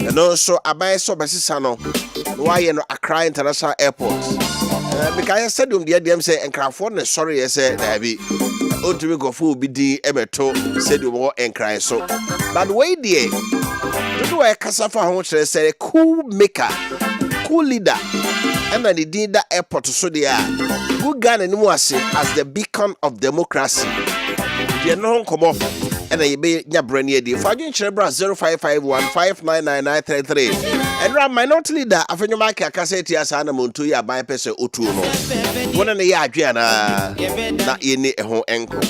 And also abai so besisa no why no Accra International Airport. Because I said the DM say enkrafo ne sorry say na bi ontumi go fu bi di ebeto said you more enkran so. But wait there. Do I kasa fa ho kire say cool maker, cool leader. And then the did that airport so they are good Ghana as the beacon of democracy. You know come off and then you be your brand new deal. Fagin Chebra 0551599933. And Ram minority leader after you make a cassette as animal to your by person utuno. One and a year Adriana not in a home enco.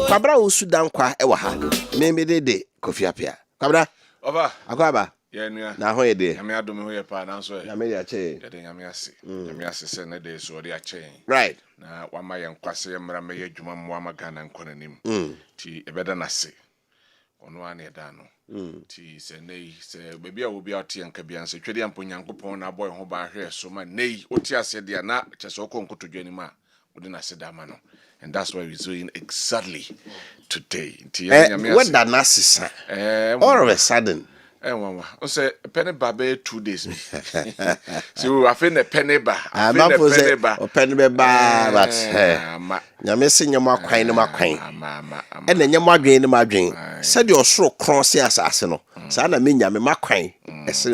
Cabra Sudan qua ewaha. Maybe they day Kofi Appiah. Cabra over Aquaba. Yeah, now where day? I may do me here, partner. So I made a chain. I may send a day so they are chain. Right. Now, one my young Quasi and Ramay Juma Muamagan and Conanim. Tea a better nasi. On one year dano. Tea say nay, say, baby, I will be out here and Cabian, say, Trady and Punyankupon, our boy home by here. So my nay, Otia said they are not just so conquer to Jenima. Wouldn't I say that man? And that's why we're doing exactly today. What that nasi, all of a sudden. I say penny bar 2 days. So I feel a penny bar. I'm not a penny bar, but you're missing your mark, kind of my queen. And then your margin in my dream. Said you're so crossy assassin. So I mean, I'm my queen. I said,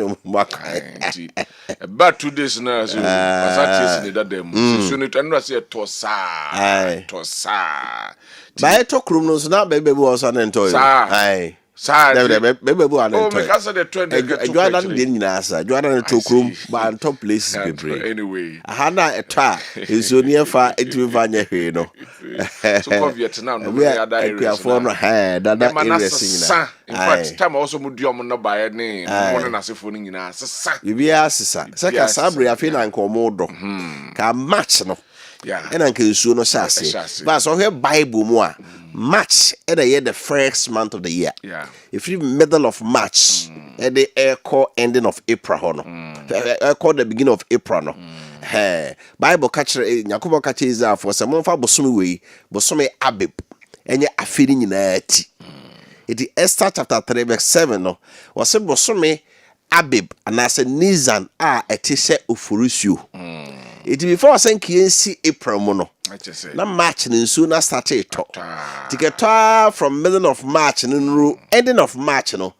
about 2 days now. So I said, that them soon it and I said, Tossa. By a talk room, no, not baby was on and toy. Aye. Baby, oh, because of the trend, you are not in answer. You are not a talk room, but on top places. Anyway, I had a try. It's so near far into Vanya, you know. So, Vietnam, we are for no hair. That is in fact, time also would you not buy a name. One as if phoning in us. You be asked, Saka Sabri, I feel uncomodo. Can match no. Yeah, and I can soon say, but so here Bible more. March at the first month of the year. Yeah. If you middle of March, at the air core ending of April, air core the beginning of April. Bible catcher, Yakuba catches for some of our Bosumi, Bosome Abib, and you're a feeling in a tea. It is Esther chapter 3, verse 7. No, was a Bosome Abib, and I said Nizan a Tisha Ufurusu. It before saying KNC April mono. Na March in soon started to get from middle of March and ending of March no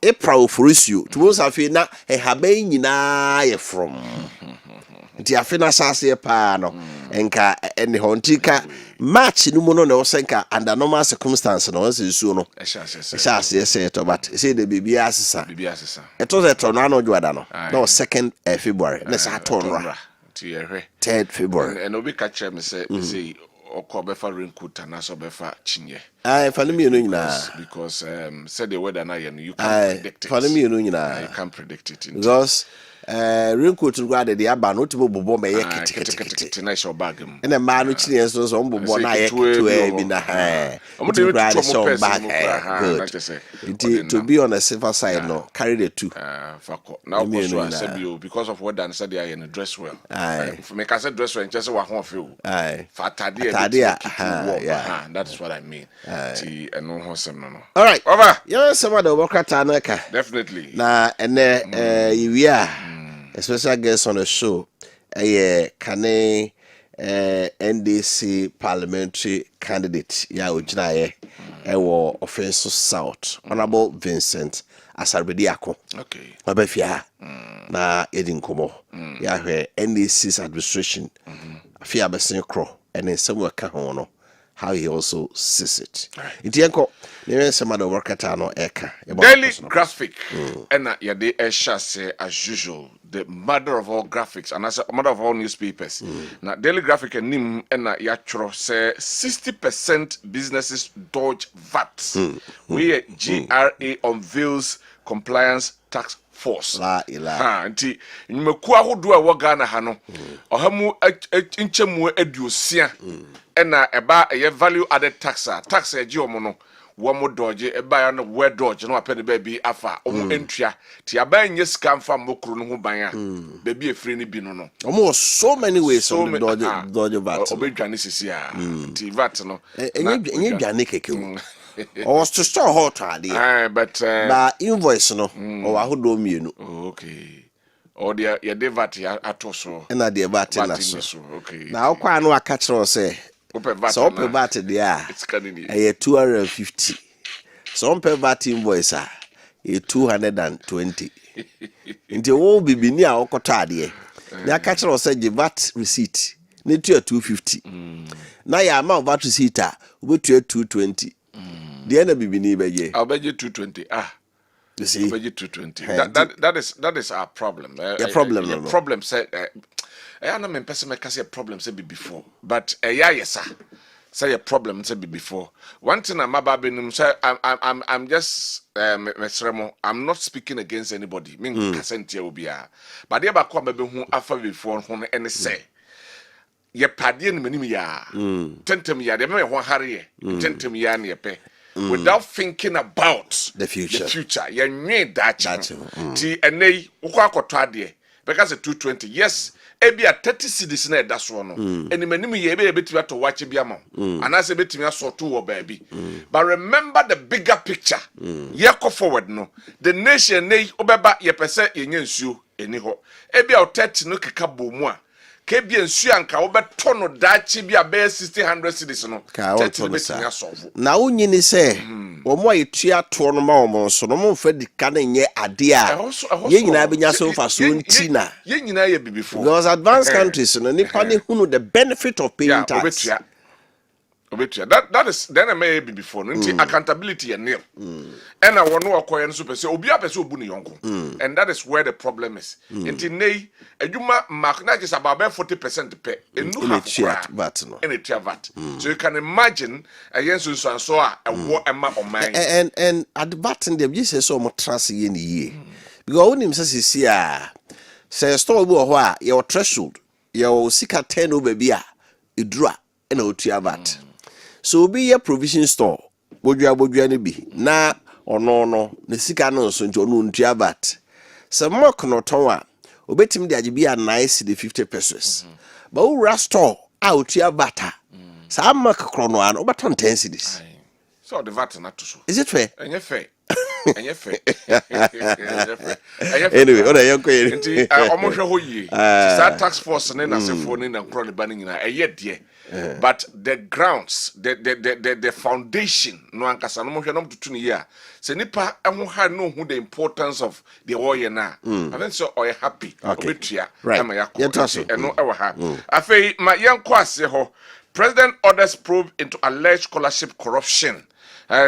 April for you towards Afina a Habay from the Afina Sassia Pano and the Hontica March in Muno no Senka under normal circumstances no soon. Yes, but say the BBS. It was a tornado Guadano, no 2nd February. Let's have 3rd February. And we catch him say or befa raincoat and also befa chinye. I follow me because said the weather now you can't predict it. Follow me you can't predict it. Because raincoat rather the aba not to bomb a nice bag. And a man which is so bomb to be on a safer side no carry the 2. Now I said you because of what Dan said they are in a dress well. Make us dress well and just what one feel. Fatadia. That is what I mean. And no no. All right. Over. You're some of the worker Tanaka. Definitely. Now and we are special guest on the show. Kane NDC parliamentary candidate. Ya ujinaye. Ewo Offensive South. Honorable Vincent Asarbediako. Okay. Mabefia. Na Edin Komo. Ya NDC's administration. Afia Besin Kro. And then somewhere Kahono. How he also sees it. Itienko, there is some other work at no eka. Daily graphic, and yade esha say as usual, the mother of all graphics, and as a mother of all newspapers. Now, daily graphic and nim and yatro say 60% businesses dodge VAT. We GRA unveils compliance tax force. Anti nimekuwa hodua wagana hano. Ohamu inchemu eduosia. Ena eba ye value added tax eji omono wo dodge eba ya no we dodge no apede baby afa omo entria ti aba nye scam fa mokru no ho ban a baby efiri ni bi no omo so many ways so dodge VAT obedwane sisi a ti VAT no enye dwane keke Or was to store hot idea. But Invoice no or I do me. Okay. Or the VAT at also. And I dear VAT in okay. Now, quite no catch or say. So open VAT there. It's Canadian. A 250. So on per VAT invoice a 220. Into all be near or cotadie. Now catch or say VAT receipt. Need to 250. Now your amount VAT receipt we to 220. The end be near ye. I'll bet you 220. You see, 220. That is our problem. The problem. The problem say I know me person make say problem say be before. But yes say a problem say be before. One thing I'm about being say I'm just I'm not speaking against anybody. Me kasenti obi a. But dey ba kwa be hu afa before ho any say. Ye padie no manim ya. Tentem ya dey me ho hare tentem ya na ye pe. Without thinking about the future. You need that. Ti enei ukwa akoto ade because 220. Yes, ebi a 30 cedis na da so no. Eni manim ye ebe betimi to watch bi ama. Anase betimi asoto wo baby. But remember the bigger picture. Ye go forward no. The nation nei obeba ye pese ye nya nsuo eni ho. Ebi a 30 no keka bomu a Kebi nsu anka wo beto no dachi bi abe 60-100 cedis no. Teti betimi asolve. Na wonyi ni se wo mo yetua to no ma wo so no mo mfa dika na nye ade a ye nyina be nya so fa so nti na ye nyina ye before because advanced countries no nipa ne hunu the benefit of paying tax. Obetua that is then I may be before nti accountability and nil and I want no akoye no so pese obi apese obu ne yonko and that is where the problem is nti nei adwuma mark na just about 40% pe enu half VAT no in a VAT so you can imagine against so a ewo ema oman and at VAT in them you say so mo trans ye ni ye because onim say say store bi ho a your threshold your sika 10 over bia edura na otua VAT. So be your provision store. Bodua ni bi. Na ono ne sika no so nti ono ntua VAT. Se mock no ton a obetim de agibi a nice the 50 pesos. But we store a otua VAT. Sa mock kro no an obeton 10 cedis. So the VAT na to so. Is it fair? Enye fair. Anyway, oda yanko ye. Nti omo hwe ho yi. Sa tax force ne na sefo ne na kro le ba nyina eye de. But the grounds, the foundation, no ankasa no hwe no tutu ne ya. Se nipa ehun ha no hu the importance of the oil na. I think so oil happy. Obetua ama yakọ. Eno ewa ha. Afei ma yanko ase ho. President orders probe into alleged scholarship corruption.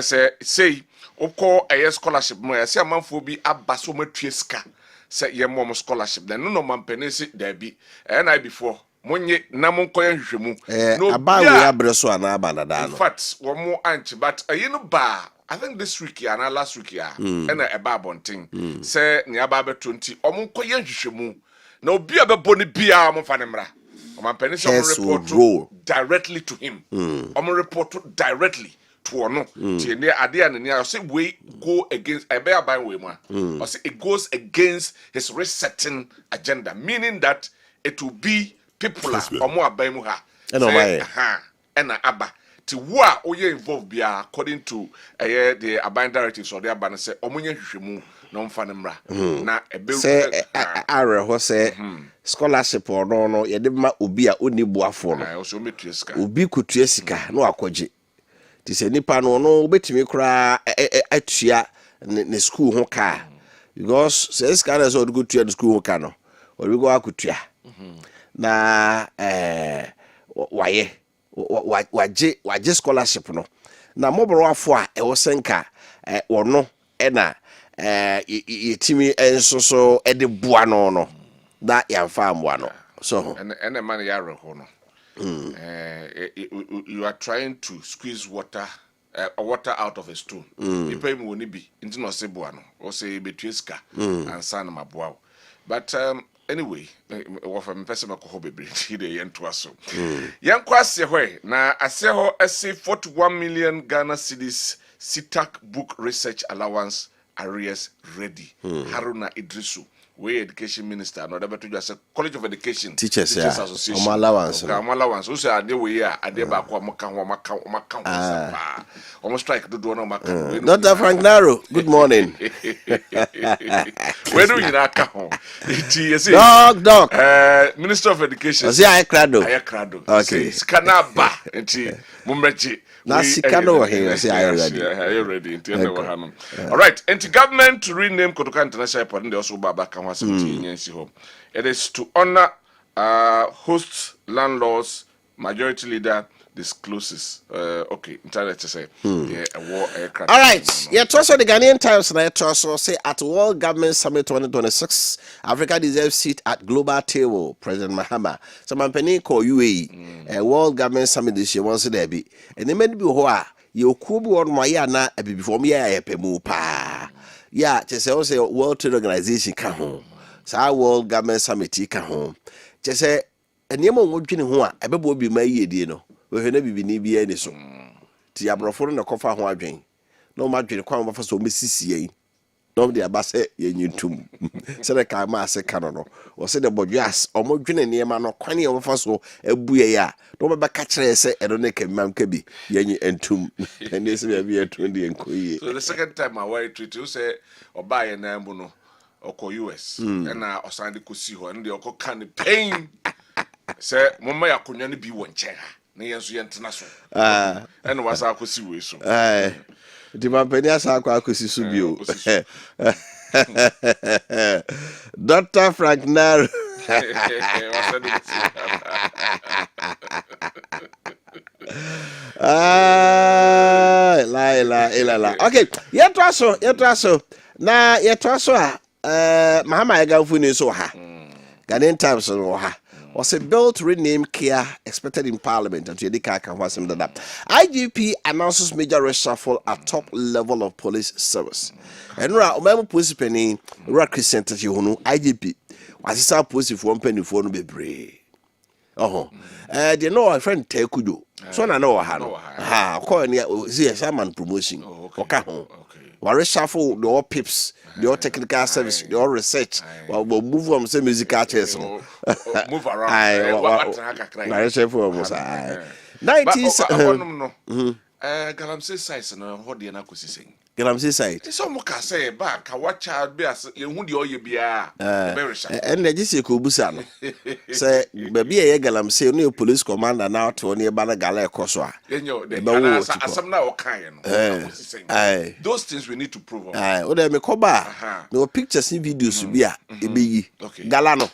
Say Oko a scholarship mo yesi amanfo bi abaso matue ska se ye mom scholarship then no man penesi there be na before monye na monkoye hwehwemu no aba we abreso ana abanada no in fact wo mo anchi but no ba I think this week ya na last week ya na eba abonten se ne aba beto nti omonkoye hwehwemu na obi abebo ne bia mo fa ne mra man penesi report directly to him report directly to no tie ade an ne say we go against ebe aban we mu say it goes against his resetting agenda, meaning that it will be people omo aban mu ha and aba to wo a oye involved bia according to the aban directives or the aban say omo nya hwehwemu no mfa ne mra na ebe say are ho say scholarship or no ye de ma obi a oni boafo no so metua sika obi kutua sika no akwaje ti se nipa no obetimi kura atua ne school ho ka because say sika na so go tua the school ho ka no or we go akutua na waje scholarship no na mobro afo a e wo senka wono na yetimi enso so e de boa no da yamfa amboa no so and man ya reho no you are trying to squeeze water out of a stone. You pay me woni bi into no seboa no or say betueska and san maboa. But anyway, Wofa me person ko bebre de yento aso. Yanko ase hwe na ase ho ase 41 million Ghana cedis SITAC book research allowance arrears ready. Haruna Idrisu, we education minister, no doubt to just College of Education Teachers Association. allowance. Allowance. Who say ade we are ade ba kwa maka almost strike do no maka. Dr. Frank Naro, good morning. Where do you naka ho? Dog. Minister of Education. I crado. Okay. Skana ba enti mumrechi. Na sikano here say I ready. I ready. All right. Enti government to rename Kotoka International Airport and also baba kan wa 17 years home. It is to honor host landlords majority leader discloses okay internet to say war aircraft. All right, yeah, also the Ghanaian Times and also say at World Government Summit 2026 Africa deserves seat at global table. President Mahama some company call UAE World Government Summit this year once there be and they made be hoa you could be on my na before me I pemu pa yeah just say World Trade Organization ka home so World Government Summit ka home just say and you mo dwene ho a ebebo bi ma yedie no we hwe na bibini bi ani so ti abrofo no kofa ho adwen no ma dwene kwa mfa so mesisiye no de abase yenyintum se de ka ma ase ka no wo se de bodwas o mo dwene ne ma no kwane o mfa so abuye ya no be ka kire se eno ne kemam ka bi yenyi entum ene se bi etu de enkoyi. So the second time I were treat you say oba ye na mbu no oko US and na osande ko si ho and de oko kan pain say mama ya konwa ne bi wo nche ha na yenso yentena so and was akosi we so di mampeni asa akosi so bio. Dr. Frank Naro la okay yetraso na yetraso Mahama Egamfu ni so ha Ghanaian Times no ha was a bill to rename Kia expected in Parliament and to Yedika can was him that IGP announces major reshuffle at top level of police service and Omemo police penny Christian Tachihunu IGP was sa police for one penny for no be brave they know our friend Tekudo so na know ha call any see a promotion okay reshuffle the all pips the all technical service the all research we'll move from say musical chairs move around na reshuffle almost 90 galamsey size no ho de na kosisen galamsey side so mo ka say ba ka wacha be as ye hu de oye bia be reshuffle and the just ko busa no say baby e galamsey no police commander na to ne ba na gala ekoso a asam na o kan no those things we need to prove o de me koba no pictures and videos bi a ebeyi galano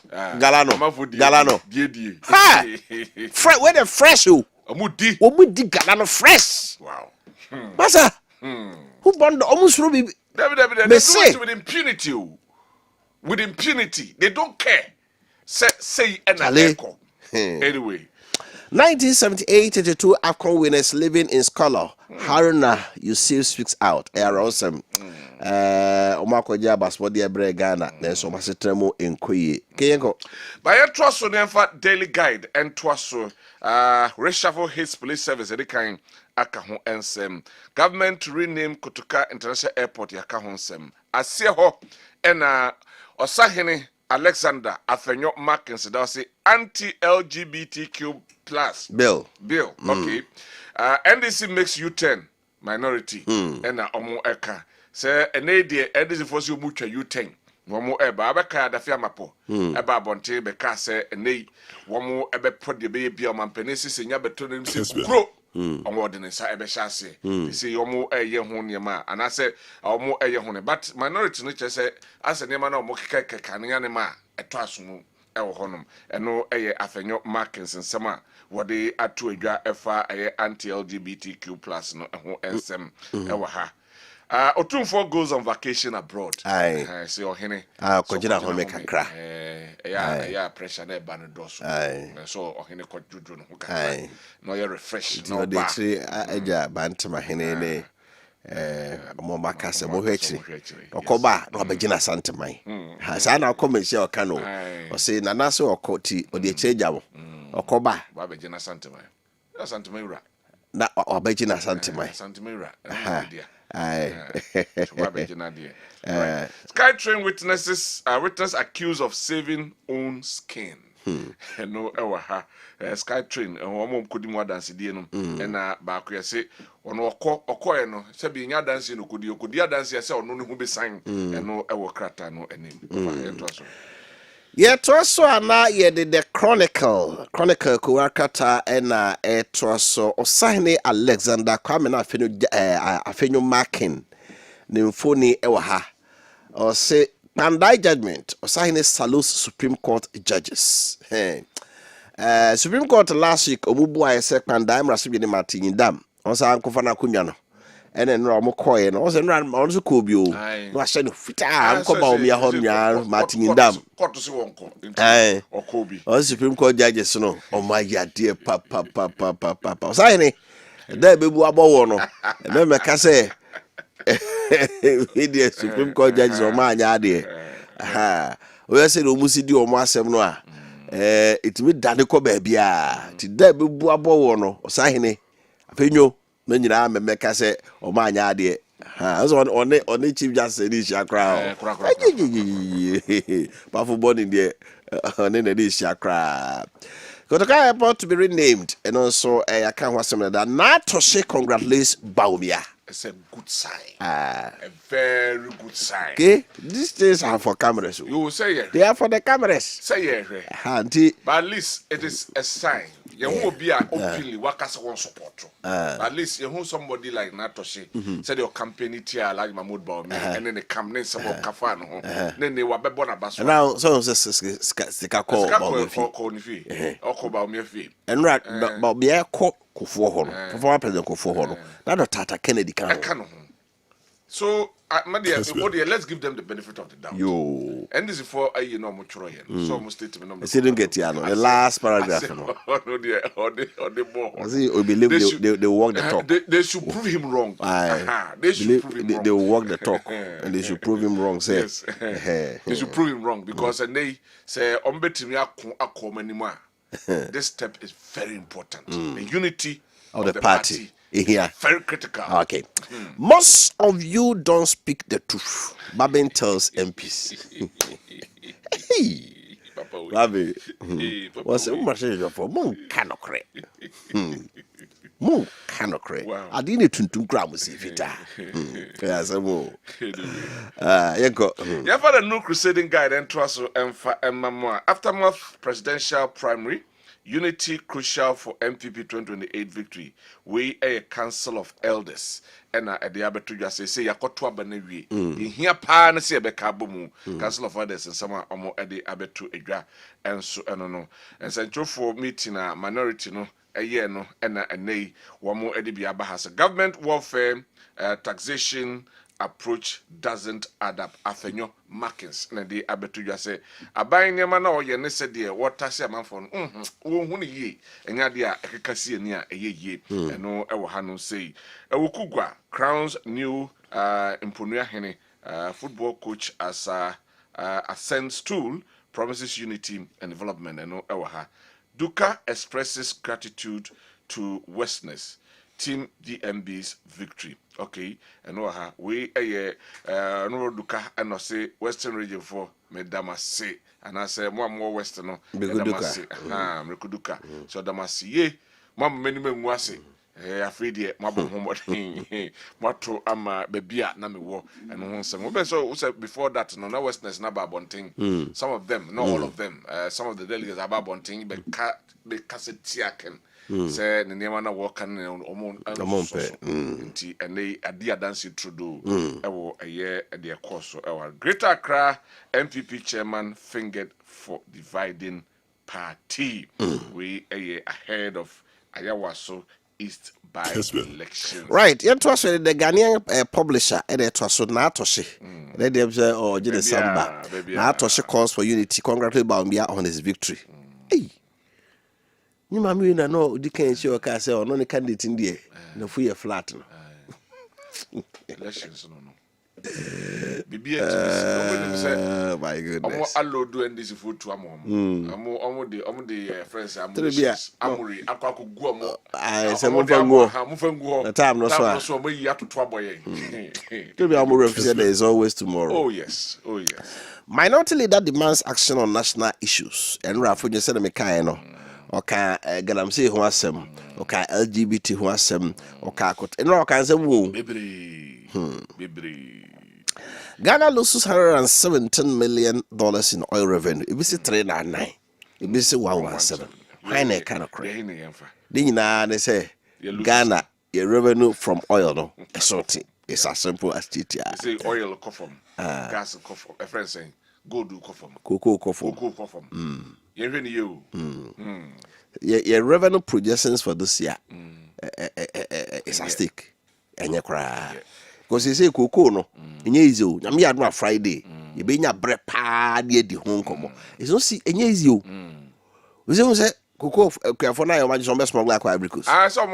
die where the fresh o omudi galano fresh wow masa who bond almost ruby they do it with impunity they don't care say echo anyway 1978-82 AFCON winners living in Scholar. Haruna Yusuf speaks out. Awesome. Omako basketball dia bre Ghana. Nenso masetremo enkoye. Keyenko. By a trust on the daily guide and trust reshuffle his police service kind akaho ensem. Government to rename Kotoka International Airport yakaho ensem. Asieho ena osahene Alexander Afenyo Markins say anti-LGBTQ plus bill. Okay. NDC makes U10 minority and omo eka say enede NDC force you mutwa U10 womo eba abeka da fia mapo eba bonte beka say enei womo ebe pode be bia mampenesi senya beto nim se kro omo de nsa ebe hyase say womo eye ho niema ana say womo eye ho ne but minority no say ase niema na omo keka ne ma eto asomu ewo honom eno eye Afenyo Markins nsema wode atu adwa efa eye anti-LGBTQ+ no eho ensem ewo ha Otumfo goes on vacation abroad. Say ohene kojina home kakra yeah pressure na ba no doso so ohene kojuju no ka no you refresh no ba dey aja bantama hene ne mo makase mo hwechi okoba no abagina santeman ha sa na kommercial oka no o say nana se okoti o dey cheja mo okoba ba abagina santeman wura na abagina santeman wura Right. SkyTrain witness accused of saving own skin. No, SkyTrain, and could more than Sidianum, and Baku say, on Oko, no, Sabinia dancing, could dance yourself, no who be sang, and no, our crata, no, and name. Yeah, so ana ye the Chronicle Kuwakata and so Osahene Alexander Kwame na afenyo marking Nymphoni ewaha or say Pandai judgment Osahene salutes Supreme Court judges. Supreme Court last week omubu I said Pandai mrasibi ni Martin Dam onsa ankofana kunya no ene no mo koye no onse no onso kobio no ahye no fita anko ba omi ahom nya Martin Dam Court to see wonko or Kobe or Supreme Court judges no o my dear papa Osahene there bebu abowo no e me ka say the Supreme Court judges o ma anya de we say no musi di o mo asem no a it me dade ko ba bia ti there bebu abowo no Osahene afenyo no nyina me ka say o ma anya de so on chief justice ni shakra powerful body there on the shakra Kotoka Airport to be renamed and also I can't want something that not to say congratulations Baumia. It's a good sign. A very good sign. Okay, these things are for cameras. You will say it. They are for the cameras. Say it. But at least it is a sign. You will be openly workers won't support. At least you know somebody like Natoshe said your company tia like Mahmoud Baumia and then they come in some kafano. Then they were born a bus. Now so sika call Baumia Baumia fee. And right Baumia call Kufuor for President Kufuor. Not Tata Kennedy can. So, my dear, let's give them the benefit of the doubt. Yo. And this is for you know Mutroyan. So must statement. I didn't get the last paragraph. Oh no, dear, or the more. I believe they walk the talk. They should prove him wrong. They should prove him wrong. They will walk the talk, and they should prove him wrong. Say, yes. They should prove him wrong because and they say this step is very important. The unity of the party. Yeah. Very critical. Okay. Most of you don't speak the truth. Babin tells MPs. Hey. Babi. What's the message for Mon Canocre? Mon Canocre. Wow. I didn't to grab see if it. Yes, I will. You go. You have had a new crusading guide and trust and memoir. Aftermath presidential primary. Unity crucial for MPP 2028 victory. We a council of elders. And at the abetu just say yakotwa banewi. In here pa na se beka bomu. Council of elders and some omo at the abetu edwa and so no. And central for meeting a minority no a year no and a nay wamo edi biaba has a government warfare taxation approach doesn't add up. Afenyo markings na de abetu just say aban nyama na oye ne se de water se amanfo no wo hu ne ye enya de a ekekasi ani a eye eno ewo ha no sei ewokugwa Crown's new imponua hene football coach as ascends tool promises unity and development eno ewo ha Duka expresses gratitude to Westerners Team DMB's victory. Okay, and we no Duka and I say Western region for Medamase, and I say more Western no Medamase, Mekuduka. So Damasi, ye, Mam minimum wasi. Afraid ye, Mabon homework, Mato ama bebia nami war, and one some. So before that, no Westerners naba bonting. Some of them, not all of them. Some of the delegates are bonting, but the cassette tiaken. Say the name na work and and they adia dance through a year at their course. Our Greater Accra MPP chairman fingered for dividing party. We ahead of Ayawaso East by election. Right, it was the Ghanaian publisher, and it was Natoshi. Let them say, oh, Jide Samba. Natoshi calls for unity. Congratulate Baumia on his victory. Hey. You mammy no you can't show a castle or no candidate in there. No free flat. Elections no. my goodness. Omo allo do ndisi food to amom. Omo the friends amuri akwa gu omo. I say mo fangu. The time no so. So mo yi atoto aboye. To be amo represent there is always tomorrow. Oh yes. Minority leader demands action on national issues. And Rafu just said me kai no. Oka galamsey ho asem, oka LGBT ho asem, oka kot. And no kan say wo. Bebre. Ghana loses $117 million in oil revenue. It be 399. It be 117. Why na kind of crazy? They say Ghana your revenue from oil no. It's as simple as GTI. Say oil come from gas come from. A friend saying gold come from. Cocoa come from. You. Your revenue projections for this year is a stick. And you cry. Because you say cocoa no. Easy. I'm here on Friday. You be in your bread party at the home come. It's not see easy. We say cocoa for now. You just small like Ivory Coast. Some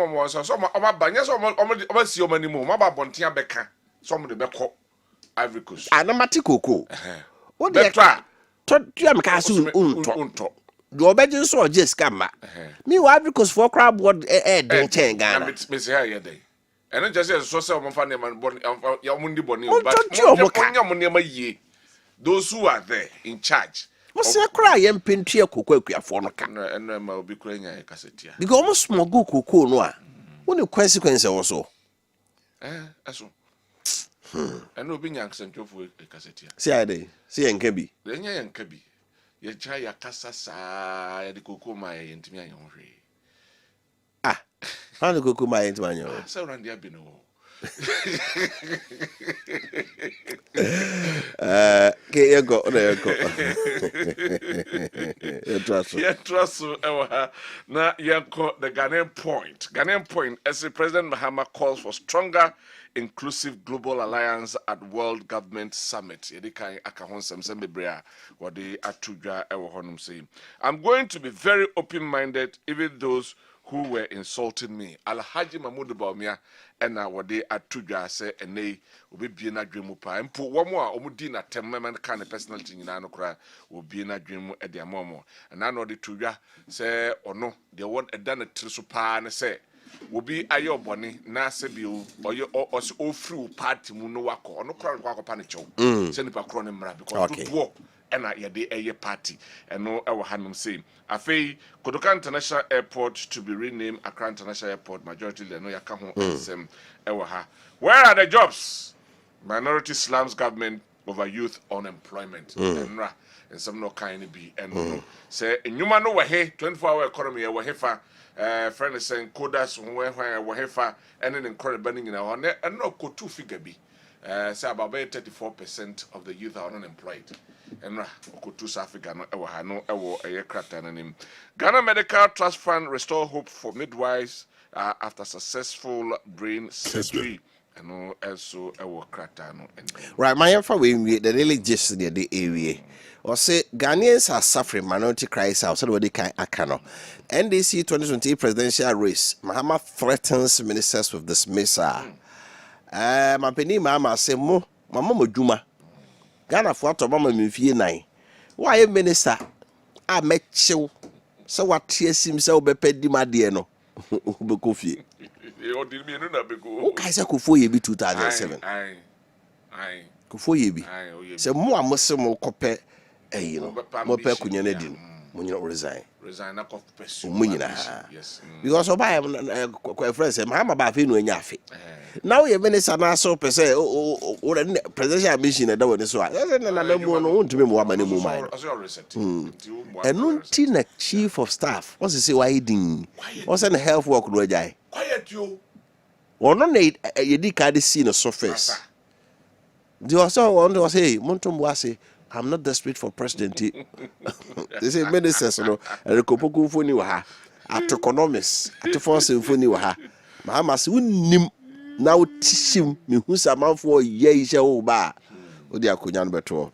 banya some see many more. My bontia beka. Some the beko Ivory Coast. And I'm cocoa. What the try? You am castle unto. The obedient so just come back. Me Ivory Coast for crab board don't change Ghana. Me say here day. And not just so say my family man born Yamundi Boni, but those who are there in charge. What's that cry? Yam pintia cocoa for no can. And I'll be crying a cassetia. Because almost small go cocoa no. What the consequence also? Aso. And no being young sent you for a cassetia. See, I day. See, and Kebi. Then ya and Kebi. Ye try your casa sa the cocoa my intimate. How to cook my into my own? So around the abino. Okay, you go. There you go. You trust now you call the Ghanaian point. Ghanaian point as the President Mahama calls for stronger, inclusive global alliance at World Government Summit. Yedikai akahon semsembe brea wadi atudwa ewo honum say. I'm going to be very open-minded, even those who were insulting me. Alhaji Mahmoud Baumia ena wade atudwa se ene obi bie na dwemu pa mpo wo mo a omudi na temman kan personality nyina no kra obi na dwemu e de amomo na no de tudwa se ono de won eda na triso pa ne se obi aye obone na se bi oye ofru party mu no wako ono kra kwa kwa ne chew se nipa kro ne mra because do ena yede eye party eno ewo hanum say afei Kodoka International Airport to be renamed Accra International Airport. Majority le no yaka ho ansem ewo ha. Where are the jobs? Minority slams government over youth unemployment. Enra and some no kind be and say enyuma no we he 24-hour economy we he fa friend is saying coders we he fa and then incredible burning in our and no ko two figure be say about 34% of the youth are unemployed. Enra okutu South Africa no ewo ha no ewo eye krata nanim. Ghana Medical Trust Fund restore hope for midwives after successful brain surgery. No also ewo krata no. Right, my info we the really just the area. Or say Ghanaians are suffering minority crisis. So what they can akano. NDC 2020 presidential race. Mahama threatens ministers with dismissal. My penny mama say mo mama moduma. Ghana for to mama me fie nine. Why minister? I met you. So what tears himself be pedi ma de no. Be Kofi. O di me no na be go. O kai say Kofo ye bi 2007. Aye. Kofo ye bi. Say mo amose mo kope you know. Mo pe kunya na di no. Mo nyina resign. Resign na kof person. Mo nyina. Yes. Because oba friend say Mahama ba fe no anya afe. Now you minister na so per say o presidential mission na we so a na memo no ntumi mo amane mu man enu na chief of staff what's say why din what's an health work no ajai quiet you ono na yedi card see no surface the also one say montom say I'm not desperate for president. They say ministers no rekopoku foni wa ha at economics at force foni wa ha Mahama say unnim now tishim me hu samanfo ye ise wo ba odi akonya no beto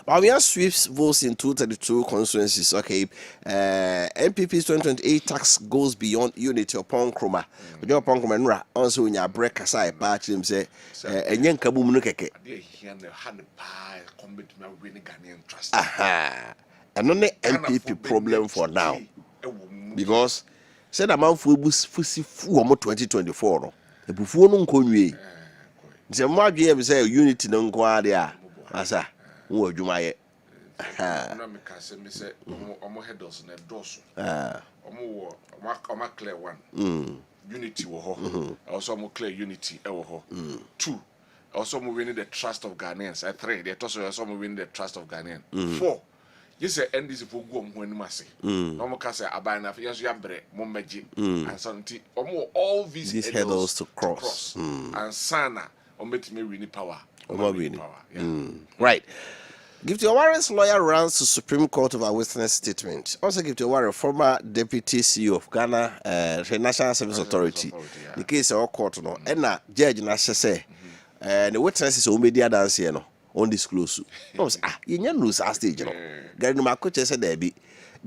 But we have sweeps votes in 232 constituencies. Okay, NPP's 2028 tax goes beyond unity upon Chroma. But upon Chroma, also in your break aside, patch him say, and young Kabum Nukeke. Aha, and only NPP problem for now. Because said a month we was fussy for 2024. No, the before no conway. The more you say unity no go there, Asa. Who do my clear one. Unity wo also more clear unity two also winning the trust of Ghanaians. 3 they also winning the trust of Ghanaians. 4 you say NDC for go when masi no more say abana yes you bre mommeji and something all these hurdles to cross. And sana ometime win power. Right. Give to Warren's lawyer runs to Supreme Court over witness statement. Also give to Warren, former deputy CEO of Ghana National Service Authority. The case of court no. And now judge na say the witness is media dance here no undisclosed. No you news at stage no. Gary no said there be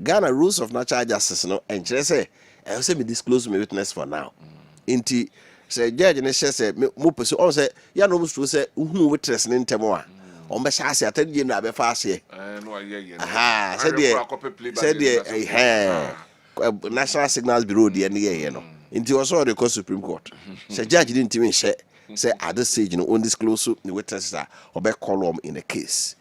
Ghana rules of natural justice no and say I say me disclose my witness for now. Inti say judge na say mo person on say ya no must say who witness in ntemo a on be say atend ye na be fa ase no ye aha said National Signals Bureau de ye no inti was all the Supreme Court say judge didn't even share say at this stage no undisclosed the witnesses are obe column in the case.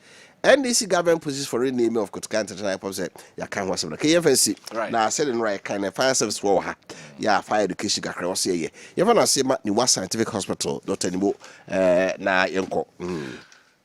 NDC government positions for renaming of Kotuka International said, "Ya can't was a KFNC." Now, said in right kind of fire service for her. Ya fire education across here. You ever say, "Ni was scientific hospital." Dr. Nimo, na yenko.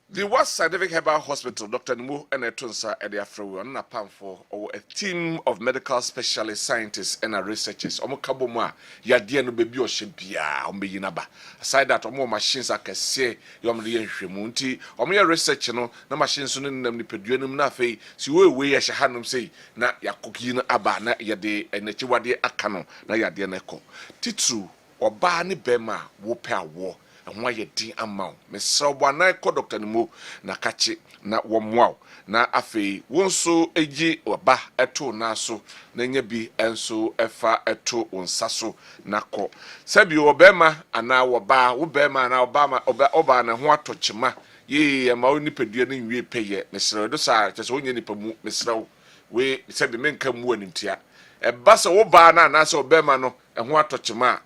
The West Scientific Herbal Hospital, Dr. Nmu and Etunsa at the Afro, and a pan for a team of medical specialist scientists and researchers. Omo kaboma, ya dear no baby or shimpia, yinaba. Aside that, omo machines are kese, yom the Munti, omo research, no machines in them, the pedunum nafe, si we shahanum say, na ya cooking aba, na ya de, and the chiwadi akano, na ya dear neko. Titsu, or bani bema, whoopea war. And why ye din amount? Miss Wana ko Dr. Nmu na kachi na wamwao na afe wonso eji oba eto na so na nya bi enso efa eto onsaso na ko sabi obema ana woba wo bema na oba na ho atochema ye ma oni pedua na nwie peye mesre do sa chese onye nipa mu mesre we sabi menka mu animtia eba se wo ba na se obema no ho atochema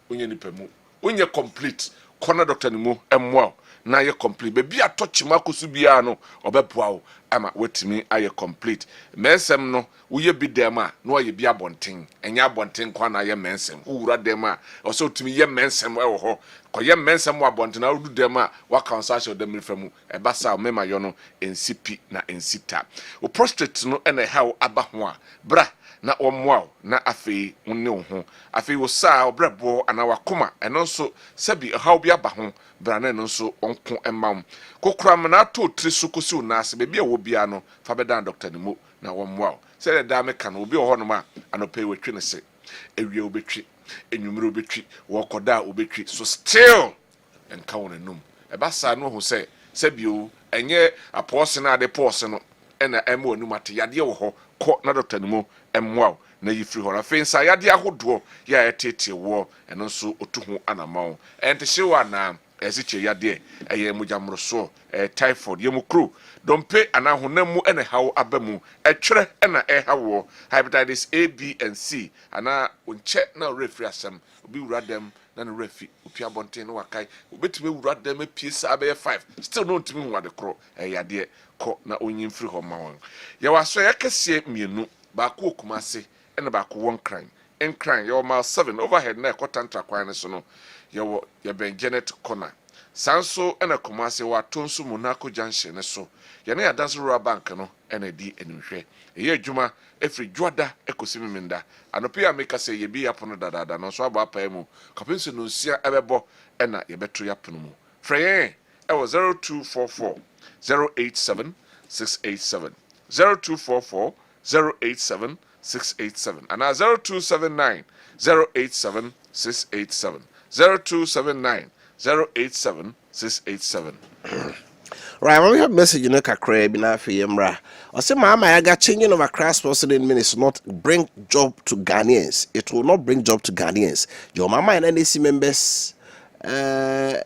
onye nipa mu onye complete corner Dr. Nmu emwa na ye complete be a touch makosu bia no obeboa wo ama wetimi aye complete mensem no wo ye bi dem a no ye bi abonten enya abonten kwa na ye mensem wura dem a o so timi ye mensem e wo ho ko ye mensem wa abonten na wudu dem a wa council dem refamu e basa mema yo no ensipi na ensita o prostate no ene haw aba ho a bra na omwao na afei wonne wo ho afei wo saa obrebo ana wakoma eno nso sabi haw bi aba ho bra na eno nso onko emam kokram na to trisu kosi na ase bebia wo bia no fa beda Dr. Nmu na womwao se da me ka no obi ho no ma anope wetwe ne se ewie obetwi enwumire obetwi wo koda obetwi so still enka wonanum e ba sa no ho se sabio enye apose na ade pose no ena emo onum ate yade wo ho ko na Dr. Nmu emwao na yifri ho na fensa yade ahodo ya etete wo eno nso otuhu anamaw ente hyewa na esiche yade eye mujamroso typhoid yemukru dompe ana honamu ene hawo abamu etwere ena hawo hepatitis A, B and C ana onche na refri asem obi wura dem na no refi opia bonten no wakai obetime wura dem apiesa abe 5 still no ntimi hu ade kro yade ko na onyimfri ho ma won ye waso yakese mienu ba ko okumase ena ba ko won crime en crime yo mal 7 overhead na ekotantra kwan so no ye ben Janet corner sanso ena kumase wa tonso Monaco junction ne so ye na yadanso rural bank no ena di enhwe ye adwuma efri dwoda ekosimi minda anope ameka se ye bi yapono dadada no so aba apaemu kapenso no nsia ebebo ena ye beto yapono mu freye e was 0244 087 687 0244 087 687 and 0279 087 687 0279 087 687. Right, when we have message you know kakra bi na afi yemra. I say mama I got changing of a crass person in minutes not bring job to Ghanaians. It will not bring job to Ghanaians. Your mama and NDC members it's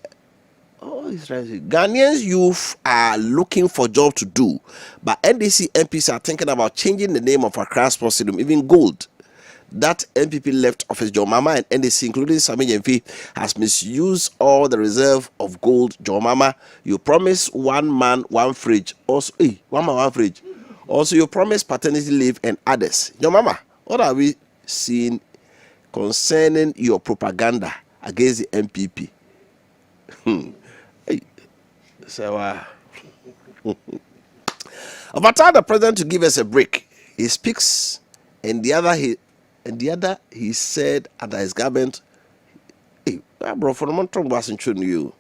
right. Ghanaians youth are looking for job to do, but NDC MPs are thinking about changing the name of Accra Sports Stadium, even gold. That MPP left office, John Mama and NDC, including Sami Yemfi, has misused all the reserve of gold. John Mama, you promise one man, one fridge. Also, one man, one fridge. Also, you promise paternity leave and others. John Mama, what are we seeing concerning your propaganda against the MPP? So, about time the president to give us a break. He speaks, and the other he said under his government, "Hey, bro, for the month wasn't you.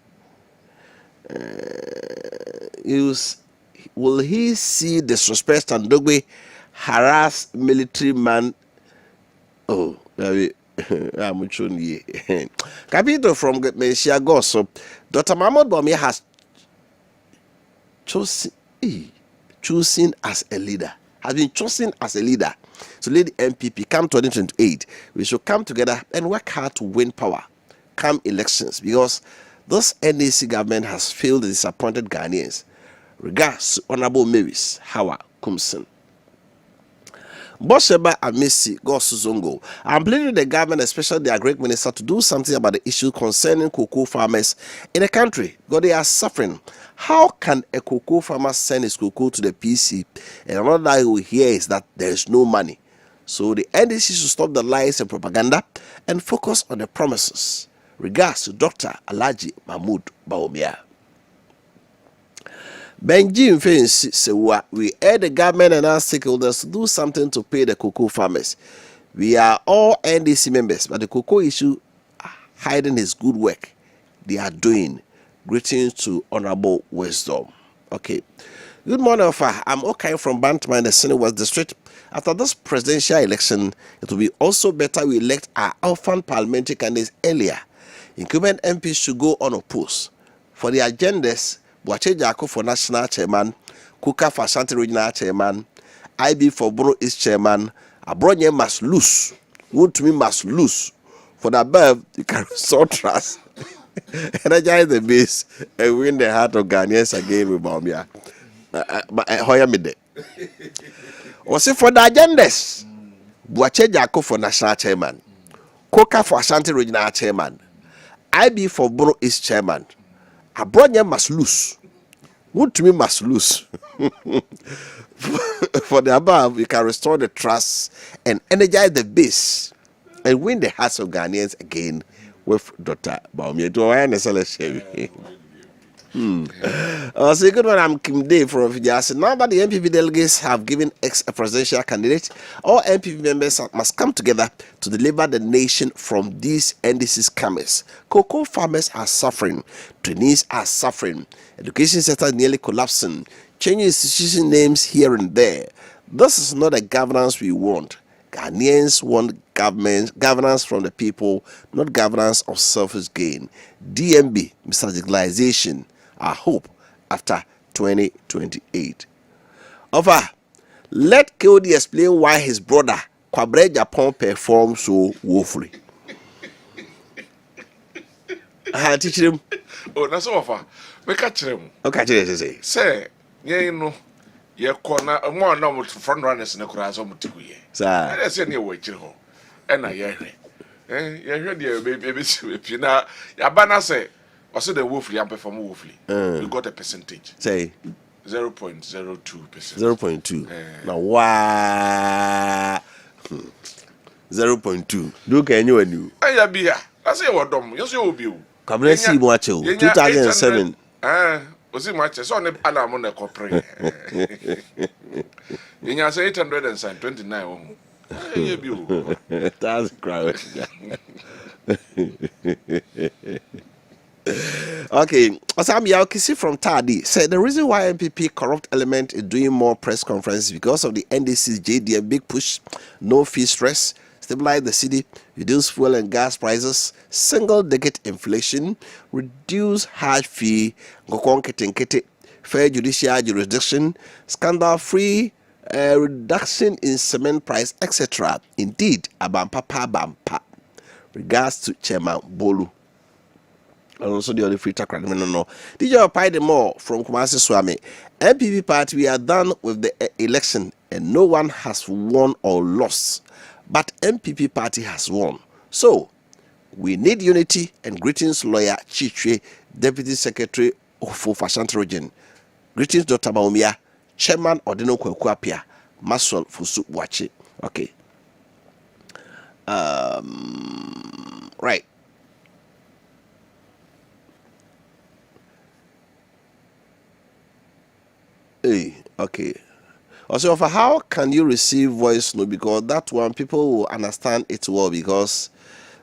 Will he see disrespect and dogwe harass military man?" Oh, I'm showing you. Capito from Messiah Gossip, Dr. Mahmoud Bawumia has chosen as a leader, has been chosen as a leader. So let the MPP come 2028. We should come together and work hard to win power come elections, because this NDC government has failed the disappointed Ghanaians. Regards, Honorable Mavis Hawa Kumson. Bosheba Amisi Gosuzongo. I'm pleading the government, especially the Agri Minister, to do something about the issue concerning cocoa farmers in the country, because they are suffering. How can a cocoa farmer send his cocoa to the PC and another that he will hear is that there is no money? So the NDC should stop the lies and propaganda and focus on the promises. Regards to Dr. Alhaji Mahmoud Bawumia. Benji Mfensi say we urge the government and our stakeholders to do something to pay the cocoa farmers. We are all NDC members, but the cocoa issue hiding his good work they are doing. Greetings to Honorable Wisdom. Okay. Good morning, Ofa. I'm okay from Bantama in the Senate West District. After this presidential election, it will be also better we elect our orphan parliamentary candidates earlier. Incumbent MPs should go unopposed. For the agendas, Boache Jako for National Chairman, Kuka for Ashanti Regional Chairman, IB for Bono East Chairman, Abronye must lose. Wood to me must lose. For the above, you can restore trust, energize the base, and win the heart of Ghanaians again with Bawumia. Hoya Mide. Was it for the agendas? Boache Jako for National Chairman, Kuka for Ashanti Regional Chairman, IB for Bono East Chairman. Abronye must lose. Wood to me must lose. For the above, you can restore the trust and energize the base and win the hearts of Ghanaians again with Dr. Bawumia. Do I understand? Say good one. I'm Kim Day from Fiji. Now that the MPP delegates have given a presidential candidate, all MPP members must come together to deliver the nation from these NDC scammers. Cocoa farmers are suffering, trainees are suffering, education sector nearly collapsing, changing institution names here and there. This is not a governance we want. Ghanaians want governance from the people, not governance of selfish gain. DMB, Mr. Digitalization, our hope after 2028. Over, let KOD explain why his brother Kwabre Japan performed so woefully. I teach him. Oh, that's over. We catch him. Okay, say, you know, your corner, more normal front runners in the cross of Mutikuye. Sir, That's any way, Jill. And I hear it. You heard the baby, if you know, Yabana say, also the woefully and perform woefully. You got a percentage. say 0.02%. 0.2. Now, wow. 0.2. Do can you and you? I be here. I say what dumb. You see, will be. Come let's see what you 2007. Was it much? So on the alarm on the corporate. You say 829. That's crowd. Okay, Osam Yaokisi from Tadi said the reason why MPP corrupt element is doing more press conferences because of the NDC's JDM big push, no fee stress, stabilize the city, reduce fuel and gas prices, single digit inflation, reduce hard fee, fair judicial jurisdiction, scandal-free reduction in cement price, etc. Indeed, Abampapa Bampa. Regards to Chairman Bolu. And also the other free track. No. Did you apply them more from Kumasi Swami? MPP party, we are done with the election and no one has won or lost. But MPP party has won. So, we need unity and greetings, lawyer Chichwe, Deputy Secretary of Wofa region. Greetings, Dr. Maumia, Chairman Wofa Kofi Appiah, Masol Fusu Wachi. Okay. Right. Hey, okay. Also, for how can you receive voice note? Because that one people will understand it well, because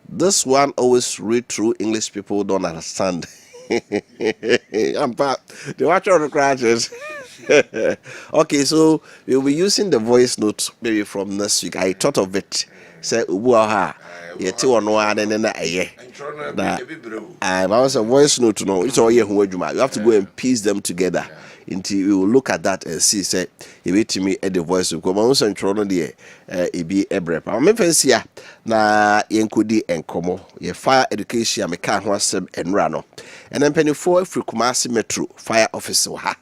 this one always read through English people don't understand. I'm back. The watch on the crashes. Okay, so we'll be using the voice note maybe from next week. I thought of it. Say ubuaha. Yeti one and then I was a voice note to know. It's all you have to go and piece them together. Until we will look at that and see, say, if it to me at the voice of Common Central, the be a brep. I'm here na Yankudi and Como, ye fire education, Mekan Wasem and Rano. And then penny 4 for Kumasi Metro, fire officer, ha.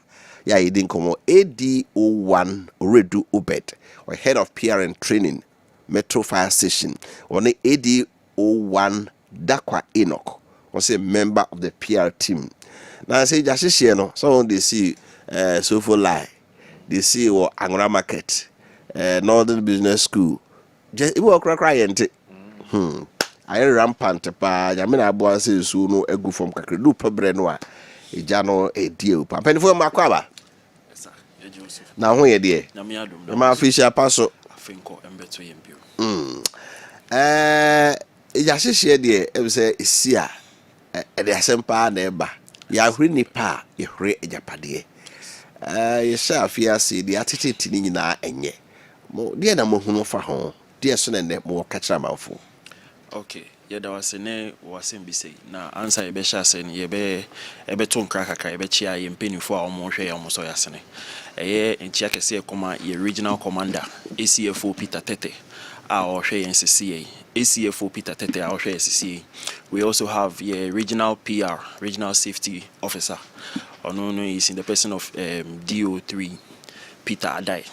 Ya, you didn't come AD01 Redu Ubed, or head of PR and training, Metro Fire Station, on the AD01 Dakwa Enoch, was a member of the PR team. Now I say, just no, someone they see. So for lie, they see what Angra Market, Northern Business School. Just it will cry and I rampant pa. Jamina Boa says no egu from Kakredu Pabrenwa. A jano a deal. Pampeni for Makwaba. Now when you dear, the man fisher passo. Finko and better impure. Just share dear, ever say is seer at the Asempa neighbor. Ya hrini pa, you hre a Japadie. Yesha fiasi the attitude in na enye. Mo dear na mohuno for home. Dear son and more catch a mouthful. Okay, yeah, there was a name was in BC. Now, answer a besha saying ye be a beton cracker, a betcha, and penny for almost a almost yasene. A year in Chiakese, ye regional commander, ACFO Peter Tete, our share NCCA, ACFO Peter Tete, our share SCCA. We also have a regional PR, regional safety officer. Onono is in the person of DO3 Peter Adai.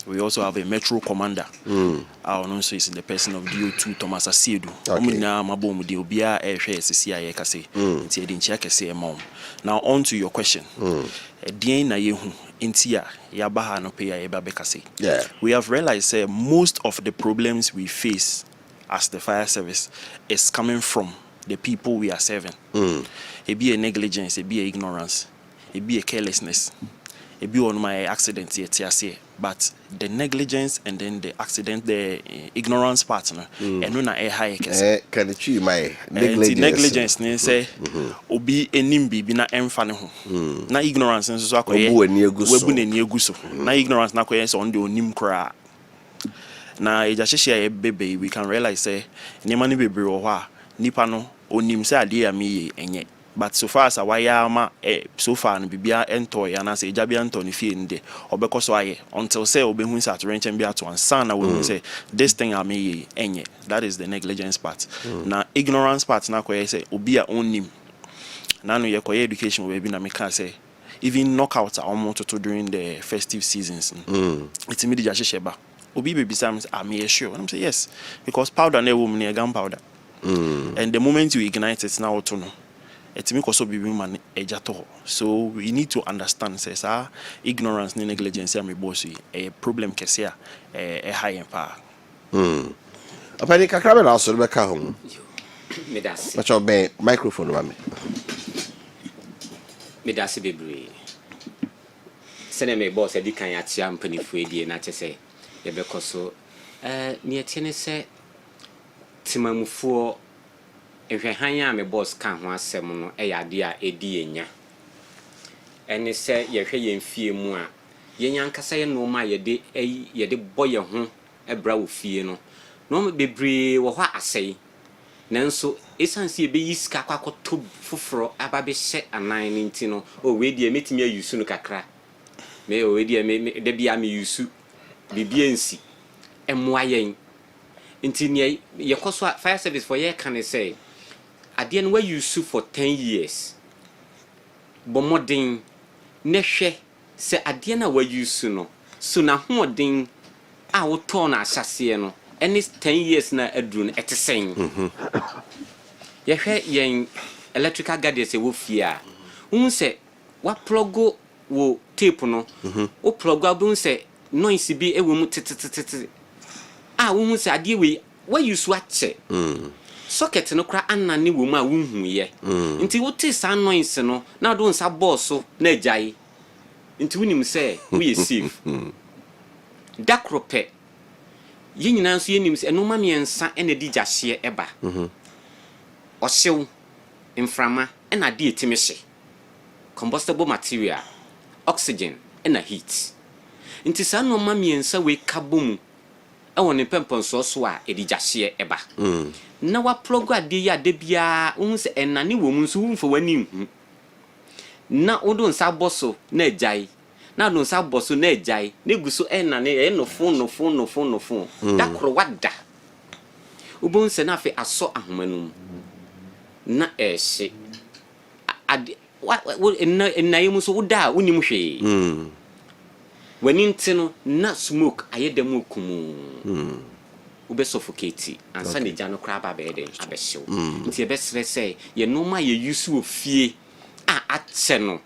We also have a metro commander. Onono is in the person of DO2 Thomas Asiedu. Omina mabomu de obia SCCA kase. Nti edin chia kase mom. Now on to your question. Dien na yehu intia yabaha no pe ya bekase. Yeah. We have realized most of the problems we face as the fire service is coming from the people we are serving. It be a negligence, it be a ignorance, it be a carelessness, it be on my accident here, but the negligence and then the accident, the ignorance partner, and no na a high case. Can it my negligence? Say, obi enimbi bina emfane ho. Na ignorance nso akoye. Webu ne nieguso. Na ignorance na akoye so on the onim kra. Na ejahye bebe we can realize say nipa ni bebre wo ho a nipa no onim say ade ya me enye. But so far as a wayama so far no bibia ento ya na say ejabia ento ne fie nde obekọ so aye until say obehun say atrenchen bia to ansa na we say this thing am ye enye. That is the negligence part. Na ignorance part na koye say obi a onim na no ye koye education we bi na me can say even knockouts are almost to during the festive seasons. It's immediately jasheba obi baby sam am ye sure and I'm say yes because powder na woman near gunpowder. And the moment you ignite it now to know it's me also be man ejato. So we need to understand says ignorance ni negligence am bossy a problem kesia a high empire. Apani kakrabe na so be ka ho. Medasi. But your microphone wa me. Medasi bebre. Sene me boss e di kan ya tia mpanifu edie na chese ye be koso ni etiene se timamufuo ehwehan a me boss kan ho asem no e yade a edi enya ene se ye hwe ye mfie mu a ye nyankasa ye no ma ye de boye ho ebra wo fie no no bebre wo ho asei nanso esansi ebe yiska kwakọ to foforo ababe hye anan ni ntino o we die metimi ayusu no kakra me o we die me de bia me yusu bibia nsi emmoa yen nti ne yekoso fire service for ye kan say ade no wa yusu for 10 years bomodin ne hwe se ade na wa yusu no so na hoodin a wo to na ahyase no any 10 years na aduru no etesen ye hwe yen electrical gadgets e wo fia unse wa plugo wo tape no o plugo abun se noise bi e wo mu tete wo se ade we wa yusu ache socket no kra anane wo mu a wo hu ye nti wo te sa noise no na do nsa boss na agyae nti wonim se wo ye safe dakrope yinyina nso yenim se enoma miensa ene di gyahye eba ohyew inframa ena de etimi hye combustible material oxygen ena heat nti sa noma miensa we kabomu ewo ne pemponso so a edi gyahye eba na wa plug ade ya de bia wo se enane wo mu nso wo mfo wani na wodo nsa boso na agyae na do nsa boso na agyae na guso enane e no fon dakro wada ubon se na afi aso ahomanum na ehye ade na yemu so woda wonim hwe wani ntino na smoke ayedam okumu ube suffocate ansa ne jano kra ba be de abehyew nti ebesre say ye no ma ye yusu ofie a atse no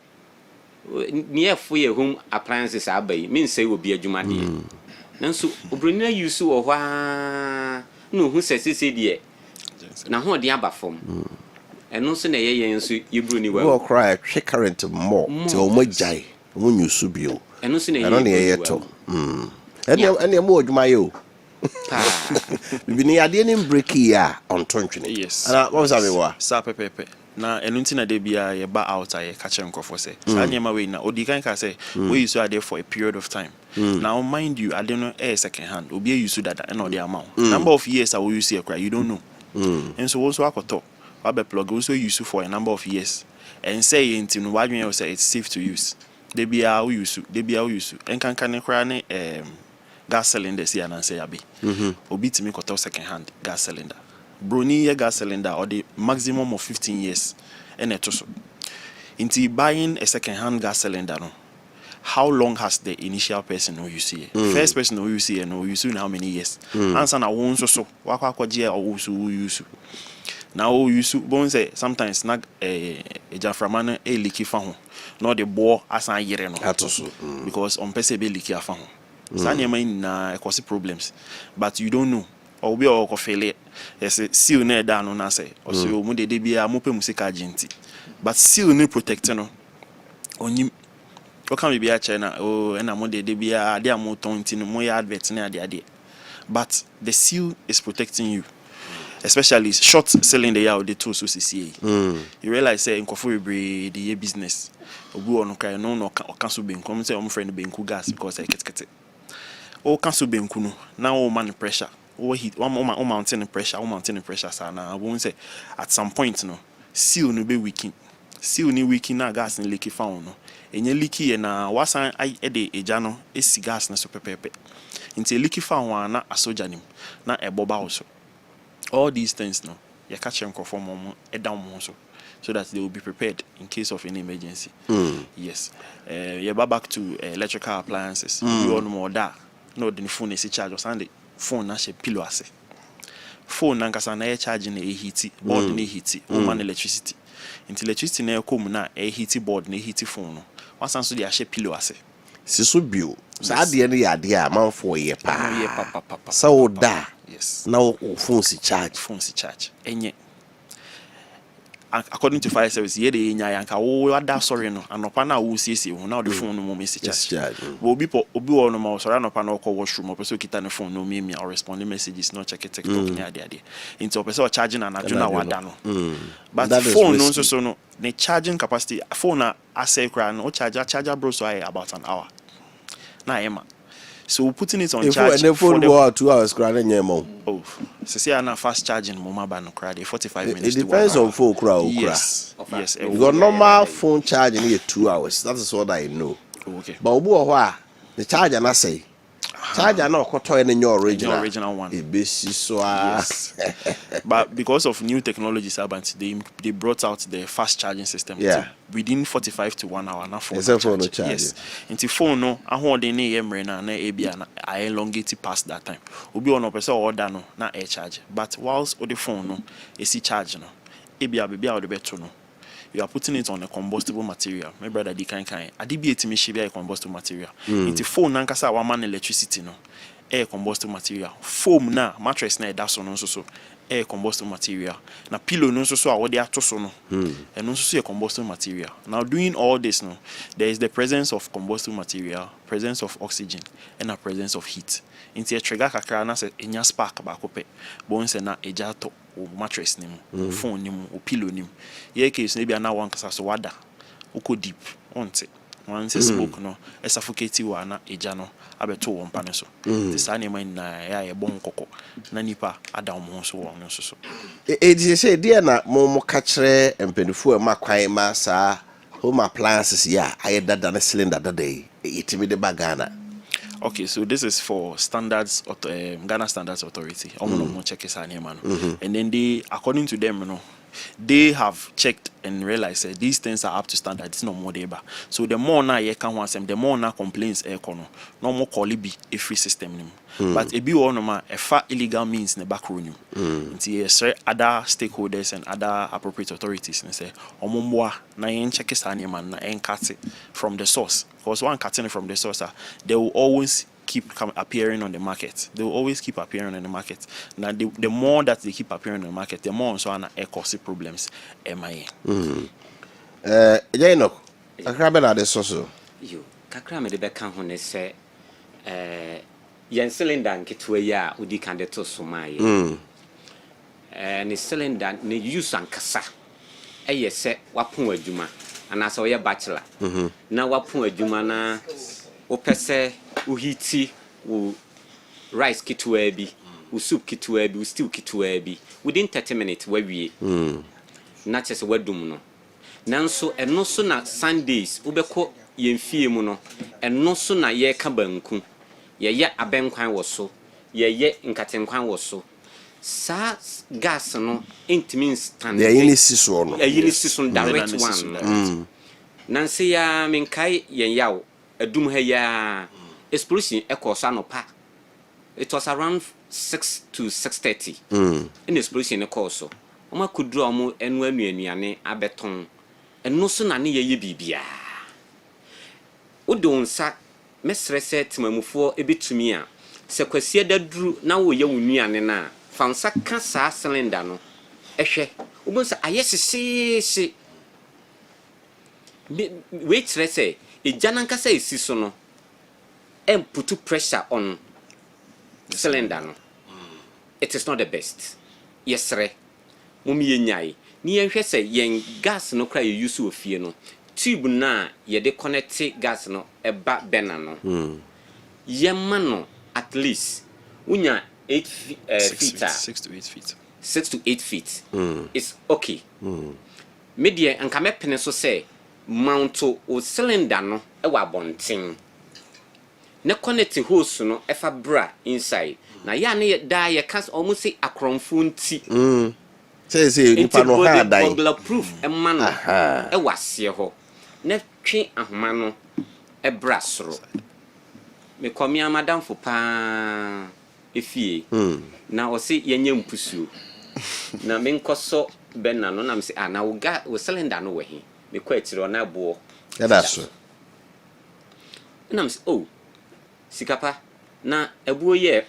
niefo ye home appliances abai mean say obi adwuma de nanso obroni yusu wo hwa no hu sese de na ho de aba fom eno so na ye nso yebroni wa wo cry hwe current more ti o magyae wo yusu bio eno so na ye eno ne ye to ene mo adwuma ye o bibini ade ni break ya on tontwene yes ana what was abewa sa pepepe na enu ntina de bia ye ba out aye ka chere nkofo se sa nyema we na odi kan ka say we use ade for a period of time now mind you ade no second hand obi use dada na odi amount number of years I will use here you don't know and so also akoto wa be plug also use for a number of years and say ntinu wadwen say it's safe to use de bia we use enkanka ne kra ne gas cylinder si ananse yabe obi timi koto second hand gas cylinder broni ye gas cylinder or the maximum of 15 years ene to so into buying a second hand gas cylinder no how long has the initial person who you see first person who you see and who you see in how many years answer na won so wakwa je o use now you bon say sometimes na jaframana e leaky fa ho no the bore asan yere no atoso because on pese be leaky afa ho sanya man na cause problems but you don't know or be or failure yes seal na da no na say o so mu de bia mo pe musika agenti but seal no protect no onyim o kan be a china o na mo de bia ade am tonti no mo ya advert na ade but the seal is protecting you especially short cylinder ya the two so CCA you realize say nkofo ebre the business obu onu kai no cancel benku say o friend benku gas because I get o cancel benku no now o man pressure o heat o mountain pressure sana won say at some point no seal no be weaking na gas ni leaky found no enye leaky na wasan ai de eja no esi gas na so pepepe nti leaky found na asoja nim na eboba also all these things no you catch them conform down so that they will be prepared in case of any emergency. Yes. Back to electrical appliances. We all know that. No, the phone is charge or Sunday. Phone na she pillow ase. Phone na nkasa na charging e heat board na heat man electricity. Until electricity na come na e heat board na heat phone no. Once so dey she pillow ase. Siso bio. Sa de ne ya de a man for ye pa. So da. Yes. Now phone si charge. Enye. According to fire service, ye de nya yanka wo ada sorry no anopa na wo siesie wo na the phone no mo me si charge. Obi no ma sorry anopa na call washroom o person kita ne phone no me or responding messages no check TikTok nya ade. Into person charging na na wada no. But phone no so no the charging capacity phone na asay kra no charger bro so about an hour. Na ema. So putting it on if charge the phone go out 2 hours crowd nyemo. Oh, so say na fast charging mama ba no crowd 45 minutes. It depends on phone crowd. Yes. Yes. Because normal phone charging is 2 hours. That is what I know. Okay. But the charger na say charger na okoto in your original one. Yes. But because of new technologies, they brought out the fast charging system. Yeah. Within 45 to 1 hour, now phone charge. Yes. Into phone no, I hold the name na ABA I elongate past that time. Obi on person order no na air charge. But whilst on the phone no, AC charge no, ABA baby out the better no. You are putting it on a combustible material. My brother, they can. Adibi me a combustible material. Into phone nankasa one electricity no. Air combustible material. Foam na mattress na that's on so air combustible material. Na pillow no so what they are to no. And also a combustible material. Now doing all this no, there is the presence of combustible material, presence of oxygen, and a presence of heat. Into a trigger kakra na se enya spark ba kope. Bones na ejato. O mattress nim, phone nim, o pillow nim. Ye case maybe na one kasa so wada. Uko deep, onte. Once smoke no, e suffocate you na eja no, abeto won pa ne so. Ti sa ne man na ya bon kokko. Na nipa ada mo so won no so. It say dear na mo ka kire empenifu e makwan ma sa home appliances ya ayeda na cylinder day. Itimi de bagana. Okay, so this is for standards, Ghana Standards Authority. Check his name, and then they, according to them, they have checked and realized that these things are up to standard. It's not more deba. So the more now you can want them, the more now complaints no more call it be a free system. But a be one a far illegal means in the back room. Until other stakeholders and other appropriate authorities and say, Omomwa na yen check his name and na cut it from the source. Because one cutting it from the source, they will always keep appearing on the market. They will always keep appearing on the market. Now, the more that they keep appearing on the market, the more so on cause problems. MIA. Jano, akra na de soso. You, kakra me de beka ho ne se yen cylinder nketwe ya odi kan de to so maye. Ne cylinder ne use ankasa. Eye se wapon adwuma. Anasa oye bachelor. Na wapon adwuma na opese uhiti u rice kitwa bi, u soup kitwa bi, u stew kitwa bi. Within 30 minutes we na chese wadum no. Nanso eno so na Sundays ubeko yemfie mu no. Eno so na ye ka banku. Ye abenkwan wo so. Ye nkatenkwan wo so. Sa gas no intimi stand. Ye yini siso no. Ye yini siso direct one. Nansi ya minkai yen yaw adum ha ya explosion echoes anopa. It was around 6 to 6:30. In explosion echoes so. Oma kudru omo enu anuane abeton. Eno so na ne ye bibia. Udonsa mesrese timamufo ebetumi a sekwasie daduru na wo ye wunuane na fansa ka sa cylinder no ehwe ubonsa ayesese we trese ejananka sa esi so no put pressure on the cylinder no. It is not the best. Yesre mumi yenyai ni yenhwe se yen gas no kra ye use ofie no tube na ye de connect gas no eba bena no yemma no at least unya 8 feet 6 to 8 feet 6 to 8 feet it's okay media anka mepene so say mount o cylinder no e wa bonten na connect hose no e fa bra inside na ya ne da ye can almost say akromfo nti say nipa no ha dan bulletproof e man e wase ho na twe ahoma no e bra soro me komi amadam fo pa efie na o se yenye mpusuo na me nkoso benna no na me se na wo cylinder no we he me kwa etiro na bo ya da so na me se sikapa na ebuo ye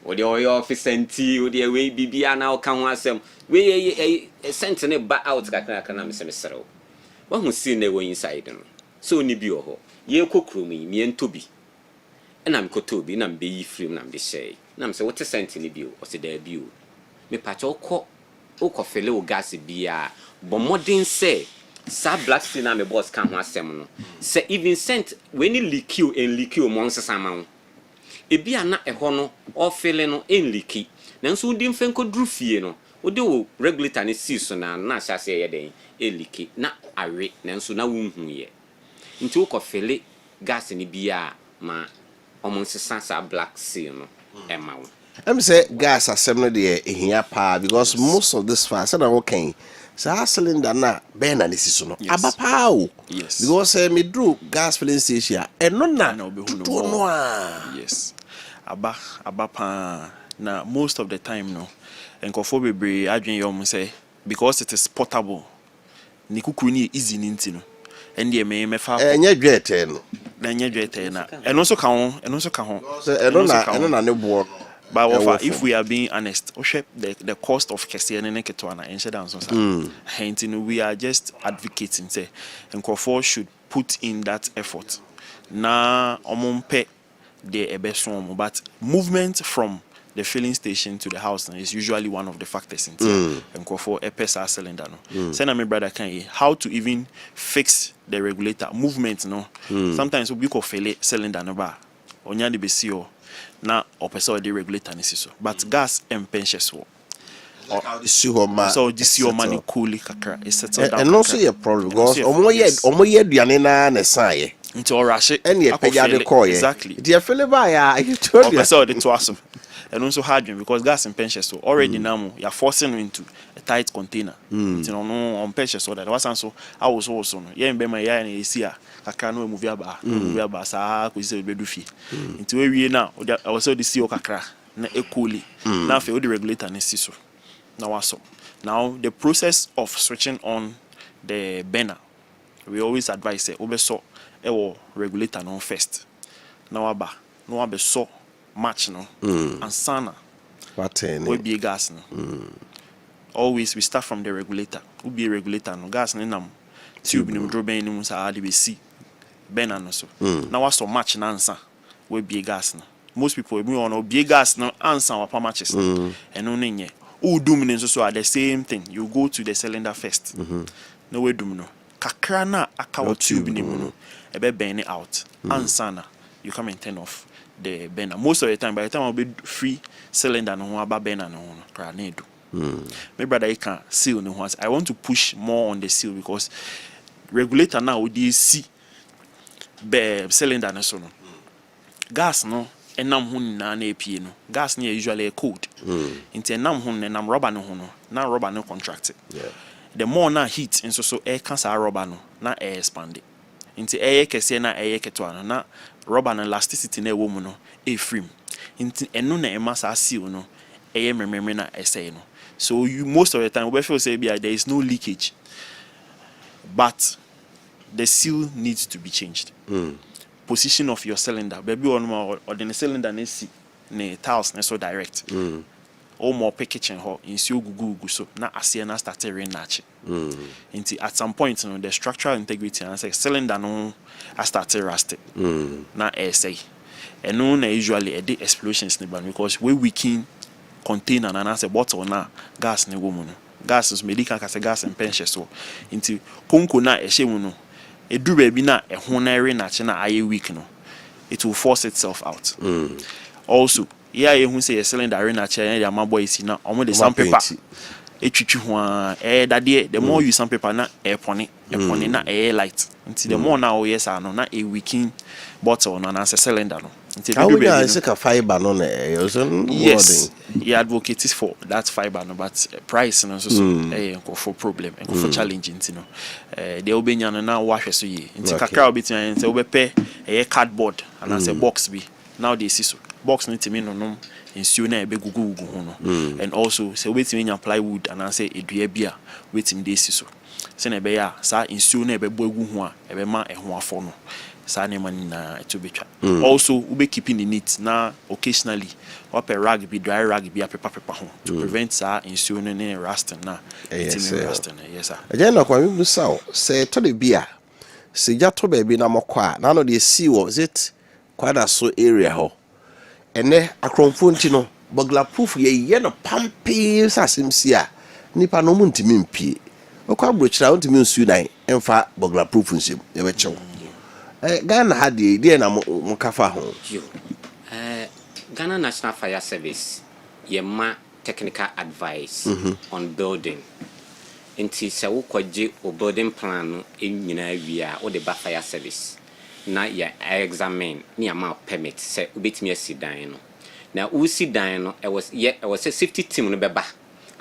odi oyo office anti odi we bibia na o ka ho asem we sent ne ba out kakra na me se mesero wa hu si na we inside no so ni bi oho ye kokrom yi me entobi na me kotobi na me yi frame na me share na me se what sent ni bi o se da bi o me pacho okọ fele o gas bia bo modern say sa black steel na me boss kan ho asem no se even sent when leak you mo nsesa ma ho ebi ana ɛhɔ no ɔfele no enliki nanso wodi mfenko duru fie no wodi wo regulator ne si so na ahyase yɛ den eliki na awe nanso na wonhu yɛ nti wokɔfele gas ne bia ma ɔmo nsesa sa black seal no ɛma wo I'm say gas asem no de ehia pa because most of this fast na okay so cylinder na ben na nisi so no aba pa o because me drew gas filling station eno na tutu no a yes aba pa na most of the time no enkofo bebre adwen yom say because it is portable ni kukuru ni easy ni ntino ende me fa enya dwete no na enya dwete na eno so ka ho so eno na ne bo no. But Wofa, if we are being honest, the cost of Kessben and Ketwana and Shedan, hence we are just advocating say and Kofo should put in that effort. Na omumpe de ebesom, but movement from the filling station to the house is usually one of the factors in and Kofo a pesa cylinder no. Send my brother can how to even fix the regulator movement no. Sometimes we could fail cylinder no bar. Onya de besio. Na opesa the regulator nisiso but gas empenche so so this your money coolly kakra is settled down and also your problem because omo ye aduane na na san nti orashe and ye peja de call exactly the feel by you told you opesa the to aso and also hard because gas empenche so already now you are forcing into a tight container nti no empenche so that was so I was also no ye mbe ma ya na esi a kakra no move aba sa ko se bedu fi nti we wie na also the CEO kakra na ekoli na fe o the regulator na si so na waso now the process of switching on the burner we always advise say obeso e wo regulator no first na waba no wabeso match no and sana we be gas no always we start from the regulator we be regulator no gas no nam tube ni mdro ben ni mu sa ade be si burner no so na waso match na ansa we be gas no most people we on be gas no ansa wa matches eno no nye o dum ni so are the same thing you go to the cylinder first no we dum no kakra na aka tube ni mu no e be burn it out ansa na you come and turn off the burner most of the time by the time I'll be free cylinder no aba burner no kra na edu my brother can seal no once I want to push more on the seal because regulator now we see be cylinder no so no gas no enam ho na epie no gas no usually cold into enam ho enam rubber no ho no na rubber no contract the more na heat and so air can sa rubber no na air expand into air kese na air ketwa no na rubber no elasticity na ewo mu no e free into eno na ema sa seal no air mememe na essay no so you most of the time we feel say there is no leakage but the seal needs to be changed position of your cylinder baby on more or the cylinder na si ne tiles na so direct or more packaging ho insuo gugu so na asie na start rain na chi into at some point you know, the structural integrity and say cylinder no I started rusted na say and no na usually the explosions ne because we weaken container na say bottle na gas ne wo mu no gas is medical ka say gas empenche so into konko na ehye mu no edu baby na ehon na re na chi na aye weak no it will force itself out also yeah you say a cylinder re na chi and the amabo isi na omo the sandpaper etwitwi ho that the more you sandpaper na epone na air light until the more now yes no na a weaken bottle no na cylinder no how we are say fiber no yes he advocates for that fiber no but price no so for problem and for challenging you know the obenya no na wahwe so ye nti kakra obetia say obepe cardboard and as a box be now they see so box no timi no insuo na ebe gugu ho no and also say wetin nya plywood and say edua bia wetin dey see so say na ebe ya sa insuo na ebe bo egu ho a ebe ma eho afo no sa na man na to be twa also we be keeping the neat na occasionally up a rag be dry rag be a paper ho to prevent sa insuo no ne rusting na etimi rusting yes sir again na kwa mi say say to the bia say ja to ba bi na mokwa na no dey see was it kwada so area ho ene akromfo nti no burglar proof ye no pampi sasimsi a nipa no muntimi mpie okwa brochira untimi nsu nan emfa burglar proof nsem ye be chew Ghana had the idea na mukafa ho Ghana National Fire Service, yema technical advice on building. Inti se wo kwaje o building plan no enyina wia wo de ba fire service. Na ya examine ni ama permit se obetimi asidan no. Na wo si dan no e was a safety team no beba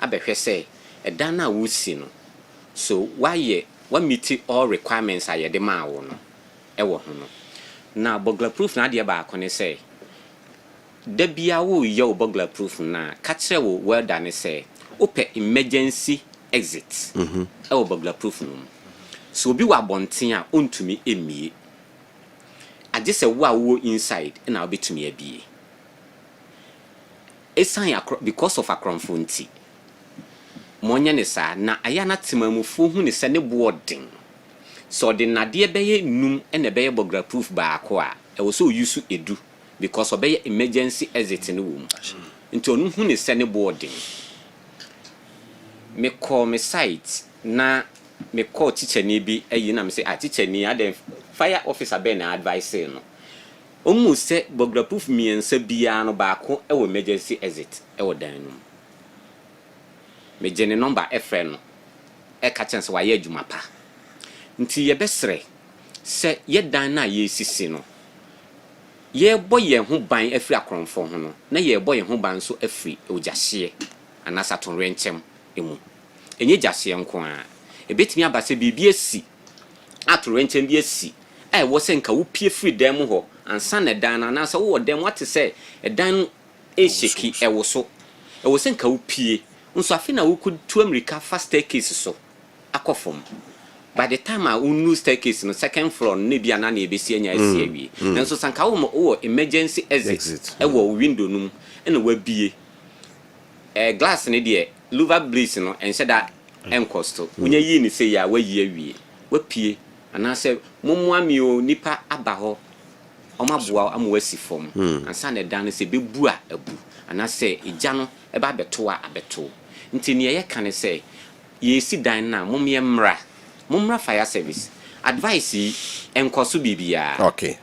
abehwe se e dan na wo si no. So why meet all requirements aye de ma wo no e wo ho no. Na burglar proof na de ba akone say da bia wo ye wo burglar proof na ka kire wo well done say ope emergency exit e wo burglar proof no. So obi wa bonten a ontumi emie age se wo inside na obetumi abie esan because of akronfonti monya ne sa na aya na temamufu hu ne se ne boarding so de nade beye num ene beye burglar proof ba ko a e wo so use edu because obeye emergency exit ne wo mu nti onu hu ne se ne boarding me call me site na me call teacher ni bi ayi na me say teacher ni adem fire officer be na advice no omu se burglar proof miensa bia no ba ko e wo emergency exit e wo dan no me gene number FN no e ka chance wa ye adwuma pa nti ye besre se ye dan na ye sisi no ye boye ho ban afri akronfo ho no na ye boye ho ban so afri ojahye anasa ton renchem emu enye jahye nko a ebetimi abase bibia si ato renchem bi asi ai wo se nka wo pie free dan mu ho ansa na dan na anasa wo dan what say e dan e sheki e wo so e wo se nka wo pie nso afi na wo could to America fast staircase so akofom by the time I unu staircase no second floor na bia na ebesi anya asi awie nso sanka wo emergency exit e wo window num na wa bie glass ne de louver blaze no ense da encosto unya yi ni say ya wa yi awie wa pie anase momuami o nipa abaho omaboa amwasi fom ansa na dan se bebu a abu anase eja no e ba beto a abeto nti ne ye kan se ye si dan na mumra fire service advice enkoso bibia. Okay,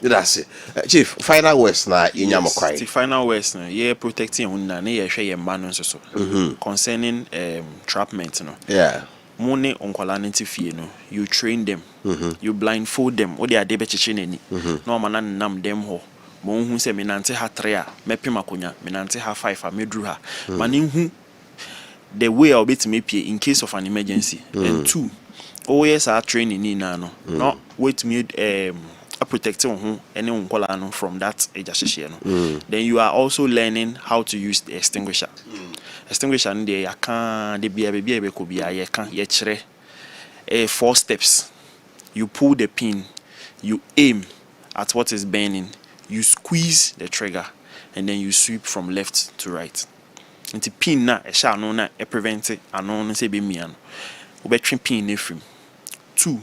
that's it. Chief, final words na inyamokwai. The final words na ye protecting unna na ye hwe ye mma no so concerning trapment no. Yeah. Mone onkwala nti fie no, you train them, you blindfold them, o de ade be cheche nani. No man nam dem ho. Mo hu se menante ha 3 a mepem akonya, menante ha 5 a medru ha. Man hu the way I'll be to me in case of an emergency. And 2, always our training in no. Not wait me a protecting who anyone call from that age. Then you are also learning how to use the extinguisher. Extinguisher in the can be a baby could be a can yet 4 steps. You pull the pin, you aim at what is burning, you squeeze the trigger, and then you sweep from left to right. Nti pin na e sha no na e prevent ano no se be mia no wo betwe pin na frim 2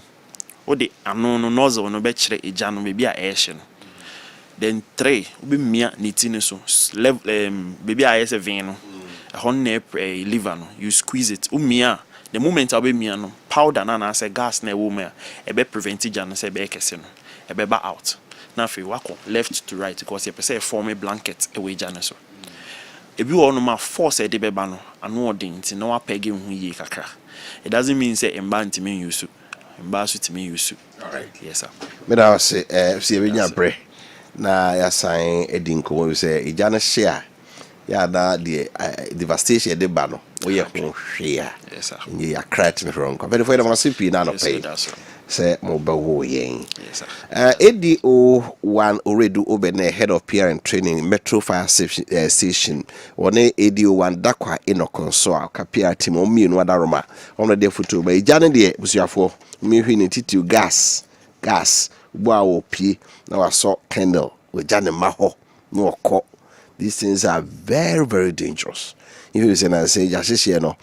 wo de ano no nozzle no be kire eja no be bia e hye no then 3 wo be mia niti ne so be bia e se vin no e hon na e liver no you squeeze it wo mia the moment I be mia no powder na say gas na e wo me e be prevent eja no se be kese no e be ba out na fe wako left to right because you say form a blanket e we eja no so ebi wo no ma force e de beba no ano odin nti na wa pege hu yi kakra. It doesn't mean say emba ntimi yusu emba so timi yusu. All right, yes sir. Me da say see we nya bre na ya sign edin ko we say eja na share ya da the devastation de ba no wo ye ho hwe a. Yes sir. Ni ya crack me from ko very for dem asipi na no pay say mo ba wo yen. Yes sir. ADO1 already obene head of PR and training Metro Fire Station one ADO1 dakwa inokonso a ka PR team o mienu adaroma on the photo ba ijane de busuafo mi hwi ni titu gas bo a wo pie na waso candle we jane maho no okọ. These things are very, very dangerous. You say na say just no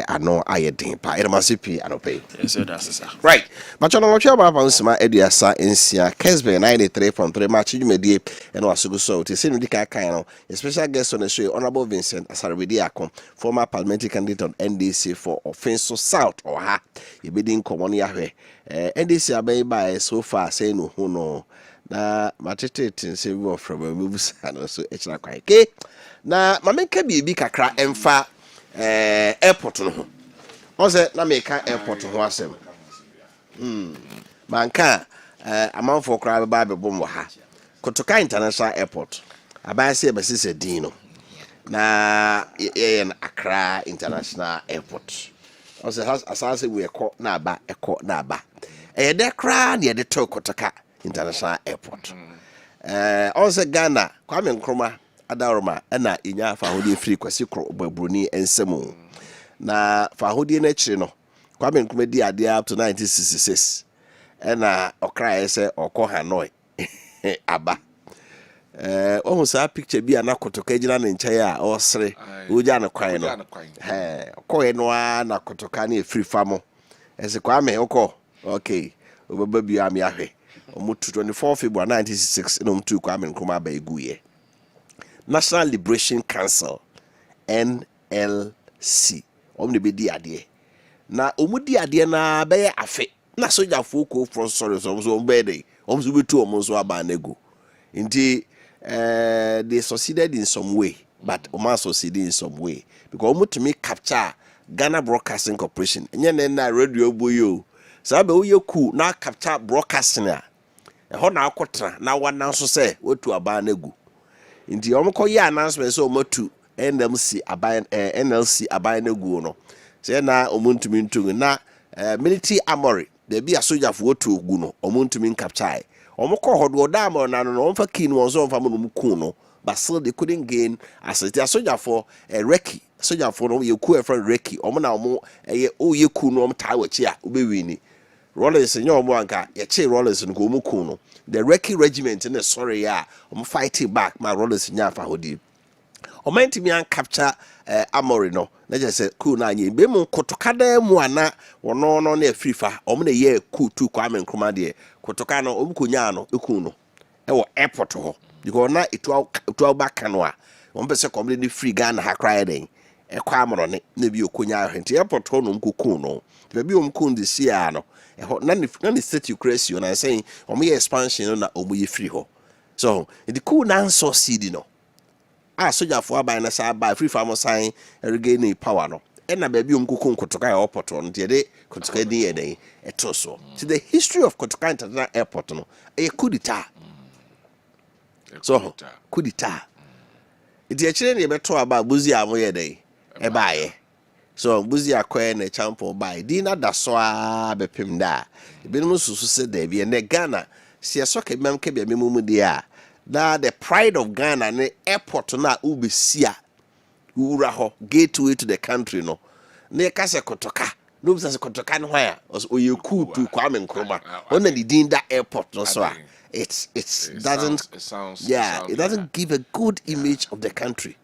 ano ayedin pa ermasipi anope. Yes sir, that's sir. Right. But on what you about nsema eduasa ensia Kessben 93.3 Maakye dwumedie eno asugu so te senu dika kan no special guest on the show Honorable Vincent Asarabedi Akon, former parliamentary candidate on NDC for Offenso South or ha. You be din common yahwe. NDC abai by so far say no hu no na matete tinse bi from move sana so echira kwan ke na mamenka bi kakra emfa airport no ho onse na meka airport ho asem manka amanfo kra ba bebom ha Kotoka International Airport abayase ebesise din no na Accra International Airport onse has asase we ekọ na aba de kra na de to Kotoka International Airport onse Ghana Kwame Nkrumah adaroma na inya fa hodi free kwasi kro babroni ensemu na fa hodi na chire no Kwame Nkrumah di ade up to 1966 na okra ese okọ Hanoi aba ohun sa picture bi ana Kotoka gina ne nkyai a osre oja na kwan no okọ no na Kotoka na free famo ese Kwame okọ okay obaba bi am yahwe omutu 24 February 1966 no mutu Kwame Nkrumah ba eguye National Liberation Council NLC omne be di ade na omudi ade na be ye afe na sojafo ko for sorry so be dey omso betu omonso aba na ego nti they succeeded in some way but oman succeeded in some way because omutumi capture Ghana Broadcasting Corporation enye na radio boyo sabe wo yeku na capture broadcasting a ho na akotra na wana so se wetu aba na ego nti omko ye announcement so omatu NLC aba na ego no se na omuntumi ntungu na military armory there be a soldier for to gu no omuntumi capture omko hodo dam na no omfa kin won so omfa mo mu no but still they couldn't gain as a soldier for Reki soldier for no ye ku friend Reki omo na omo ye ku no om ta wachi a obewini Rollins nyo omo anka ye che Rollins no ko omo ku no the Reki regiment in the sorry ya omo fighting back my Rollins nya fa hodi omentimi an capture Amory no na je say ku na anye be mu Kotoka da mu ana wono no na afrifa omo na ye ku tu Kwame Nkrumah de Kotoka no omo konya no eku no e wo airport ho because na etu back no a omo be say completely free Ghana ha cry den e kwa amoro ne na bi okonya ahenti airport ho no mkoku no be bi omo kun de sia no e ho na ni state crazy na say omo ye expansion no na omo ye free ho so the cool na so seed no soldier for by na sa by free farm sign regain power no na baby omkuku Kotoka airport on de Kotoka din e den eto so to the history of Kotoka International Airport no e kudita so kudita it e chere na beto aba buzi amo ye den e baaye so buzi akwa na champion by din na da so a bepem da ebinom susu se da bi na Ghana si asoka bimam ke bia memum dia na the pride of Ghana ne airport na ubesia ura ho gateway to the country no na kase Kotoka no bisa se Kotoka no hwa oyeku tu Kwame Nkrumah on the din that airport no so it doesn't give a good image of the country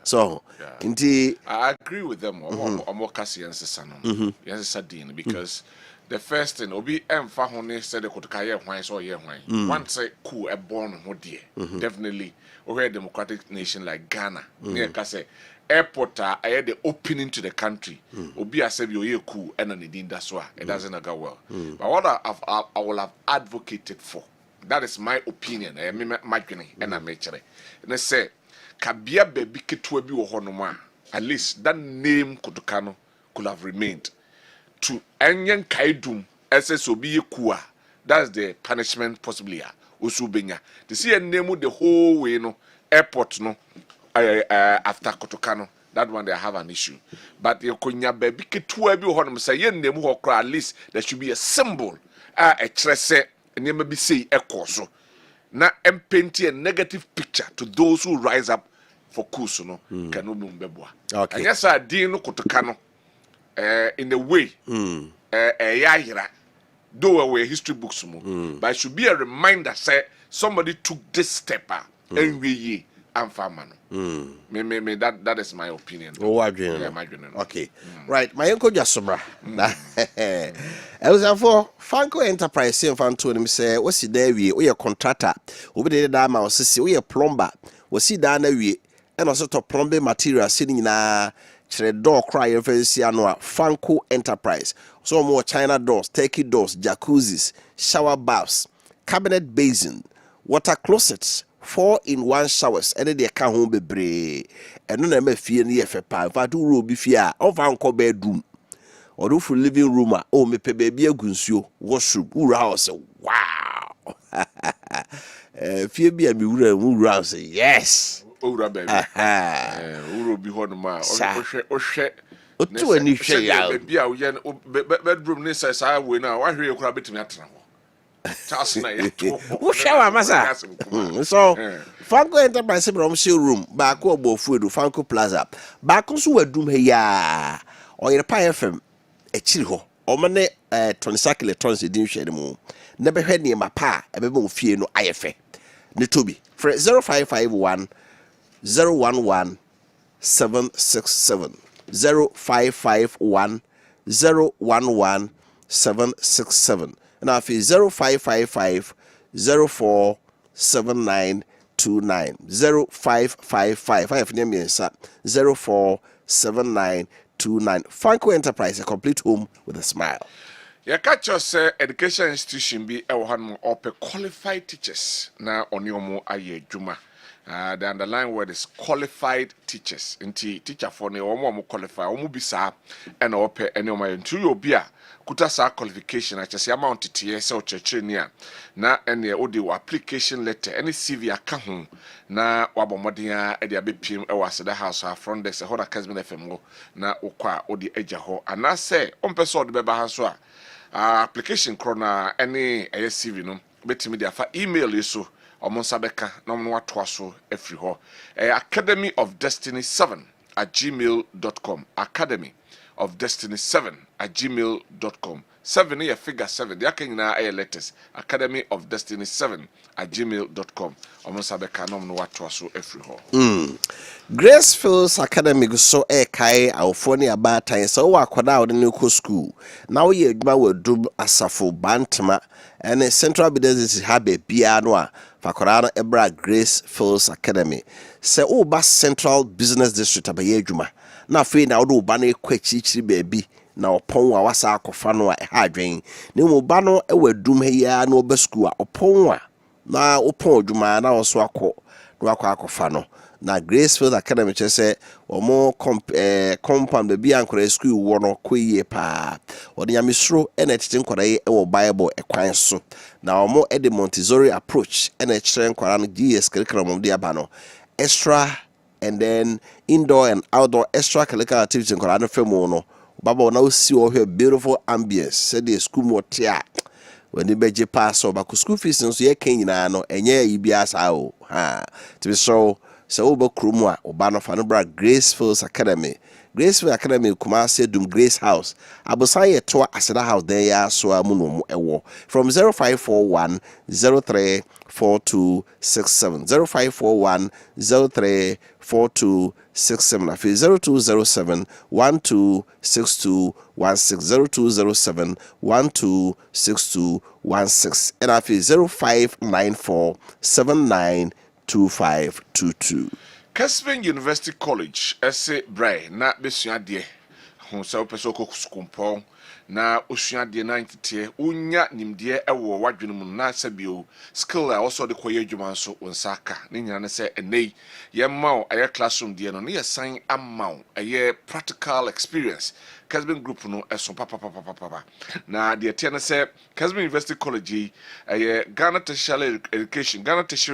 so indeed I agree with them omo kase yense no yense din because the first thing obi emfa hone said the Kotoka ye hwan so ye hwan once say cool e born ho de definitely over a democratic nation like Ghana near ka say airport are the opening to the country obi asebi oye cool and on the din that's why it doesn't go well but what I will have advocated for that is my opinion I mean my opinion and I make sure and say kabia baby ketua bi wo ho no ma at least that name Kotoka no could have remained to enyen kaidum ss obi yekua that's the punishment possibly osubenya to see a name the whole way no airport no after Kotoka no that one they have an issue but you konya baby ketua bi ho no say yen name ho kra at least there should be a symbol a trese name bi say ekoso na paint a negative picture to those who rise up for kusu no kanu mbeboa okay yes I din no Kotoka no in the way yahira though we history books but it should be a reminder say somebody took this step and we and farmer me that is my opinion my opinion okay right my uncle just sobra I was for Franco Enterprise and fan to him say what's there we a contractor obi dey da ma osisi we a plumber we see da na we and also to plumbing material sitting na chere door cry reference no Franco Enterprise so more China doors, Turkey doors, jacuzzis, shower baths, cabinet basin, water closets, 4-in-1 showers, and then they can home bebre. And no name fear near for pa. If I do room be fear, of uncle bedroom. Or do for living room, oh, me pay baby a gunsio, washroom, ura house. Wow. Fear be a ura say, yes. Ura baby. Ura be hard man. Or shit. Otu ani hwe ya. Baby a we bedroom ni say say we na wa hwe ekura betimi atena ho. Chance na ye to. Wo shower masa. So Fanko Enterprise room back obofu edu Fanko Plaza. Back so wadum he ya. Oyerepa FM echiri ho. Omane 20 kilotons edin hwe mu. Na behwe ne mapa ebebe mo fie no ayefe. Ne tobi. For 0551 011 767 0551 011 767 and after 0555 047929 0555 047929 Franco Enterprise, a complete home with a smile. Ya catch us education institution be one or qualified teachers na onyomo aye juma. The underlying word is qualified teachers. Inti teacher for ne omo qualify omo bisa and ope any of my into your beer kuta sa qualification at just amount TS or chechenia na any audio application letter any CV account na wabomodia e dia bepim e waseda house front desk e hoda Kessben FM na okwa odi eja ho ana say ompese odi beba ha so application krona any CV no betimi dia fa email iso Omonsabeka no watwaso efri ho Academy of Destiny 7@gmail.com academyofdestiny7@gmail.com 7 is figure 7 the akanyina letters academyofdestiny7@gmail.com Omonsabeka no watwaso efri ho Gracefields Academy so kai awfoni abatan so wa kwada wo ne ko school na wo ye adwuma wo dum asafo bantama and central business habe bia no a fakwara no ebra Gracefields Academy se wo ba central business district abaye adwuma na afei na wo do ba na ekwachichiri baabi na opon wa wasa akofa no a ha adwen ne mo ba no e wadum he ya na oba school a opon wa na opon adwuma na wo so akọ no akofa no na Gracefields Academy say omo compound be ankora school wo no koyie pa odi nyamesro ena tete nkora ye wo Bible ekwan so na omo e de Montessori approach ena kire nkora no GS curriculum de aba no extra and then indoor and outdoor extra curricular activities nkora no femu no baba na osi wo hwe beautiful ambience said the school mo tia when the beje pass over school fees nso ye kan nyina no enye yi bia sa o ha to be so oba krumu a oba no fa no bra Gracefields Academy Kumasi Dum Grace House abosan ye to aseda house there ya so amuno ewo from 0541 034267 0541 034267 afi 0207 126216 0207 126216 and afi 0594 792522 Kessben University College ese bray na besua de ho se opeso kokuskumpon na osua de 90 unya nimde ewo wadwene mu na sabio skill a also de koye adwuma so onsaka ne nyina ne se enei ye maw aye classroom de no ne ye san amaw aye practical experience Kessben group no eso papa na de tie ne se Kessben University College aye Ghana Tertiary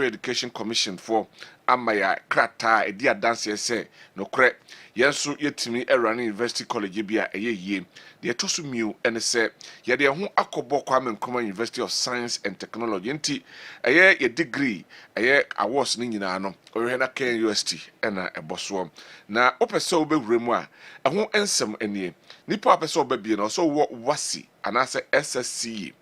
Education Commission for amaya krata edi adanse se no kre yenso yetimi erane University College bia eyeye de tosu miu ene se ye de ho akobo kwa Nkrumah University of Science and Technology nti eye ye degree eye awards ni nyina no ohwe na Ken University ena eboso na opese obewuremu a ho ensem enie nipa opese obabie no so wo wasi anase SSC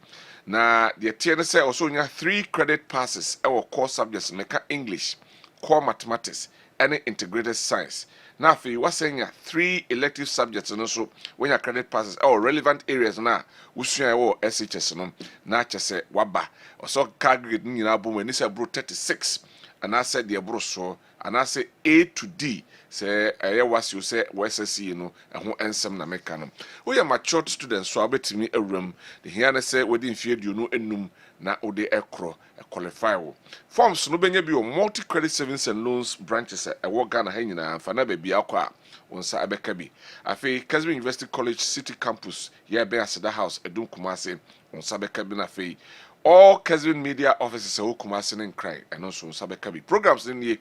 na de tie ne se also nya 3 credit passes our core subjects meka English, core mathematics and integrated science. Now for you saying 3 elective subjects and also when your credit passes our relevant areas na usua wo SHS no na chese waba also card grade ni na bo when say bro 36 and I said the bro so and I say A to D say eye was you say SSC no ho ensem na meka no we are mature students so abetimi awram the here na say within fear you no enum na ode ekro qualify wo forms no benya bi o multi credit savings and loans branches e wo Ghana ha nyina fa na ba bi akwa onsa abeka bi afi Kessben University College City Campus ya be aseda house edun Kumase onsa beka bi na afi all Kessben media offices e Kumase ne nkran eno so onsa beka bi programs ni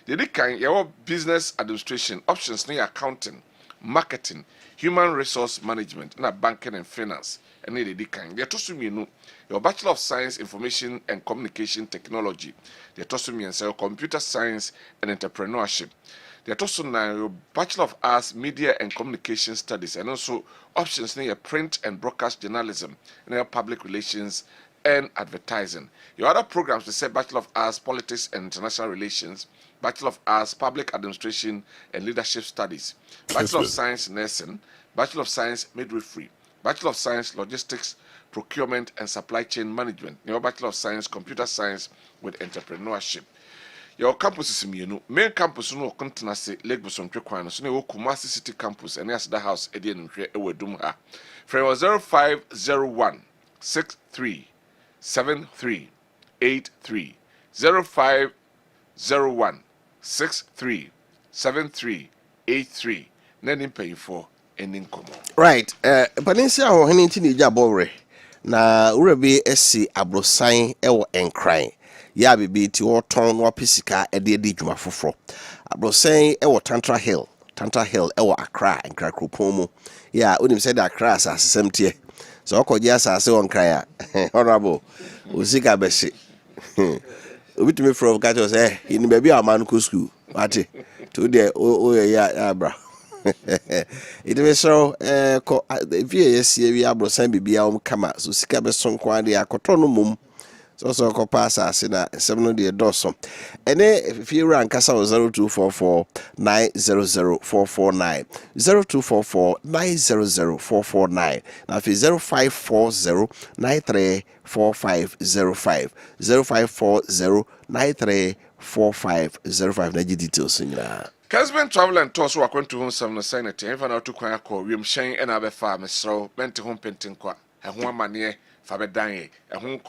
ye kan ye business administration options ni accounting marketing human resource management na banking and finance and they can they to sumi your Bachelor of Science Information and Communication Technology they to sumi and computer science and entrepreneurship they to sumi your Bachelor of Arts Media and Communication Studies and also options near print and broadcast journalism and public relations and advertising. Your other programs they say Bachelor of Arts Politics and International Relations, Bachelor of Arts Public Administration and Leadership Studies, Bachelor of Science Nursing, Bachelor of Science Midwifery, Bachelor of Science Logistics, Procurement and Supply Chain Management, your Bachelor of Science Computer Science with Entrepreneurship. Your campus is main campus no continency Lake Bosom Trekwan, so no Kumasi City Campus and yes the house Edian Edumha. Frame 0501 63 7383 0501 63 7383 Nenin paying for ending common. Right, Paninsia or Henning Jabore na Urabi SC Abrosign Ewo Encrying. Ya bibi ti o ton no pisika e de djuma foforo. Abrosign Ewo Tantra Hill Ewo Accra Nkra Kropon mu. Ya onim say da Accra asasem tie. So okoje asase won kran ya. Honorable Osika Beshi. Obitumi from catch say in baby aman ko school. Wate. To there o ya bra. It was so ko yes we Abrosign bibia kama so sika be son kwa de akoto no mum. So ko pass asina seven de doso ene if you rank asa 0244 900449 0244 900449 na fi 0540 934505 0540 934505 na details nyina Kessben Travel and Tours were going to home some sanity even out to kwa ko wiem shen and abe farm so bent home pentin kwa ho amane fabedan ehun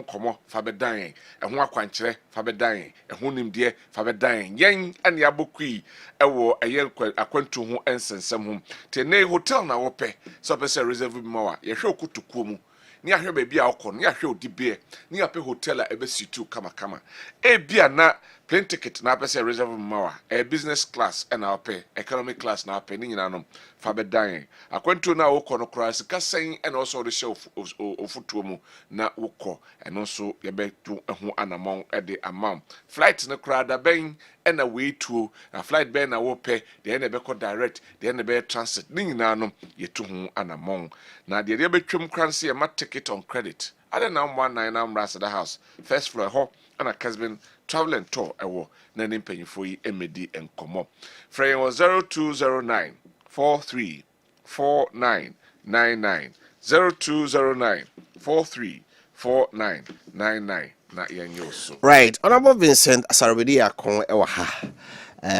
komo fabedan ehun akwankyere fabedan ehun nimde fabedan yen ane abokui ewo eye akwantu ho ensensem ho te ne hotel na wo pe so pe se reserve bi mawa ye hwe okutukuo mu ni ahwe ba bi a okọ ni ahwe odibie ni ape hotel a ebe situ kama e bia na plane ticket na pese reserve mawa business class and our pay economic class na pay ni nyina no fa be dan akwantu na wo kọ no kra sika sen and also the show ofutuo mu na wo kọ and also ye be tu ho anamon e de amount flight na kra da ben and away to a flight ben na wo pay de na be kọ direct de na be transit ni nyina no ye tu ho anamon na de be twem kranse ye ma ticket on credit ada na 19 na mrasa the house first floor ho and a Kessben Travel and Tour ewo na ni mpanyifo yi emedi enkomo frame was 0209 43 4999 0209 43 4999 na yenyoso. Right, Honorable Vincent Asarabedi Akon ewa ha.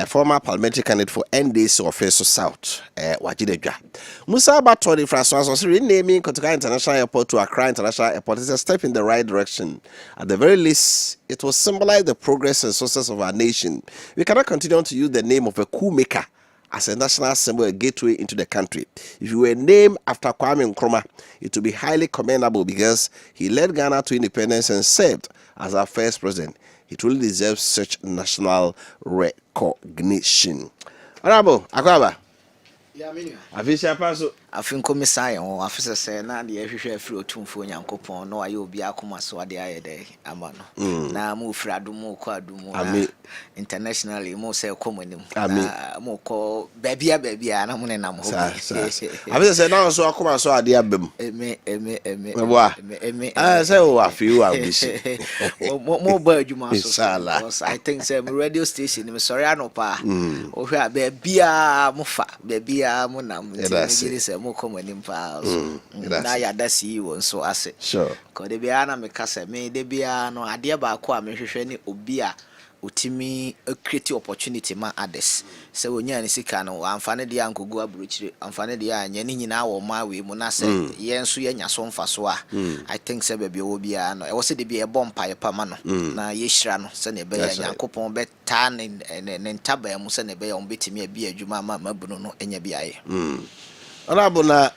Former parliamentary candidate for NDC of South, Wajidedwa. Musa Batoni Francois was renaming Kotoka International Airport to Accra International Airport is a step in the right direction. At the very least, it will symbolize the progress and success of our nation. We cannot continue to use the name of a coup maker as a national symbol, a gateway into the country. If you were named after Kwame Nkrumah, it would be highly commendable because he led Ghana to independence and served as our first president. He truly deserves such national recognition. Honorable Akwaba. Yeah, menu. Afisha paso. Afin komisai on afisa say na de ehwehwe afiri otumfo Nyankopon no aye obi akoma so ade aye de ama no. Na mu firi adumu ko adumu na internationally mo say komonim. Na mo ko babia na mo ne nam ho. Afisa say na so akoma so ade abem. Eme. Say o afi o abisi. Mo ba adwuma so. Because I think say radio station me sorry anopa. O hwa babia mo fa babia mo nam. Mo come in pals. Na ya da CEO nso ase. Sure. Ko de bia na me kasa me de bia no ade ba ko a me hwehwe ni obi a utimi create opportunity ma others se wonya ne sika no amfane de ankogu abrochire amfane de anya ni nyina wo ma we mu na se ye nso ye nya so mfa so a I think se bia wo bia no e wo se de bia e bompa ye pama no na ye hira no se ne be ya Nyankopon be ta ne ntaba mu se ne be ya ombetimi abi adwuma ma mabunu no enya bia ye Honorable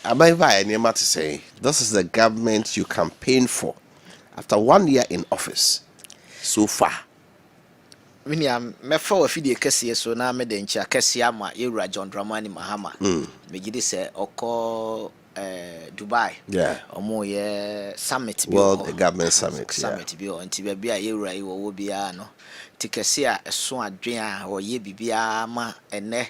Abaiva Enema to say, this is the government you campaign for after 1 year in office so far. Miniam mefa wa fidie kese so na me de ncha kese ama Yewura John Dramani Mahama me gidi se oko Dubai omo ye summit bi World Government Summit bi o nti ba bia Yewura yi wo bia no tikese a so adwen a o ye bibia ma ene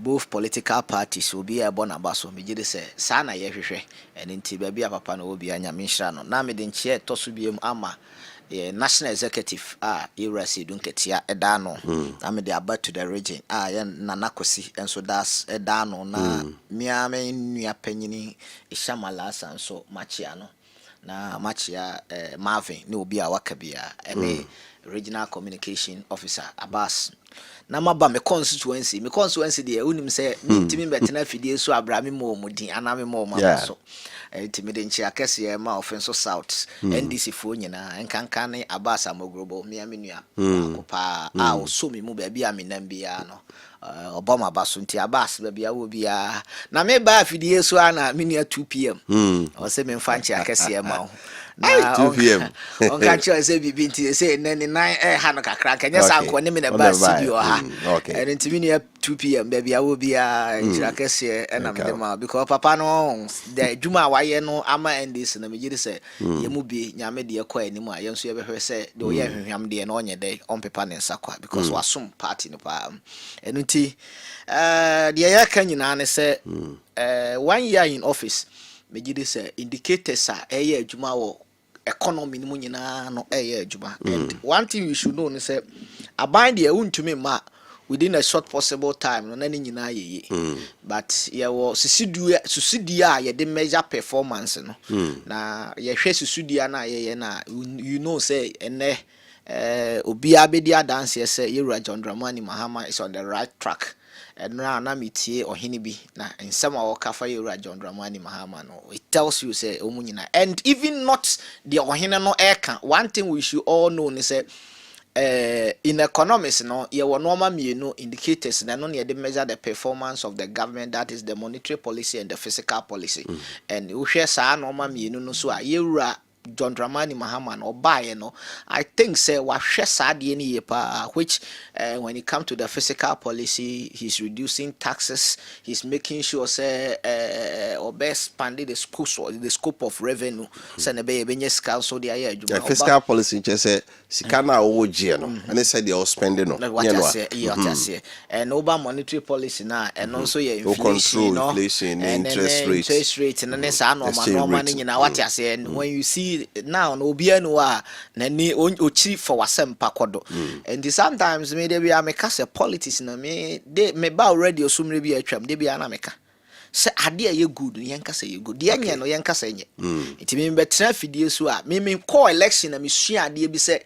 both political parties will be a bonabaso me gidi se sa na ye hwehwe ene nti ba bia papa no obi anya me nhira no na me de nche to so biem ama national executive Yewura Sedun Ketia edano na me de about to the region ya Nana Kosi enso das edano na mia me nua panyini Ishamala sanso Maakye no na Maakye Marvin ne obi a wakabia ene regional communication officer Abbas na maba me constituency de unim se ntimi betena fidie so abrame mo mudin aname mo mama so ntimi de nchi akese ma offense south NDC fo nyina enkanka ne Abbas Amogrobo miamenua akopa o so mi mu ba bia menam bia no Obama baso nti Abbas ba bia wo bia na me ba fidie so ana menua 2 pm o se me mfa nchi akese ma o na 2 pm on ka cho se bibi nti se nene 9 ha no kakra kanya sanko ne me na ba studio ha and nti me 2 pm ba bia wo bia nchi akese na me dem because papa no the juma wa ye no ama NDC na me gidi se ye mu bi nyame de ekọ animu a ye nso ye behwe se de o ye hwehwam de na onye de on paper ne nsakwa because wasum party no pa nti de ye ka nyina ne se 1 year in office me gidi se indicators a eye adwuma wo economy mu nyina no eye adwuma and one thing you should know is say aban de untumi ma within a short possible time no na nyina ye but ye wo susidua a ye de measure performance no na ye hwe susidua na ye na you know say ene obi abedi adanse say Yewura John Dramani Mahama is on the right track and na metie ohini bi na nsema wo kafa Yewura John Dramani Mahama no it tells you say omunyina and even not the ohine no eka one thing we should all know is say in economics no ye wo normal mienu indicators na no ne dey measure the performance of the government, that is the monetary policy and the fiscal policy and we share sa normal mienu no so a Yewura John Dramani Mahama no buy no I think say wa hwe saade ni yepa which when it come to the fiscal policy he's reducing taxes, he's making sure say expanding the scope of revenue say na be benye scale so dey aye adwuma fiscal policy just say sika na wo gie no and say they all spending no and over monetary policy na and also your inflation no inflation interest rate and then say normal nyina what you say and when you see now no bia no a na ni ochi for wasempa kodo and sometimes me dey bia make say politics na me ba already osumre bia atwam dey bia na meka say ade ye good yen ka say ye good dey anya no yen ka say nye it me betra fidie so a me call election na me sua ade bi say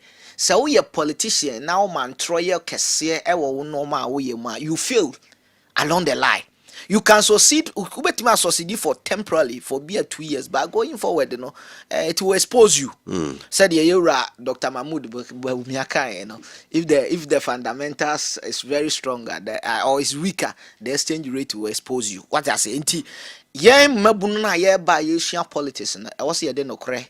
we a politician now man troye kese e wo no ma wo ye ma you fail along the line. You can succeed, ubetima succeed for temporarily for be 2 years, but going forward, you know, it will expose you. Said Yewura Dr. Mahmoud Bumiaka, you know, if the fundamentals is very stronger or is weaker, the exchange rate will expose you. What I say, inti, ye mabuna ye ba ye share politics, and I was ye de no kre.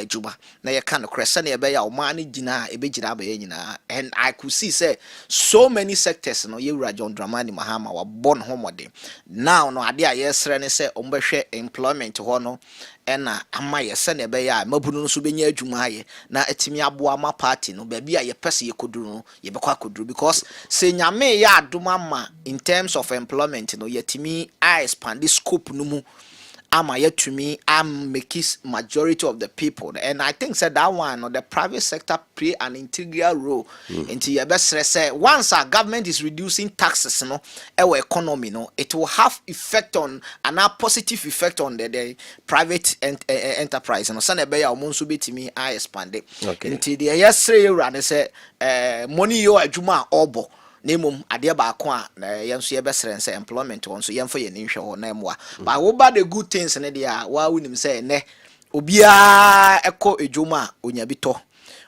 Juba na ye kind of cresa na ebe ya o man gina ebe gina be nyina and I could see say so many sectors no Yewura John Dramani Mahama wa born homode now no ade a yesre ne say ombehwe employment ho no ena ama yese na ebe ya mabunu no so benya adwuma aye na etimi aboa ma party no ba bia ye pese ye koduru no ye bekwa koduru because say nyame ya adoma ma in terms of employment no yetimi expand the scope no mu ama yet to me I'm making majority of the people, and I think said that one or the private sector play an integral role into your best say once our government is reducing taxes our economy it will have effect on a positive effect on the private enterprise and son be almost bit me I expand it into the yesterday run say money yo adwuma obo nemum ade baako a yenso ye besere nse employment won so yemfa ye nhwe ho na emwa but wo ba the good things ne dia wa wunim say ne obia eko edwuma onya bito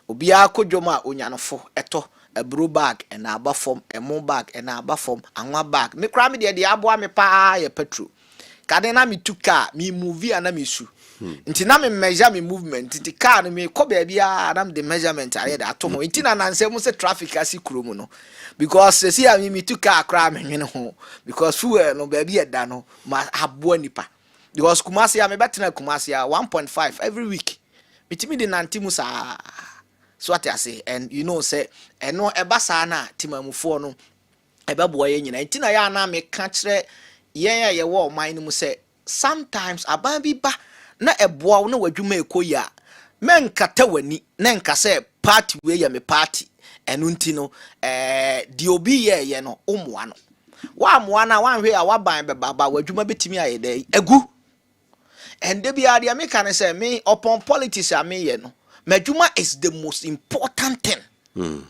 obia kodwoma onyanofo eto a bro bag and a bafom a mo bag and a bafom anwa bag me kra me de aboa me pa ye petrol kade na me tuka me movie ana me su nti na me measure me movement nti car no me ko ba bia na me the measurement aye da ato ho nti na nanse mu se traffic asi kurom no because see me tuka akra me nwene ho because fuel no ba bia da no ma aboa nipa because Kumasi me betena Kumasi 1.5 every week mitimi de nantimu sa so what I say and you know say no eba sa na timamufo no eba boa ye nyina nti na ya na me ka kire yen ye wo man no mu say sometimes aban bi ba na eboa na wadwuma ekoya menkata wani na nka say party we ye me party enu nti no di obi ye no omoa no wa moa na wan hwe a waban be baba wadwuma betimi aye dey egu and they be ade me can say me upon politics a me ye no madwuma is the most important thing.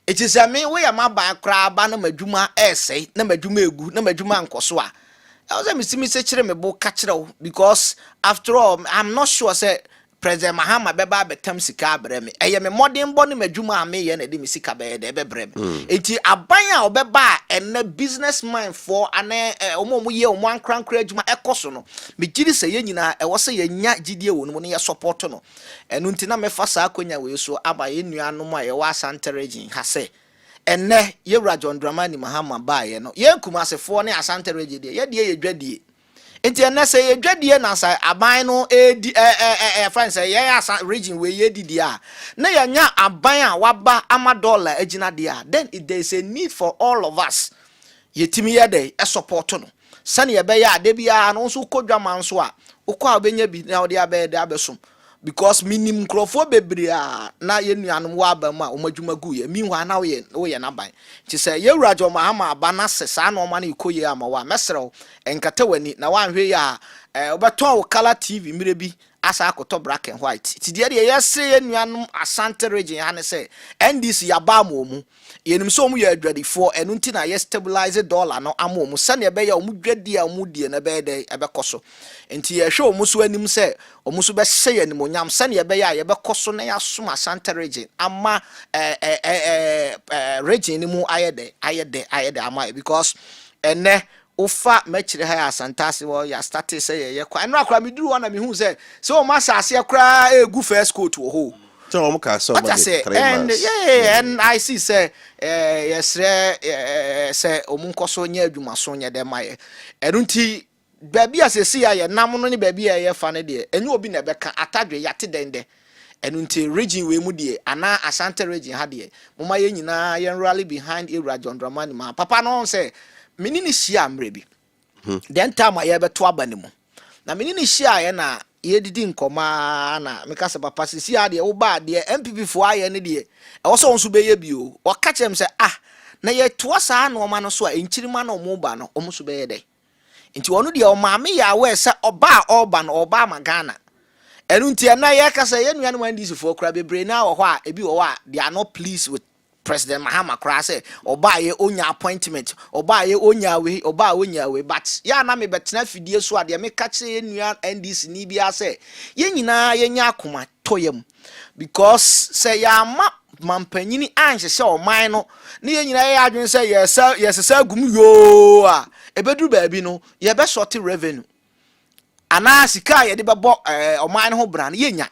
It is a me we am ba kra ba na madwuma essay na madwuma egu na madwuma nkoso a I was me say kire me bo ka kire because after all I'm not sure say President Mahama beba betam sika bre me eye me modern bo ne madwuma me ye na de me sika be de be bre me enti aban a obeba ene businessman for ane omo ye omo ankrankra adwuma ekoso no me giri se ye nyina e wo se ye nya gidie wo no ye support no enu nti na me fa sa akonya we so aba ye nuanom a ye wa Asante region ha se ene ye John Dramani Mahama ba ye no ye Kumasefo ne Asante region de ye de ye dwadie enti ene se ye dwadie na sa aban no friends ye asa region we ye didi a na ya nya aban a waba ama dollar agina de a then there is a need for all of us yetimi ye de support no sane ye be ya de bia no so kodwama nso a ukwa obenya bi na ode abe de abesom because minim krofo bebre a na ye nuanom wa ba ma omadwuma gu ye mi hwa na wo ye na ban ti say ye John Mahama aba na sesa na o ma na ikoye ama wa mesrew enkata wani na wan hwe ya obeton wo color TV mire bi asa akoto black and white ti de ye se ye nuanom Asante region ha ne say NDC ya ba mo mu yenim so mu ye adwadifo enu nti na ye stabilize dollar no amo mu sane be ya omu dwadi a mu die na be de ebe koso nti ye hwe omu so anim say omu so be hye ye nim onyam sane be ya ye be koso na ya soma Asante region ama region ni mu ayede ama because ene ufa mechire ha Asantase wo ya start say ye kwa eno akra meduru wana me hu say o ma sase akra egu first coat wo ho so o ka so ma 3 months and I see say yes say omunkoso nya adwuma so nya de maye eno nti baby asesi ya ye nam no ne baby ye fa ne de enye obi na beka atadwe yate dende eno nti region we mu de ana Asante region ha de moma ye nyina ye rally behind John Dramani ma papa no say menini hia amre bi den time ye beto abane mu na menini hia ye na ye didi nkoma na meka se papa sisi ade wo ba de MPP fo aye ne de e wo so nso be ye bi o o ka chem se na ye to sa na o ma no so a enchirima na o mu ba no o mu so be ye de nti wonu de o ma me ya we se oba na oba magana enu nti na ye ka se ye nua no ndisi fo kra bebre na wo ho a ebi wo a they are not pleased with President Mahama kra say oba ye onya appointment oba ye onya we but ya na me betena fidie so ade me ka kire ye nua NDC ni bia say ye nyina ye nya akoma toyam because say ya ma mampanyini anhye se o man no ne ye nyina ye adwen say yes say gum yo a ebeduru ba bi no ye be short revenue ana sika ye de bebo o man ho bra ne ye nya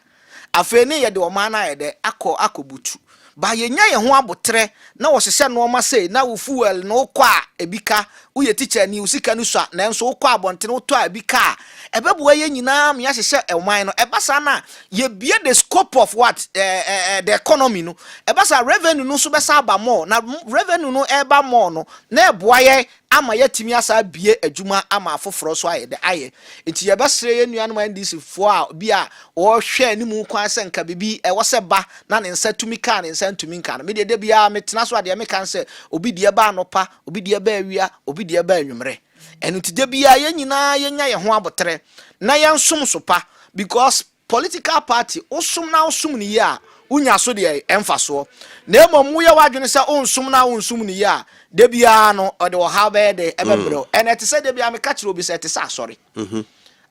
afa ne ye de o man na ye de akobutu ba yenya ye ho abotre na wo hye no ma sei na wo fuel no kwa ebika wo ye teacher ni usika no so na enso wo kwa abonte no to ebika ebebuwa ye nyina me hye eman no ebasa na ye bie the scope of what the economy no ebasa revenue no so besa aba more na revenue no eba more no na eboa ye ama yatimi asa bie adwuma ama afoforo so aye de aye enti ye besere ye nuanom NDC fo a bi a wo hwe animu kwan se nka bibi e wo se ba na ne nsa tumi ka ne nsa tumi nka me de bia metena so ade me kan se obi de ba anopa obi de ba awia obi de ba anwumre enu ti de bia ye nyina ye nya ye ho abotre na ye nsom so pa because political party osum na osum ni ya unya so de emfaso na emom ye wadwene se onsum na onsum ni ya de bia no ode wo ha be de ebebro ene te se de bia me ka kire obi se te sa sorry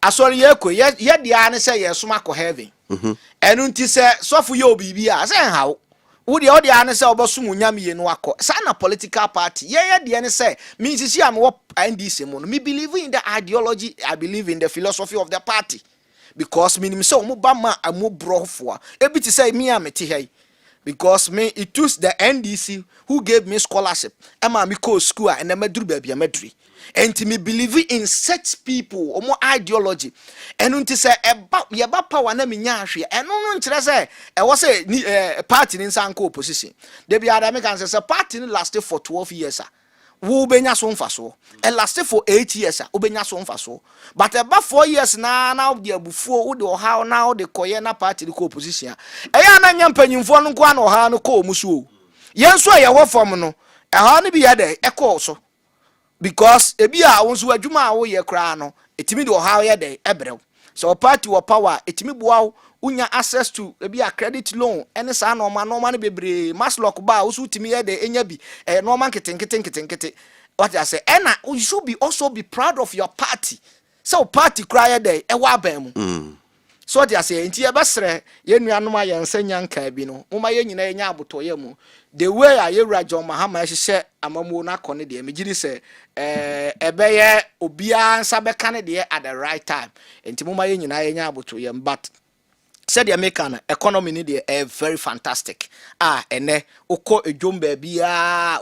asori ye ko ye dia ne se ye soma ko heaven enu nti se sofu ye obi bia se hawo wo de ode ane se obosum nyam ye no akọ sa na political party ye de ne se me sisi am wo NDC mo no me believe in the ideology, I believe in the philosophy of the party because me nim se omo ba ma amu brofo ebi ti say me amete hey because me it was the NDC who gave me scholarship ema me go school and na maduru ba bia maduri and me believe in such people omo ideology enu nti say ye ba power na me nya ahwe enu no nkire say e wo say party ni nsan ko opposition de bia da me kan say party ni lasted for 12 years wo benya so mfaso and lasted for 8 years wo benya so mfaso but about 4 years na the abufuo wo de oha na wo de koye na party ko opposition eya na nya mpanyimfo no kwa na oha no ko musuo yenso ye wo form no eha no bi ya de ekọ so because ebi a wonso adwuma a wo ye kra no etimi de oha ye de ebrew so party wo power etimi boa unya access to ebi a credit loan ene sa no ma no bebre maslock ba wo so timi ye de enya bi no man kete what I say ena you should be also be proud of your party so party cry de e wa ban mu so what I say nti ye besre ye nuanom aye nsanya nka bi no uma ye nyina enya abotoye mu the way a ye John Mahama hye amamu na kone de megiri se ebeye obia nsa beka ne de at the right time nti muma ye nyina enya abotoye but said the American economy need very fantastic. Ene uko ejom baby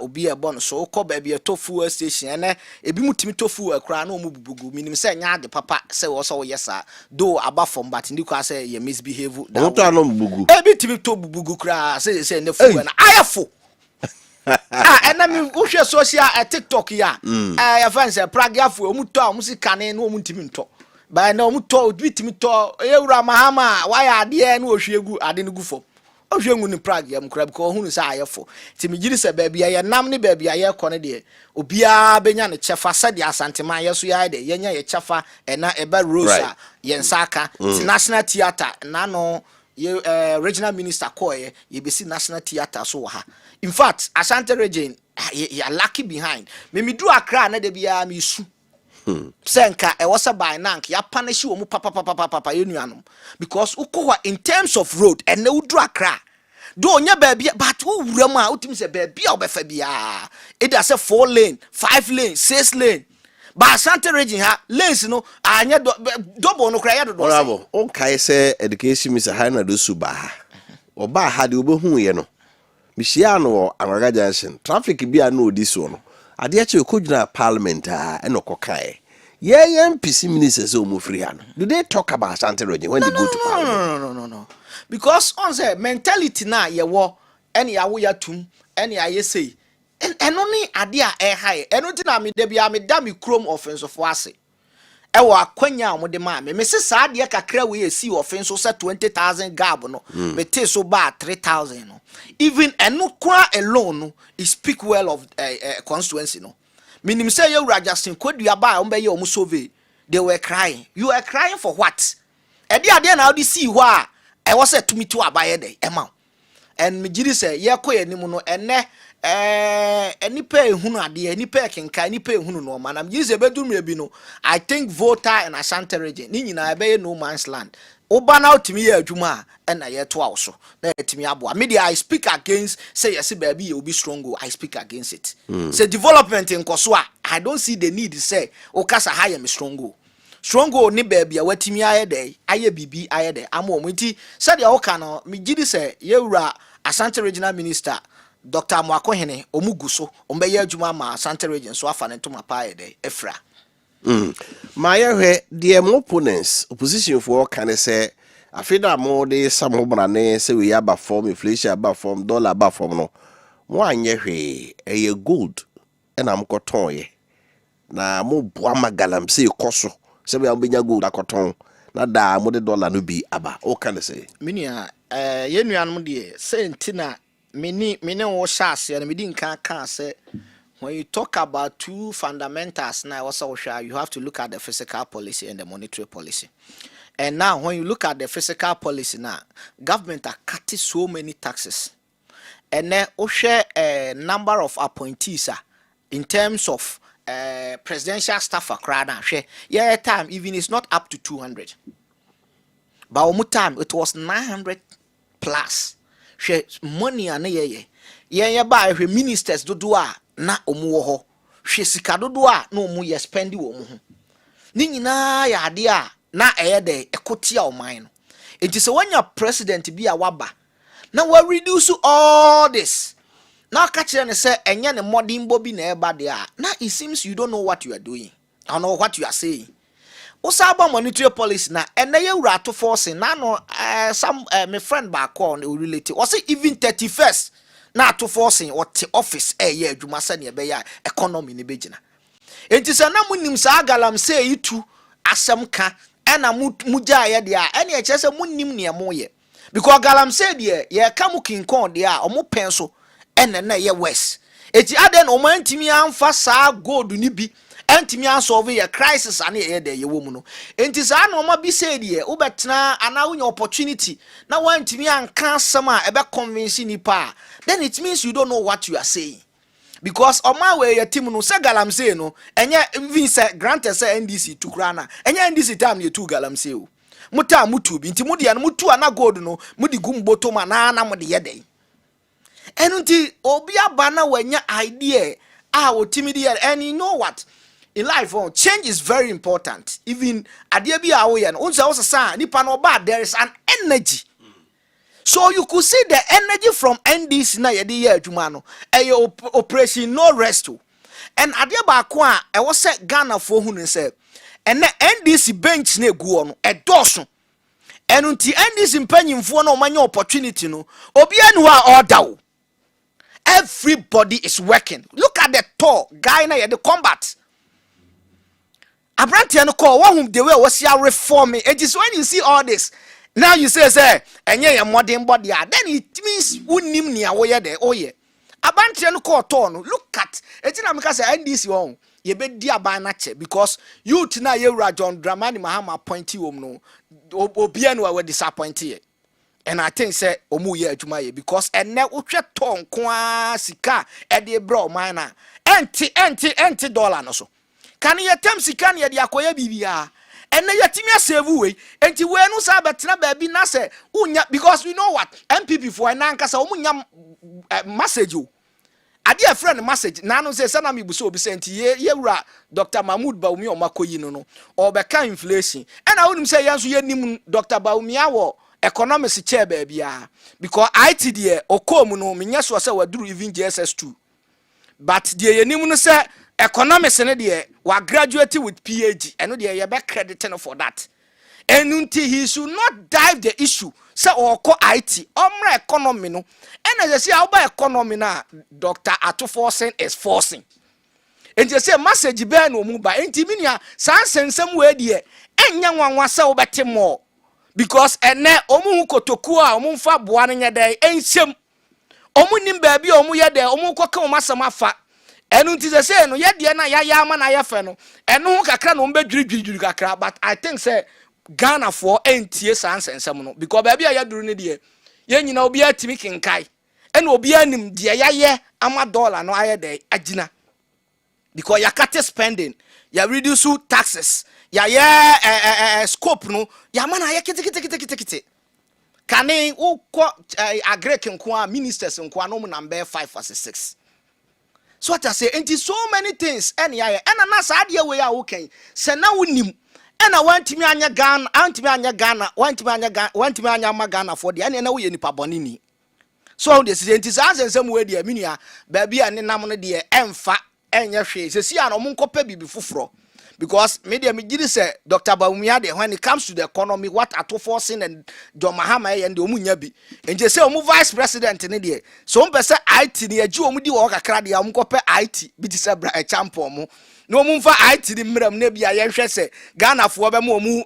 obi e bon so uko baby tofu station ene ebi mutimi tofu akra na omububugu minim say nya de papa say wo so yes do aba from but ndi kwa say ye misbehave that what no bubugu ebi timi to bubugu kra say ne fu na ayafo ena mi uhwe social TikTok ya ya fans pragiafo omuto omusika ne no omutimi nto ba na omuto bitimi to ewura Mahama waya ade na ohwegu ade no gufo ohwengu ni Prague am kra because hunu sa ayefo timi giri se ba bia ye nam ne ba bia ye kone de obia benya ne chefa sade asantema yeso ya de yenya ye chefa na eba rosa ye nsaka national theater na no ye regional minister koye ye besi national theater so ha in fact Asante region ya lucky behind me do Accra na de bia me su senka e was by nank ya punish wo mu papa yenuanom because ukwa in terms of road and no do Accra do onya baby but wo wuram a utim se baby a obefa bia e da se 4 lane 5 lane 6 lane ba Asante region ha lanes no anya double no kra ya do bravo on kai se education Mr. Hana do suba oba ha de obohu ye no mihia no Anwaga Junction traffic bia no odi so no ade ache okojuna parliament enokokae ye MPC ministers o free hand. Do they talk about Asante region when they go to parliament? No. Because on say mentality na ye wo ene ya wo ya tum ene ya ye say eno ni ade a high eno ti na me da bia me da me chrome offense of ase e wo akwanya mo de ma me se sa ade kakra we esi offense so 20,000 gab no me te so ba 3,000 no even eno kwa alone no is speak well of constituency no minim say you Justin Kodua ba o be ye o mu survey they were crying. You are crying for what? E dia na odi see ho a e wo say tumi to abaye dey ema and me giri say ye koye nimu no ene enipa ehunu ade enipa kenka enipa ehunu no ma na me giri say bedum bi no I think voter and Asante region ni nyina be no man's land oba na otimi ye adwuma na ye to awso na etimi aboa media I speak against say yes baby you be strong I speak against it say development in koso a I don't see the need say o kasa high me strong ni baby a watimi aye dey aye bibi aye dey amo nti say de o ka no me gidi say ye wura Asante Regional Minister Dr. Mwakohene omuguso ombeye adwuma ma Asante Region so afa ne ntoma paa de efra. My dear opponents, opposition for can say, I feel that more de some brane say we have form inflation about form dollar about form no. One year a gold and I'm cotton. Na mo boama galam say koso. Say we am gold akoton. Na da mo de dollar no bi aba. O can say. Minia ye nuanom de say ntina mini wo shase and me din kan say when you talk about two fundamentals now also you have to look at the fiscal policy and the monetary policy. And now when you look at the fiscal policy now, government are cutting so many taxes. And then share a number of appointees in terms of presidential staff akrada share. Yeah, time even it's not up to 200. But omu time it was 900 plus. Share money and yeah by ministers do na omu wo ho hwe sika dodo a na omu ye spendi wo mu ho ni nyina ya ade a na de ekotia oman no enti se wanya president bi a waba na we reduce all this na ka kire ne se enye ne modern bobi na eba de a na it seems you don't know what you are doing. I know what you are saying. Usaba monetary policy na ene ye wura to force na no some my friend back on related was even 31st na to forcing or office ye adwuma se ne be ya economy ne begina enti se na munim sa galam say itu asem ka ena muja ye de a ene eche se munim ne mo ye because galam say de ye ka mu kinkon de a omo pen so ene na ye west eti aden o man timi amfa sa gold ni bi entimi ansolve ye crisis ane ye de ye wo mu no enti sa na omo bi say de wo betena ana wo opportunity na wantimi anka asem a ebe convince ni pa then it means you don't know what you are saying. Because on my way your team no say galam say no enye even say granted say NDC tukura na enye NDC time ye tu galam say o muta mutu bi nti mudi an mutu ana gold no mudi gumboto ma na mudi ye den enu nti obi aba na wanya idea o timi de and you know what in life change is very important. Even ade bi a wo ye no unsa wo sa nipa no ba there is an energy. So you could see the energy from NDC na yedi ye adwuma no operation no rest. And ade ba ko a e wo se Ghana fo hu ne se ene NDC bench na egu no e doso enu nti NDC mpanyimfo na omanya opportunity no obi anu a order. Everybody is working. Look at the tall guy na yedi combat Abrantia no call one the way was ya reforming. It is when you see all this. Now you say, and yeah, modern body, then it means wouldn't near where there. Oh, yeah. Abrantia no call torn. Look at it. I'm because I end this one. You bet dear by nature because you tonight you are John Dramani Mahama appointee no Obiano were disappointed. And I think say omu ye adwuma because and now utwe ton kwa sika e de bro mana enti dollar no so. Can you tem sika ne de akoya bibia? And na yatimi asave we enti we no sa betena ba bi na se unya because we know what MPP for na nkasa omunya message o ade a friend message na no say sana me buso obi senti ye wura Dr. Mahmoud Baumi o makoyi no o be ka inflation and I would say yanso ye nim Dr. Baumi awo economics chair ba bia because IT de okom no menya so say waduru even JSS2 but de ye nim no say economics ne de wa graduate with PhD and de ye be credited for that and until he should not dive the issue say or call IT omra economy no and as say about economy na Dr. Ato forcing is forcing and you say message be no mu ba enti minia san sensem we de enya nwanwa say wo bete more because ene omu hu kotoku a omu mfa boa ne nyedai enhyem omu nim ba bi omu ye de omu koka omu asama fa enu nti say no ye de na ya ama na ya fe no enu hu kakra no mbedwiri kakra but I think say Ghana for entie san sensem no because ba bi a ya duru ne de ye nyina obi atimi kinkai enu obi anim de ya ye ama dollar no aye de agina because ya cut spending ya reduce taxes ya scope no ya mana ya kiti kane wo agrek nko ministers nko no number 5 or 6 so what I say enti so many things and ya and na sa ade we ya wo kan se na wonim and I want me anya Ghana antimi anya Ghana want me anya ma Ghana for the and na wo ye nipa bonini so the scientists answer some way the minia baby and nam no de emfa enye hwe se si an omo nkopa bibi foforo because media me gidi say Dr. Bawumia de when it comes to the economy what ato forcing and John Mahama and the omunya bi enje say omu vice president ne de so mpese IT ne agi omu di wo kakra de omu nkopa IT bi ti say bra champion mu no omu mfa IT ni mram ne bia ye hwe say Ghana fo be mu omu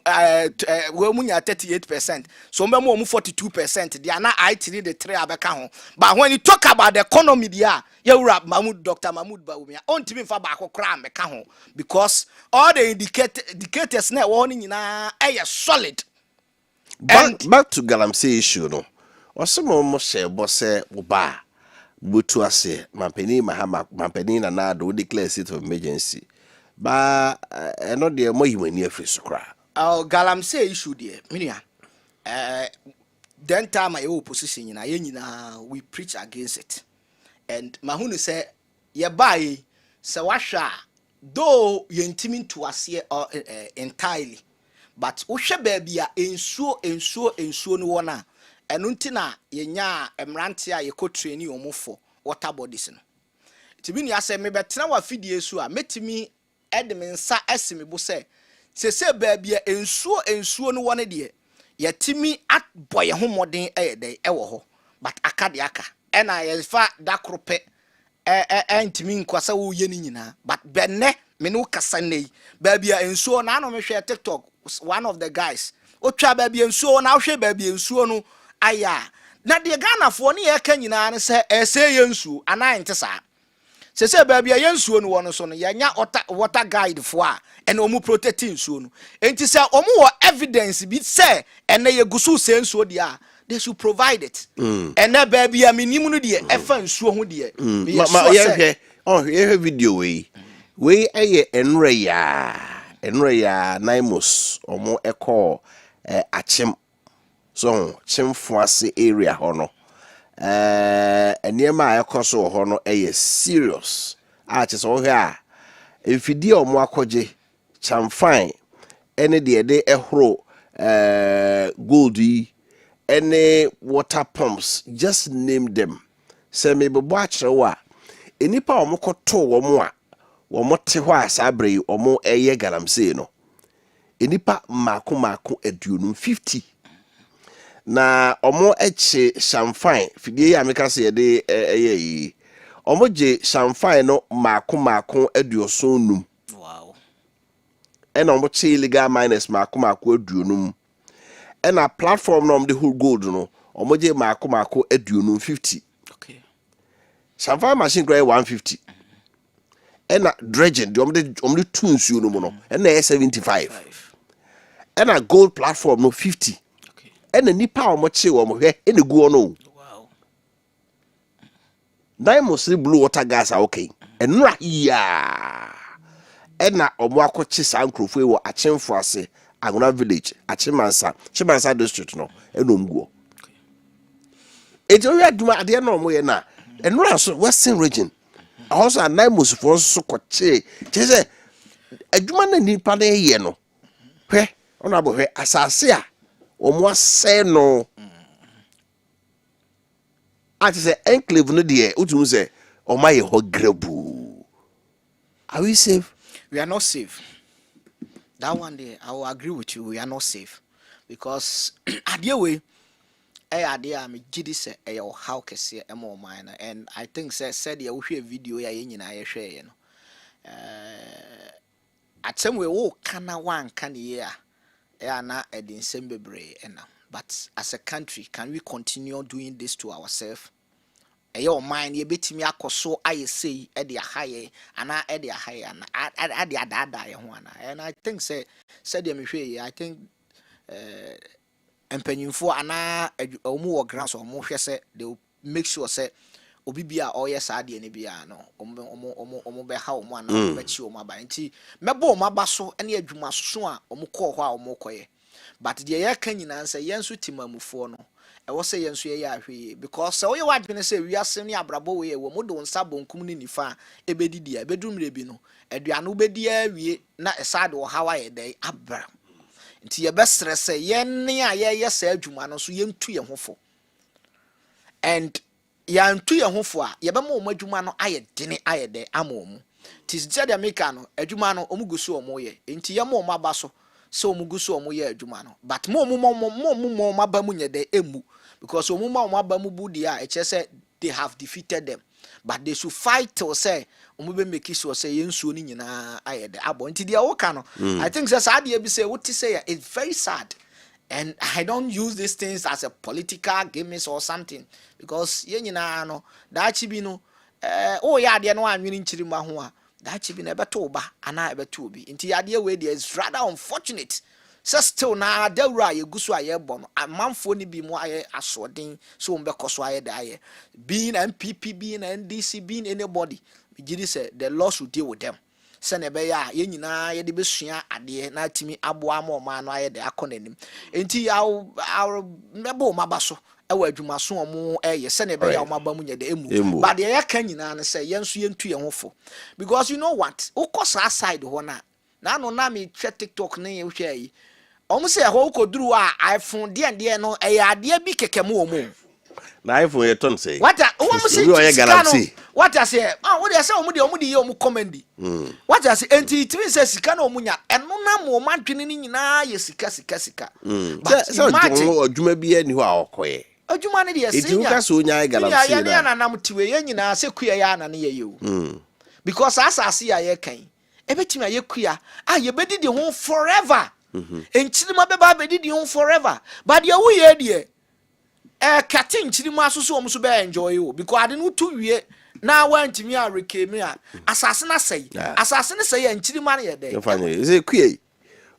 we mu nya 38% so be mu omu 42% dia na IT ni the 3 abeka ho but when you talk about the economy dia Yewura Mahmoud Dr. Mahmoud Bawumia ontimi mfa ba akokra meka ho because all the indicators na wo nyina solid. Back to Galamsey issue no. Osemo mo share bosse oba butu ase mampeni mahama mampeni na na do declare state of emergency. Ba eno de mo yiwani afri sokra. Galamsey issue de minia then time I opposition nyina we preach against it. And mahunu say ye buy se wahwa though yentimi to ase entirely but wohwe ba bia ensuo no wona eno ntina yenya emrante a yekotreni omofo water bodies no tibini ase me betena wa fidie su a metimi edmensa asimi bo se ba bia ensuo no wona de yetimi atboye homoden eyede ewo ho but akade aka ena yefa dakrope entimi nkwasa wo ye ni nyina but benne me no kasa nei baabia ensuo na no me hwe TikTok one of the guys otwa baabia ensuo na hwe baabia ensuo no aya na de Ghana fo ne ye ka nyina ne se ese ye nsuo ana ntesa se baabia ye nsuo no wono so no ya nya water guide fo a ena omu protect nsuo no enti se omu wo evidence bi se ena ye gusu se nsuo dia they should provide it. And na baby I mean you de efa nsuo ho de. Ye video we enre ya Naimos omo eko achim so chimfo ase area ho no eniema ekoso ho no serious so ho a efidi omo akoje chamfine ene de ehoro gold yi any water pumps, just name them. Say me be watch wa. Enipa omokoto womo a womote ho asabre omo eye Galamsey no. Enipa mako aduonum 50. Na omo eche champagne fidie ya meka se de yi. Omo je champagne no mako aduosonum. Wow. Ena omo che illegal minus mako aduonum. And a platform no the whole gold no omoje mako aduonum 50. Okay. Champagne machine grade 150. And a dredging the omde tunes you no mo no and 75. And a gold platform no 50. Okay. And a nipa omoche omo hwe ene guo no. Wow. Diamond blue water gas are okay. And ra ya. And na omo akoche sankrofo e wo achemfo ase Aguna village, Chimansa district no, enumguo. Ejo ya duma ade na omo ye na. Enura so western region. Also Naimos for so koche. Chese aduma na nipa na ye no. Hwe, ona bo hwe asase a omo ase no. Ati se enclave no de utu se oma ye ho grebu. Are we safe? We are not safe. That one day I will agree with you. We are not safe because idea way, idea me gidi say how kese emo mine and I think said ya we video ya yin na share you know. Atem we wo kana one kan year na edin sembebre ena but as a country can we continue doing this to ourselves? Your mind ye betimi akoso aye say e de ahaye ana e de ahaye ana e de adada ye ho ana and I think say de me hwe I think empanyimfo ana omu wo grants omu hwe say they will make sure say obi bia o yes ade ne bia no omu be ha omu ana be chi omu aba nti mebo omu aba so ene adwuma so a omu kɔ hɔ a omu kɔye but de ye kan nyina say yenso timamufo no I was saying so yeah because so you want to say we are sending abrabo we wo mo do nsa bonkum ni nifa ebedi dia bedum rebi no aduano bedi awie na esade wo hawa ye dey abra nti ye be stress ye ne a ye sa adwuma no so ye ntu ye hofo and yantu ye ho fo a ye be ma omo adwuma no aye dene aye de ama omu ti se de America no adwuma no omu gusu omo ye enti ye ma omo aba so se omu gusu omo ye adwuma no but mo aba mu nye de emu because omu ma omo aba mu bu dia e che se they have defeated them but they should fight till say omu be make sure say yensuo ni nyina aye de abo enti dia wo ka no I think say sad dia bi say what say it's very sad. And I don't use these things as a political gimmicks or something because yenyina no da chibi no oh ya de no anwini nchirima ho a da chibi na ebeto ba ana ebeto obi nti ya de we there is rather unfortunate so still na dawura ye gusu aye bo no amanfo ni bi mu aye asoden so mbe koso aye da aye being MPP being NDC being anybody gidi say the law should deal with them. Sene be ya ye nyina ye de besua ade na timi aboa ma oma no aye de akonanim enti ya mebo maba so e wa adwuma so omo eye sene be ya omaba mu nye de emu but ye ka nyina ne say yenso yentu ye hofo because you know what ukosa side ho na no na me twa TikTok ne ye hwe yi omo say ho ukoduru a iPhone de no eye ade bi kekemu omo na iPhone ye ton say what omo say Galaxy what I say what they say omo de ye omo commendi what I say enti it means say sika na omo nya eno na mo madwene ni nyina ye sika but so adwuma bi ani ho a okoye adwuma ne de senya enti ka so nya Galaxy na ya na nam tiwe ye nyina se kuya ya na ne ye yo because asase ya ye kan ebetimi aye kuya ye bedidi ho forever enti ma be ba bedidi ho forever but ye wo ye de cutting chirimu asusu omuso be enjoy you because ade no to wie na wantimi a rekemi a asase na sei asase ne sei enchirima na ye de fanye ze kue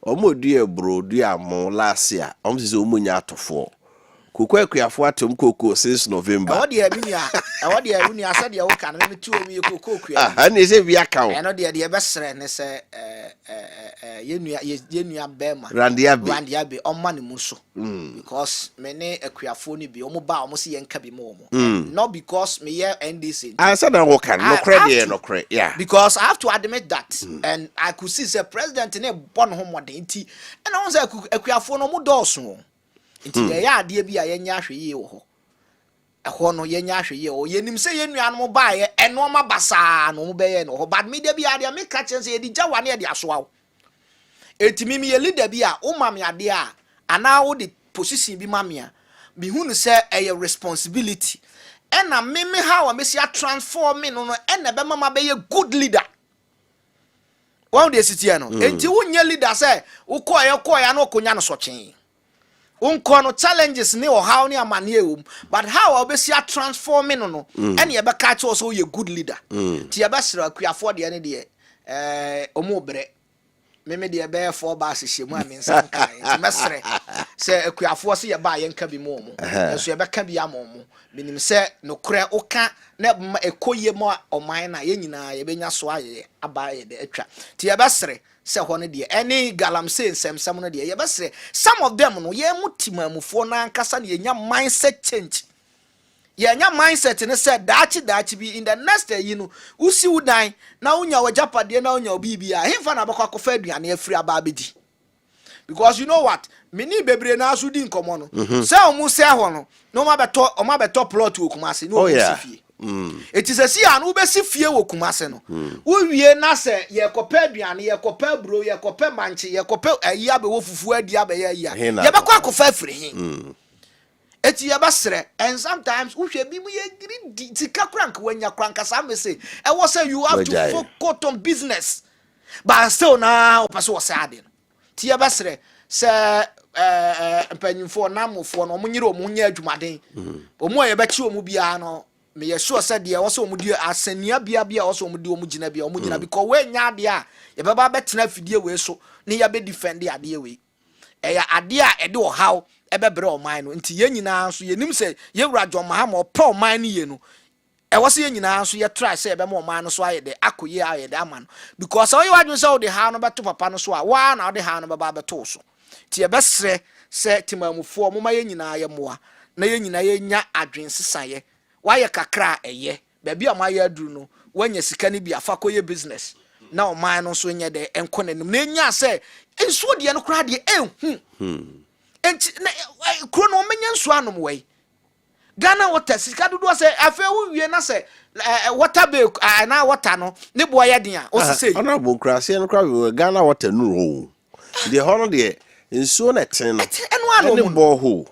omodue bro dua mo last year omse omunya atofo kokwa akuafo atom koko since November e wode e uni asa de wo kan me tu omi ye koko kua ani se bia kan e no de be sere ne se yenua bema randia be omma ne muso because me ne akuafo ni bi omo ba omo se yenka bi mo not because me ye NDC I said that wo kan no credit no credit yeah because I have to admit that and I could see the president ne bon ho modern ti and I say akuafo no mo doso nti ye ya ade bi a yenya ahwe ye wo ho eho no yenya ahwe ye o yenim se yenua no ba ye eno ma basa no mo be ye no ho bad media bi ade me ka chen se ye di jawa ne ye de asoa etimi mi ye leader bi a o ma me ade a ana wo de position bi ma me a bi hu no se eye responsibility ena me how me see transform me no ena be mama be ye good leader one dey sit here no enti wo nya leader say wo koye na okonya no sochen unko no challenges ni o how ni amane ewum but how obesi transform no ene ye be ka che so ye good leader ti ye be sra akuafo de ne de omo bre me de be 4 bars hyemu a me nsan kan ti mesre se akuafo se ye ba ye nka bi mo so ye be ka bi amomo binim se no kure oka na ekoye mo oman na ye nyina ye benya so aye aba ye de atwa ti ye be sre se ho ne de any galamse nsem no de ye be sre some of them no ye mutimamufo na ankasa na ye nya mindset change ye nya mindset ne se dachi bi in the next year no usi udan na unya wajapade na unya obibi a himfa na bakwa kofa aduane afiri aba abedi because you know what mini bebre na asu di nkomo no se omu se ho no ma beto plot okumase no osifie it is a see an ubesi fie wo kumase no wo wie na se ye kopa aduane ye kopa bro ye kopa manche ye kopa ayi be wo fufu adi abe ya ye bakwa akofa afiri hin eti ya basre and sometimes uhwe bi mu ye giri tika crank wanya crank some say e was say you have to focus on business but still na opase wo say ade ti ya basre se empanyimfo namofo no mo nyire omunya adwumaden omu ye bechi omu bia no me ye sure said ye was omu di asania bia was omu di omu gina bia omu gina because we nya ade a ye beba betena fidie we so ne ya be defend ade we eya ade a ede o how ebebre o man no nti ye nyina so ye nim se ye wura John Mahama o pa o man ne ye no e wo se ye nyina so ye try se ebe ma o man no so aye de akoye aye de ama no because o ye wadun se o de ha no beto papa no so a wa na o de ha no beba beto so ti ye besre se timamufo mo ma ye nyina ye moa na ye nyina ye nya adwen sesaye wa ye kakra eye ba bia ma ye aduru no wanya sika ne bia fa koye business na o man no so nye de enkonanim na nya se enso de no kra de enti na kro no menya nso anom wei Ghana water sika do say afa wo wie na say water bill na water no ne boa ya den a o say honorable krase no kra Ghana water no ho de hono de nsuo na ten no eno ano bo ho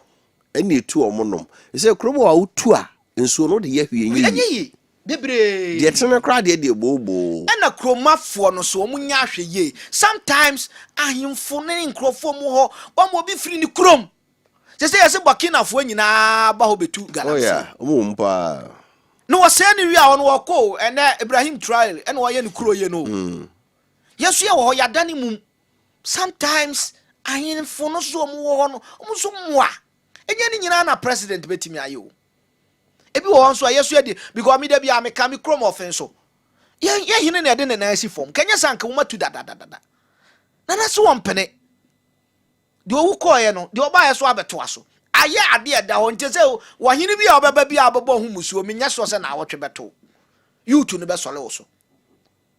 eni etu omonom e say kromo a utu a nsuo no de ye hwie enyi bebre de ten no kra de bobo ena kromafo no so omunya ahwe ye sometimes ahimfo ne nkrofo mu ho omo bi firi ni krom se say yesi Burkina fo nyina ba ho betu Ghana oh yeah omo mpa no wo say ni wi a wono wo ko ene Ibrahim trial ene wo ye ni kuro ye no yesu ye wo ya dani mum sometimes ahimfo no so omo wo no omo so moa enye ni nyina na president betimi ayo ebi wo so yesu ye di because me da bia me ka me krom offense so ye hine na de na asi form kanya sanka wo matu da na so won pene de owu koye no de oba ye so abeto aso aye ade da ho nte se wo hine bia obeba bia abebo hu musuo menya so se na awotwe beto YouTube no be sole wo so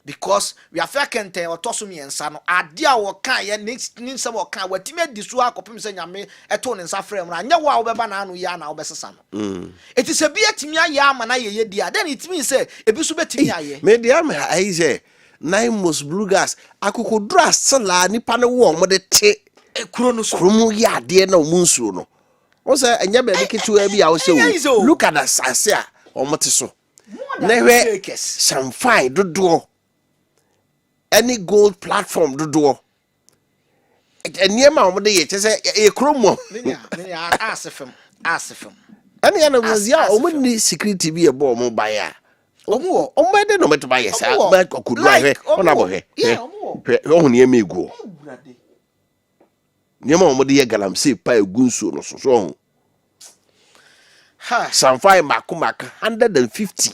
because we are faking ten otoso mi ensa no ade a wo kan ye nsem wo kan watime disu akopem se nyame eto ne nsa frem na anya wo a wo beba na anu ya na wo besesa no it is a bia timi aye ama na ye di a then it means say ebi so betimi aye me dia me aize nine most blue gas akokodura sala nipa ne wo mo de te kuro no so kromu ya ade na omunsuo no o say anya be ketu a bia wo say look at the sase a o mote so na hwe samfai dodo any gold platform dodo eniema o mo de ye chese e kromu me asefem ani ya na wazia o mo ni security bi e bo mo baya omo o mo de no meto baya sa ba kokudu ahwe ona bo hwe o ni eme egu niema o mo de ye galamsey pa egunsuo no so so ha samfai makumaka 150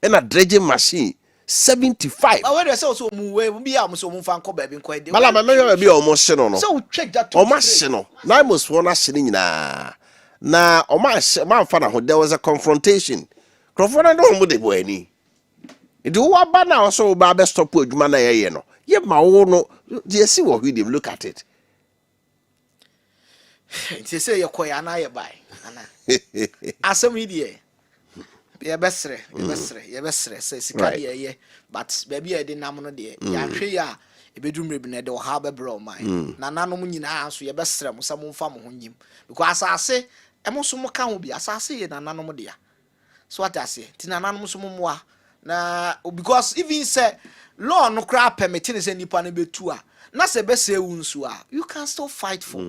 and a dredging machine 75. But when they say so we be am so mfa nko ba bi nko ede. Mala me be almost no no. So check that. Almost no. Na almost one ashini nyina. Na almost man fa na ho there was a confrontation. Confront no mo de bo ani. It wo ba na also ba be stop adwuma na ye no. Ye ma wo no dey see what we dey look at it. It say ye koya na ye bai. Ana. Asem idie. Ye besre say sika de ye but baby e de nam no de ya hwe ya ebedumre bi na de ha bebra o man na nanom nyina so ye besre mo sam mfa mo ho nyim because asase emo so mo ka ho bi asase ye na nanom de ya so what I say ti na nanom so mo moa na because even say law no cra permit ni say nipa na betu a na se be se wunsu a you can still fight for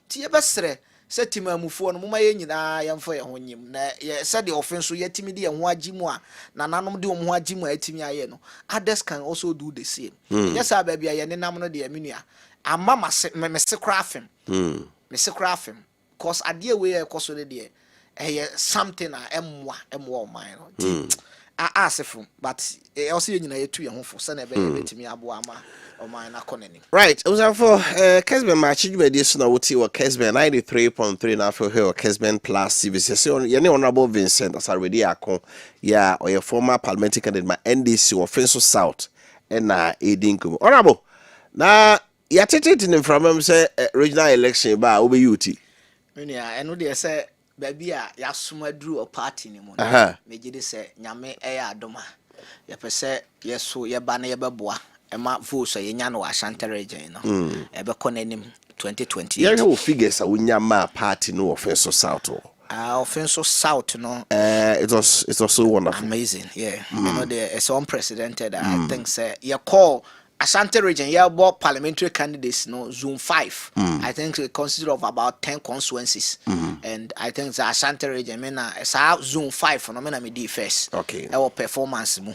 ti ye besre setimamufo no moma ye nyina yemfo ye ho nyim na ye said the offense so yetimi de ye ho agimu a na nanom de ho agimu a yetimi aye no others can also do the same yes aba bia ye nenam no de aminua ama me se crafem me se crafem cause ade we e koso de ye something a emwa o man no asefo but also ye nyina yetu ye ho fo se na be yetimi abo ama right, it was for Kessben Maakye so na woti wa Kessben 93.3 na for here Kessben Plus CBC. So ye ne honorable Vincent as already akon ya or your former parliamentary candidate ma NDC offensive South and na edinkum. Honorable. Na ya tete in from am say regional election ba obe yuti. Me ya eno de say baby a ya soma duru o party ni mo. Me gide say nyame e ya adoma. Ye pese yeso ye ba na ye beboa. Ema vote ye nya no Ashanti region no ebe konanim 2028 ye ho figures a wonya ma party no offensive South offensive South no it was so wonderful, amazing, yeah. You know it's unprecedented. I think say you call Ashanti region yeah about parliamentary candidates no zone 5 I think it consists of about 10 constituencies and I think the Ashanti region me na zone 5 no me na me di first okay our performance mu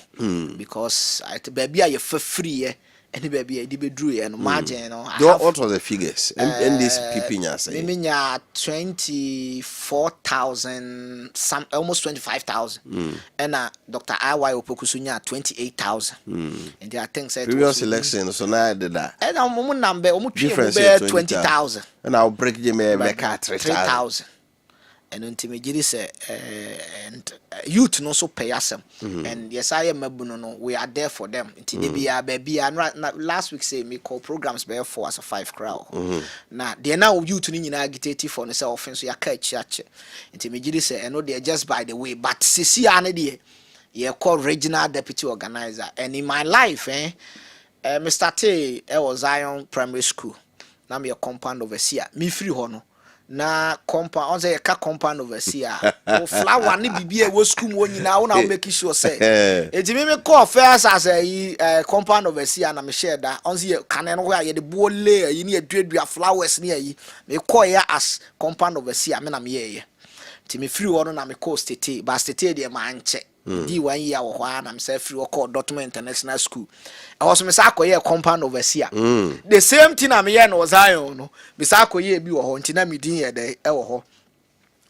because I baby are for free any baby di bedru no margin no what was the figures and this people nya say me nya 24,000 some almost 25,000 and Dr. Iy Opokusu nya 28,000 and I think say previous election so now did that and omo number omo twi 20,000 and I'll break you me 3,000 and until me giri say and youth no so pay us and yes I am no we are there for them until they be baby and last week say me call programs be 4 as a 5 crowd now they now youth ni nyina agitate for no say offense ya ka chiache until me giri say no they just by the way but sisi ane de ye call regional deputy organizer and in my life me started was Zion Primary School na me compound overseer me free ho no na compound on say ka compound overseer o flower ni bibie wo school mo nyina wo na make sure say enti me call first as a compound overseer na me share that on say kan no where ye de bo lay yi ni aduadua flowers ni yi me call ya as compound overseer me na me ye enti me free ho no na me call state ba state de ma nche di 1 year wo hwa na me say free call Dortmund International School I was me say akoye compound overseer the same thing am here no Zion no me say akoye bi wo ho ntina me din ye de e wo ho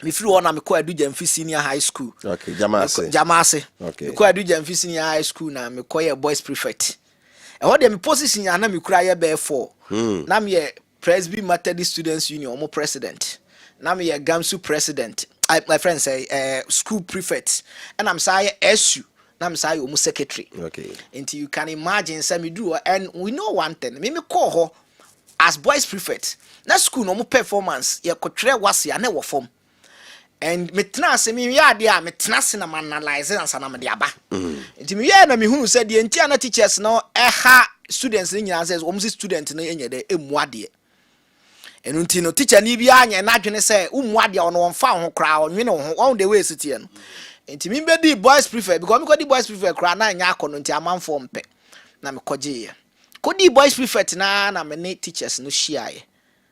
me free wo na me call Adujamfi Senior High School okay jamase okay me call Adujamfi Senior High School na me call boys prefect e ho de me position ya na me kura ye be 4 na me Presby Methodist Students Union omo president na me Gamsu president my friend say school prefect and I'm say SU na I'm say omo secretary okay until you can imagine say me do and we know one thing me call her as boys prefect na school no mo performance ye kotwere wase ya na wo form and me tena se me ya de a me tena se na analyze and na me de aba until me ya na me hunu say de ntia na teachers no students ni nyina say omo student no enye de emu ade enu nti no teacher ni bia anya na dwene say umu ade ono wonfa ho kra onwene ho on the way sitie no nti me be di boys prefect because me ko di boys prefect kra na anya akono nti amanfo mpe na me koje ye ko di boys prefect na me ne teachers no share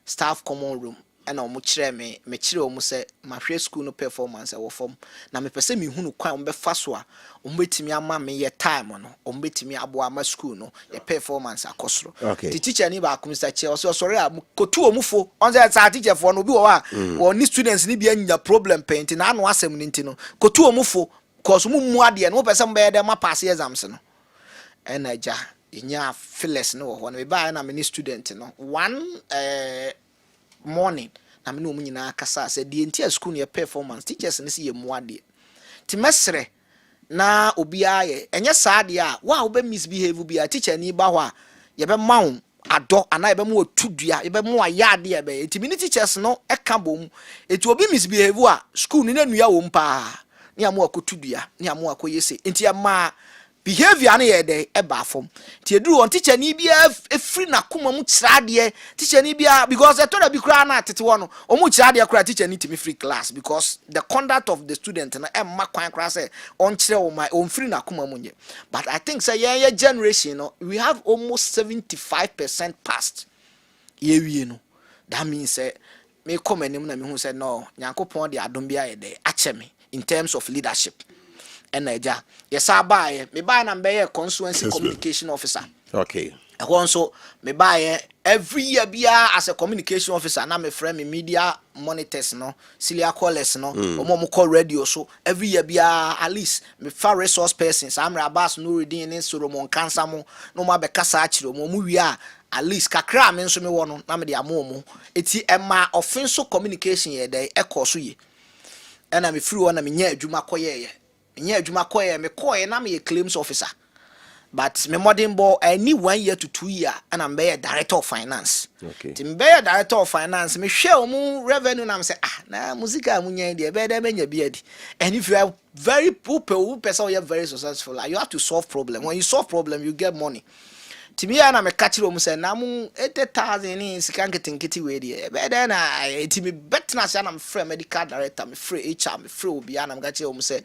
staff common room and omo kire me kire omo say mahwe school no performance e wo form na me pese me hunu kwan omo be fa so a omo betimi ama me ye time no omo betimi abo ama school no ye performance akosoro the teacher ni ba kumisa che o sorry a kotu omo fo on say sa teacher fo no bi wo a wo ni students ni bi anya problem paint na anu asem ni nti no kotu omo fo cause mu ade no pese mbe de ma pass exams no enaja inya fearless no ho no be ba na me student no one morning na me no mu nyina kasa say the entire school ne performance teachers ne say ye muade ti mesre na obia ye enye saade a wa obe misbehave bia teacher ni ba ho a ye be mawo ado ana ye be mu otudua ye be mu ayade ye be ti mini teachers no eka bom eti obi misbehave a school ni nanua wo mpa ni amu akotudua ni amu akoyese enti ama behavior na ye de eba fom ti eduru on teacher ni bia efri na koma mu kirade teacher ni bia because the told be kra na tete wono omu kirade kra teacher ni timi free class because the conduct of the student na emma kwan kra say on kire o my on free na koma mu nye but I think say your generation no we have almost 75% passed ye wie no that means say me come anim na me hu say no Nyankopon de adom bia ye de ache me in terms of leadership enaja yes abaye me buy na be constituency communication officer okay so me buy every year bia as a communication officer na me friend me media monitors no cilia callers no omo call radio so every year bia at least me far resource persons amra Abbas no reading in Solomon Kansa mo no ma be kasa akire mo wi a at least kakra me nso me wo no na me de amomo eti ema offensive communication ye dey ekoso ye ena me free one na me nya adwuma koye nya adwuma koye me koye na me claims officer but me modern boy I need 1 year to 2 year and I'm be director of finance okay tim be director of finance me hwe omu revenue na me say na musica amunya de be de menya bi adi and if you are very poor person you are very successful like, you have to solve problem when you solve problem you get money timi ya na me kachiro omu say na mu 80,000 ni sika nketinketi we de be de na timi betna say na me free medical director me free HR me free obi na me kachiro omu say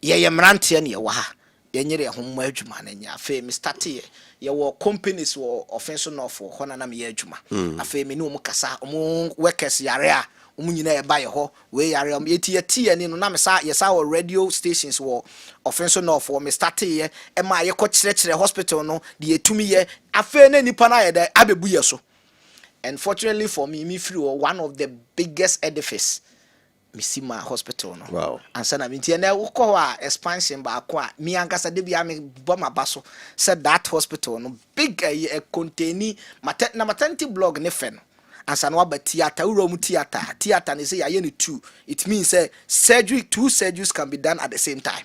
ye mrante ne ye wa ha ye nyere ho adwuma na nya afa me start ye wo companies wo offense no for ho na me ye adwuma afa me ni omu kasa omu workers yare a omu nyina ye ba ye ho we yare am ye ni no na me sa ye sa wo radio stations wo offense no for me start ye e ma ye ko kire hospital no de etumi ye afa na nipa na ye da abebu ye so. And fortunately for me free one of the biggest edifice Misima hospital no. Wow. And sana minti na ukọ expansion ba akwa mi ankasa de bia me boma baso said that hospital no big containing maternity blog ne fe no. ansa no aba theater uro mu theater ne say ya ni two. It means two surgeries can be done at the same time,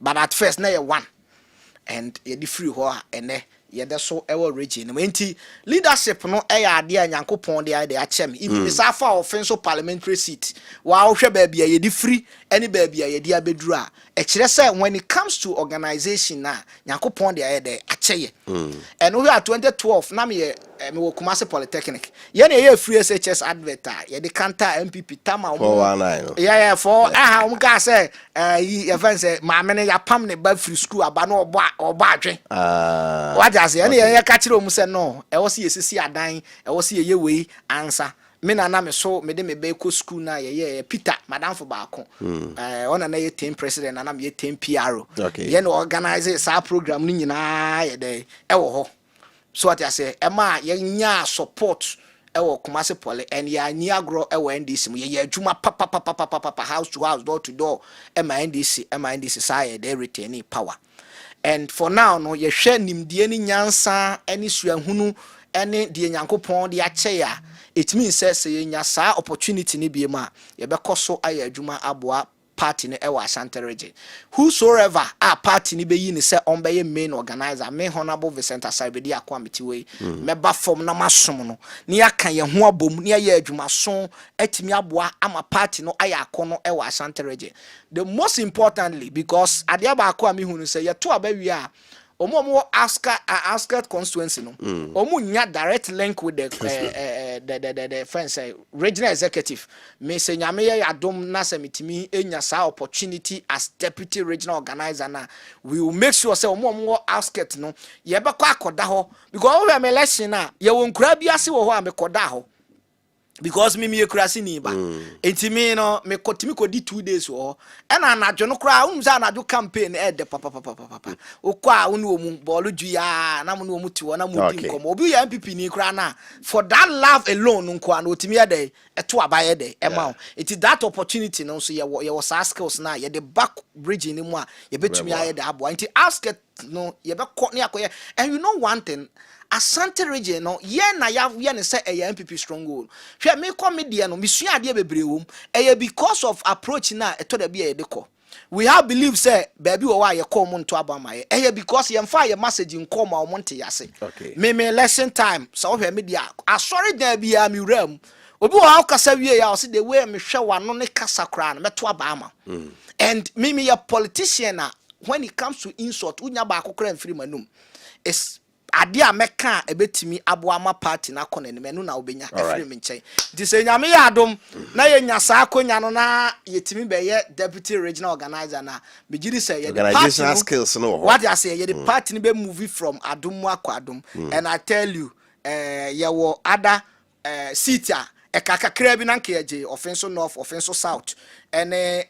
but at first na one, and ye di free ho ene yɛde so ɛwɔ region no enti leadership no ɛyɛ ade a Nyankopɔn de ade akyem ibi sa fa offensive parliamentary seat wa wohwɛ ba bia yɛde free ɛne ba bia yɛde abeduru a ɛkyerɛ sɛ when it comes to organization na Nyankopɔn de ayɛ akyɛye and we are 2012 na me wɔ Kumasi Polytechnic yɛne yɛ free SHS advert yɛde kanta MPP tama yeah for um ga sɛ yi event sɛ maame ne yapam ne ba free school aba no ɔba adwen wajas yɛne yɛ ka kyerɛ mu sɛ no ɛwɔ sɛ yɛsisi adan ɛwɔ sɛ yɛyɛ wei ansa me na me so me de me be ko school na yɛyɛ Peter madam for baako ona na yɛ team president na me yɛ team PRO yɛne organize sa program no nyinaa yɛde ɛwɔ hɔ so what I say ema yɛnya support ɛwɔ Kumasi Poly and yɛanya agro ɛwɔ NDC mu yɛ adwuma papa house to house door to door ema NDC say they retain power. And for now no ye hwɛ nimdie ni nyansa ani suahunu ene de Nyankopɔn de akyɛ ya it means say ye nya saa opportunity ni bi ma ye bɛkɔ so ayɛ adwuma aboa party ne ɛwɔ Ashanti region whosoever a party ni bɛyi ni sɛ on bɛyɛ main organizer me honorable Vincent Asarbedi akwamiti we mɛba form na masom no ne aka ye ho abom ne ayɛ adwuma so atimi aboa ama party no ayɛ akono ɛwɔ Ashanti region. The most importantly because adia ba akwa me hunu sɛ ye to abawi a omo Ascot constituency no omo nya direct link with the friends regional executive me say nyame ye adom na se mitimi enya sa opportunity as deputy regional organizer na we will make sure say omo Ascot no ye be kwa akoda ho because we election na ye won kura bi ase wo ho a me koda ho because me ekurasi ni ba entimi no me kotimi kodi 2 days wo e na anadwo no kra unza anadwo campaign e de papa okwa woni wo mu bolu dua na mo no mu ti wo na mo di nkomo obi ya MPP ni kra na for that love alone nko an otimi ye de eto abaye de e ma it is that opportunity no so ye was skills na ye de back bridge ni mu a ye betumi aye de abo enti ask no ye be ne akoye and you know one thing Asante region no ye na ya ne say MPP stronghold hwe me comedy no me sua ade bebre wom because of approach na eto da bia ye de ko we have believe say baby wo wa ye call mo nto abama ye because ye mfa ye message nko ma o monte yase me lesson time so hwe me dia asori da bia me ram obi wo akasa wie ya o se the way me hwe wano ne kasa kra na meto abama and me a politician na when it comes to insult unya ba akokra mfiri manum is ade a meka ebetimi aboama party na kɔ nanim no na obenya efiri me nkyɛn nti sɛ nyame yɛ adom na yɛ nya saa konya no na yɛtimi bɛyɛ deputy regional organizer na megiri sɛ yɛ organizational skills no what I say yɛ the party no be move from adom mu akɔ adom and I tell you yɛ wɔ other seat a ekakakra bi na nke yɛ offensive north offensive south ene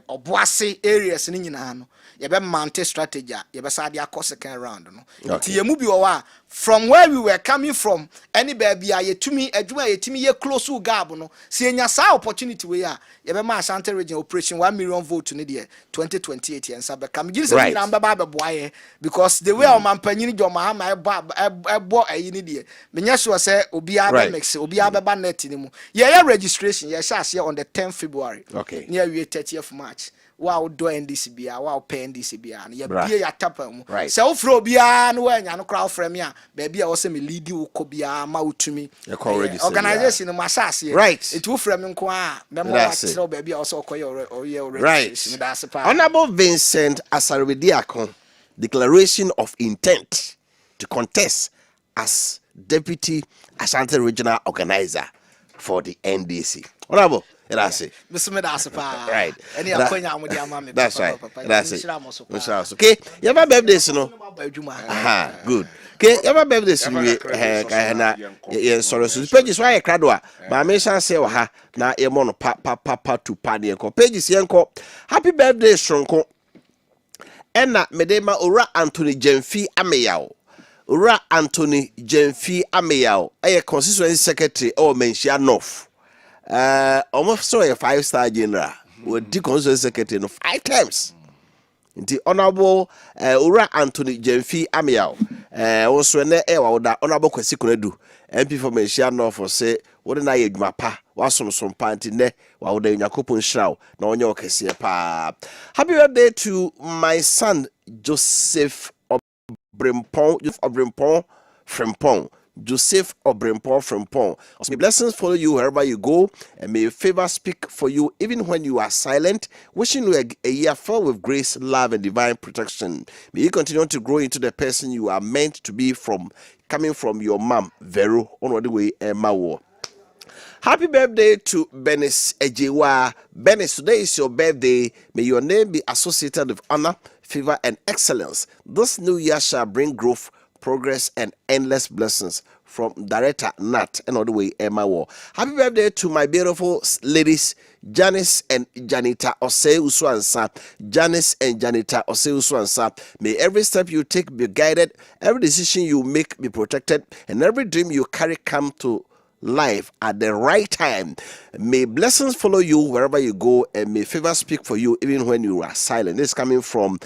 obuase areas ni nyina no ye be mount strategy ye be sa de akɔ second round no ti ye mu bi wa from where we were coming from any baby a yetumi adwuma yetimi ye close to gab no se enya sa opportunity we a ye be ma Ashanti region operation 1 million vote ni de 2028 en sa be kam giri se ni namba ba be boaye because the way o man panyini jo ma ma ebo ayi ni de menya sure say obi a be mix obi a be ba net ni mu ye registration ye sha ase on the 10th February near 30th March wow do NDC bia wow pay NDC bia na ye bia ya tapa mu se wo fro bia no anya no crowd frame a ba bia wo se me lead wo ko bia ma utumi organization no masase it wo frame nko a be mo atro ba bia wo se okoye registration that's part. Honorable Vincent Asarbedi Akon declaration of intent to contest as deputy Ashanti regional organizer for the NDC. Honorable that's it. Right. That's right. That's it. Okay. You have a birthday, no? Good. Okay. You have a birthday, sorry. So the pages why a cradwa. But I mention say ha na e mono papa to party ko pages yenko. Happy birthday, Stronko. Ena medema Ora Anthony Jemfi Ameyao. Ora Anthony Jemfi Ameyao. A constituency secretary or Menchia North. Almost so a 5-star general with the constituency secretary 5 times. The Honorable Ura Anthony Jemfi Ameyao also ne e wa woda Honorable Kwesi Konedu MP for Menhia North for say wo na ye dwuma pa wasomsom pa nti ne wa woda Yakopon Shraw na onye okese pa. Happy birthday to my son Joseph Obrimpon Frimpong. Joseph Obrimpon Frimpong. May blessings follow you wherever you go, and may favor speak for you even when you are silent. Wishing you a year filled with grace, love, and divine protection. May you continue to grow into the person you are meant to be coming from your mom, Vero, on the way, Emma. Happy birthday to Benis Ejewa. Benis, today is your birthday. May your name be associated with honor, favor, and excellence. This new year shall bring growth, progress, and endless blessings. From Director Nat and all the way Emma War. Happy birthday to my beautiful ladies, Janice and Janita Ose Uswansa. Janice and Janita Ose Uswansa. May every step you take be guided, every decision you make be protected, and every dream you carry come to life at the right time. May blessings follow you wherever you go, and may favor speak for you even when you are silent. This is coming from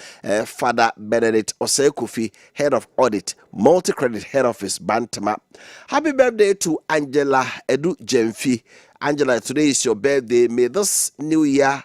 Father Benedict Wofa Kofi, head of audit, multi-credit head office, Bantama. Happy birthday to Angela Edu Jemfi. Angela, today is your birthday. May this new year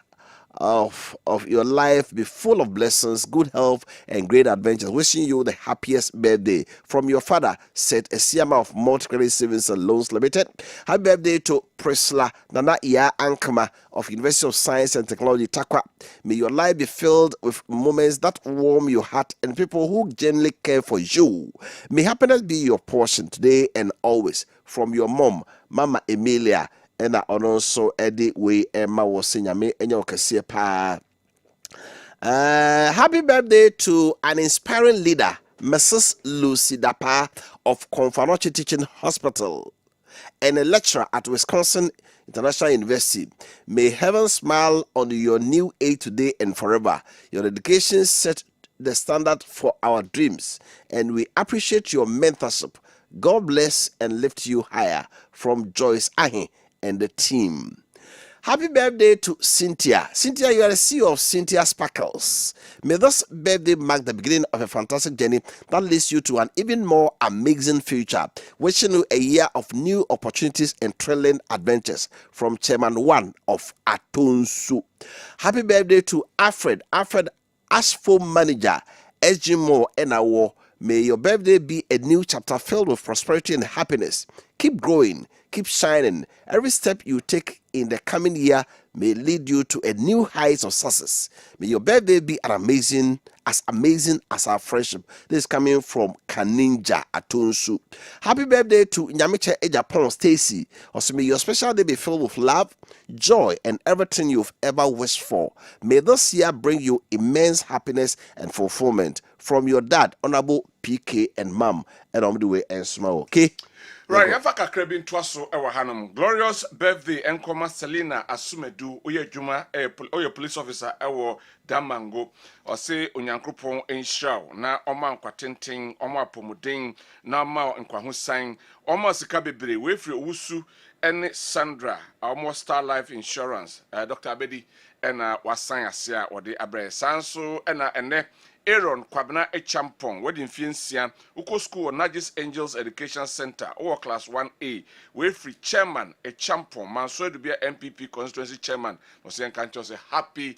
of your life be full of blessings, good health, and great adventures. Wishing you the happiest birthday from your father, Seth Esiama of Multicredit Savings and Loans Limited. Happy birthday to Priscilla Nana Iya Ankama of University of Science and Technology, Takwa. May your life be filled with moments that warm your heart and people who genuinely care for you. May happiness be your portion today and always. From your mom, Mama Emilia. And I also Eddie way Emma was singing me and your pa. Happy birthday to an inspiring leader, Mrs. Lucy Dapa of Confanoche Teaching Hospital and a lecturer at Wisconsin International University. May heaven smile on your new age today and forever. Your dedication set the standard for our dreams, and we appreciate your mentorship. God bless and lift you higher. From Joyce Ahe and the team. Happy birthday to Cynthia. Cynthia, you are the CEO of Cynthia Sparkles. May this birthday mark the beginning of a fantastic journey that leads you to an even more amazing future. Wishing you a year of new opportunities and thrilling adventures. From Chairman 1 of Atonsu. Happy birthday to Alfred. Alfred, Ashfo Manager, SG Moore Enawo. May your birthday be a new chapter filled with prosperity and happiness. Keep growing, keep shining. Every step you take in the coming year may lead you to a new heights of success. May your birthday be amazing as our friendship. This is coming from Kaninja Atonsu. Happy birthday to Nyamiche Ejapon Stacy. Also, may your special day be filled with love, joy, and everything you've ever wished for. May this year bring you immense happiness and fulfillment. From your dad, Honorable PK, and mom, and on the way and smile. Okay? Right, Yafaka Krebin Twaso Ewa Hanum. Glorious birthday, Enkoma Selina Asumedu, Oye Juma, Oye police officer, Ewo Damango, or say Unyankupon in Shao, na Oma Kwatinting, Oma Pomuding, na Mao and Kwahusain, Oma Sikabibre, Wefri Usu, and Sandra, Almost Star Life Insurance, Dr. Abedi, and Wasan Asia, or the Abre Sanso, and Aaron Kwabena Echampong, wedding Fiancia, Uko School, Najis Angels Education Center, or Class 1A, where free chairman, Echampong, Mansoy to be a MPP constituency chairman, Mosian Kancho say happy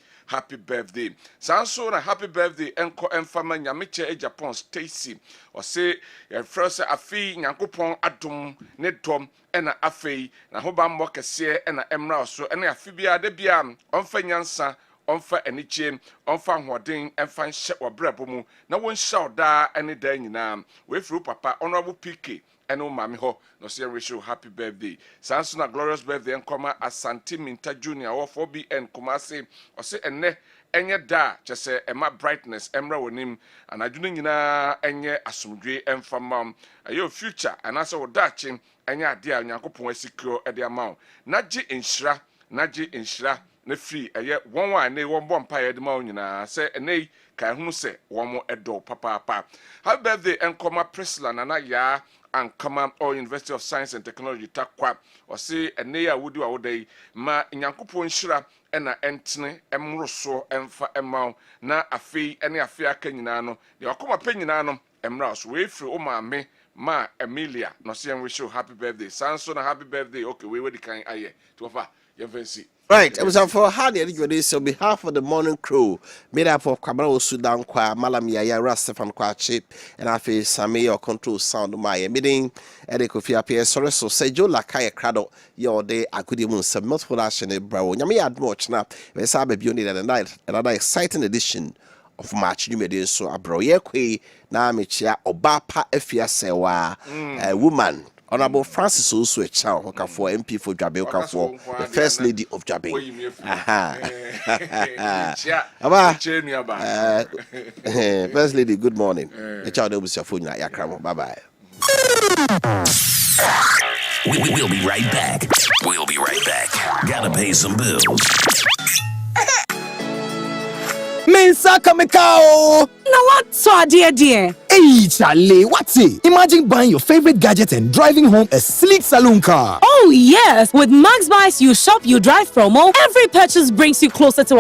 birthday. Sanso na happy birthday, Enko Enfama Nyamiche Ejapon Stacy, or say, first Afi, Yankupon Adum, Nedom, and Afi, na Hobam Mokase, and Emra, so, and Afibia Debiam, Onfenyansa. Onfa eniche onfa hoden emfa nhye obrabo mu na won hye da ene da nyina we fru papa honorable PK ene mame ho no say wish you happy birthday sanso na glorious birthday enkoma Asante Minta Junior or 4BN Kumasi o say ene enye da chese ema brightness emra wonim anadwunu nyina enye asomdwe emfa mam ayo future anase wo dachi enye ade a Nyankopon asikro ede amaw naji enhira na free eye one ne won bompa ye de ma nyina se enei kai hu se won edo papa happy birthday enkoma Priscilla Nana ya ankama or University of Science and Technology Takwa o se enei a wudi wa wodai ma Nyankopon hira ɛna ɛntene ɛmoro so ɛmfa ɛma na afei ɛne afei aka nyinaa no deɛ wakoma pɛ nyinaa no ɛmra so weefiri o maame ma Emilia no say we show happy birthday sanso na happy birthday okay we the kind aye to offer your fancy. Right, it was for hard so on behalf of the morning crew, made up of Kabaro Sudan Kwa, Malam Yaya, Rastafan Kwa Chip, and I feel Sami or control sound my meeting, Wofa Kofi Appiah, sorry, so say Joe Lakaya Crado, your day, I could even submit for that in a brow. Yami had much now, we saw a beauty at night, another exciting edition of March New Media so a bro ye na Michia Obapa Efia Sewa, a woman. Honorable Francis also a child who for MP for Jabe for the First Lady of Jabe. First Lady, good morning. The child will your phone at Bye bye. We'll be right back. We'll be right back. Gotta pay some bills. Mensa Kamekao! Now what so dear? Hey Charlie, what's it? Imagine buying your favorite gadget and driving home a sleek saloon car. Oh yes, with Max Buys You Shop You Drive promo, every purchase brings you closer to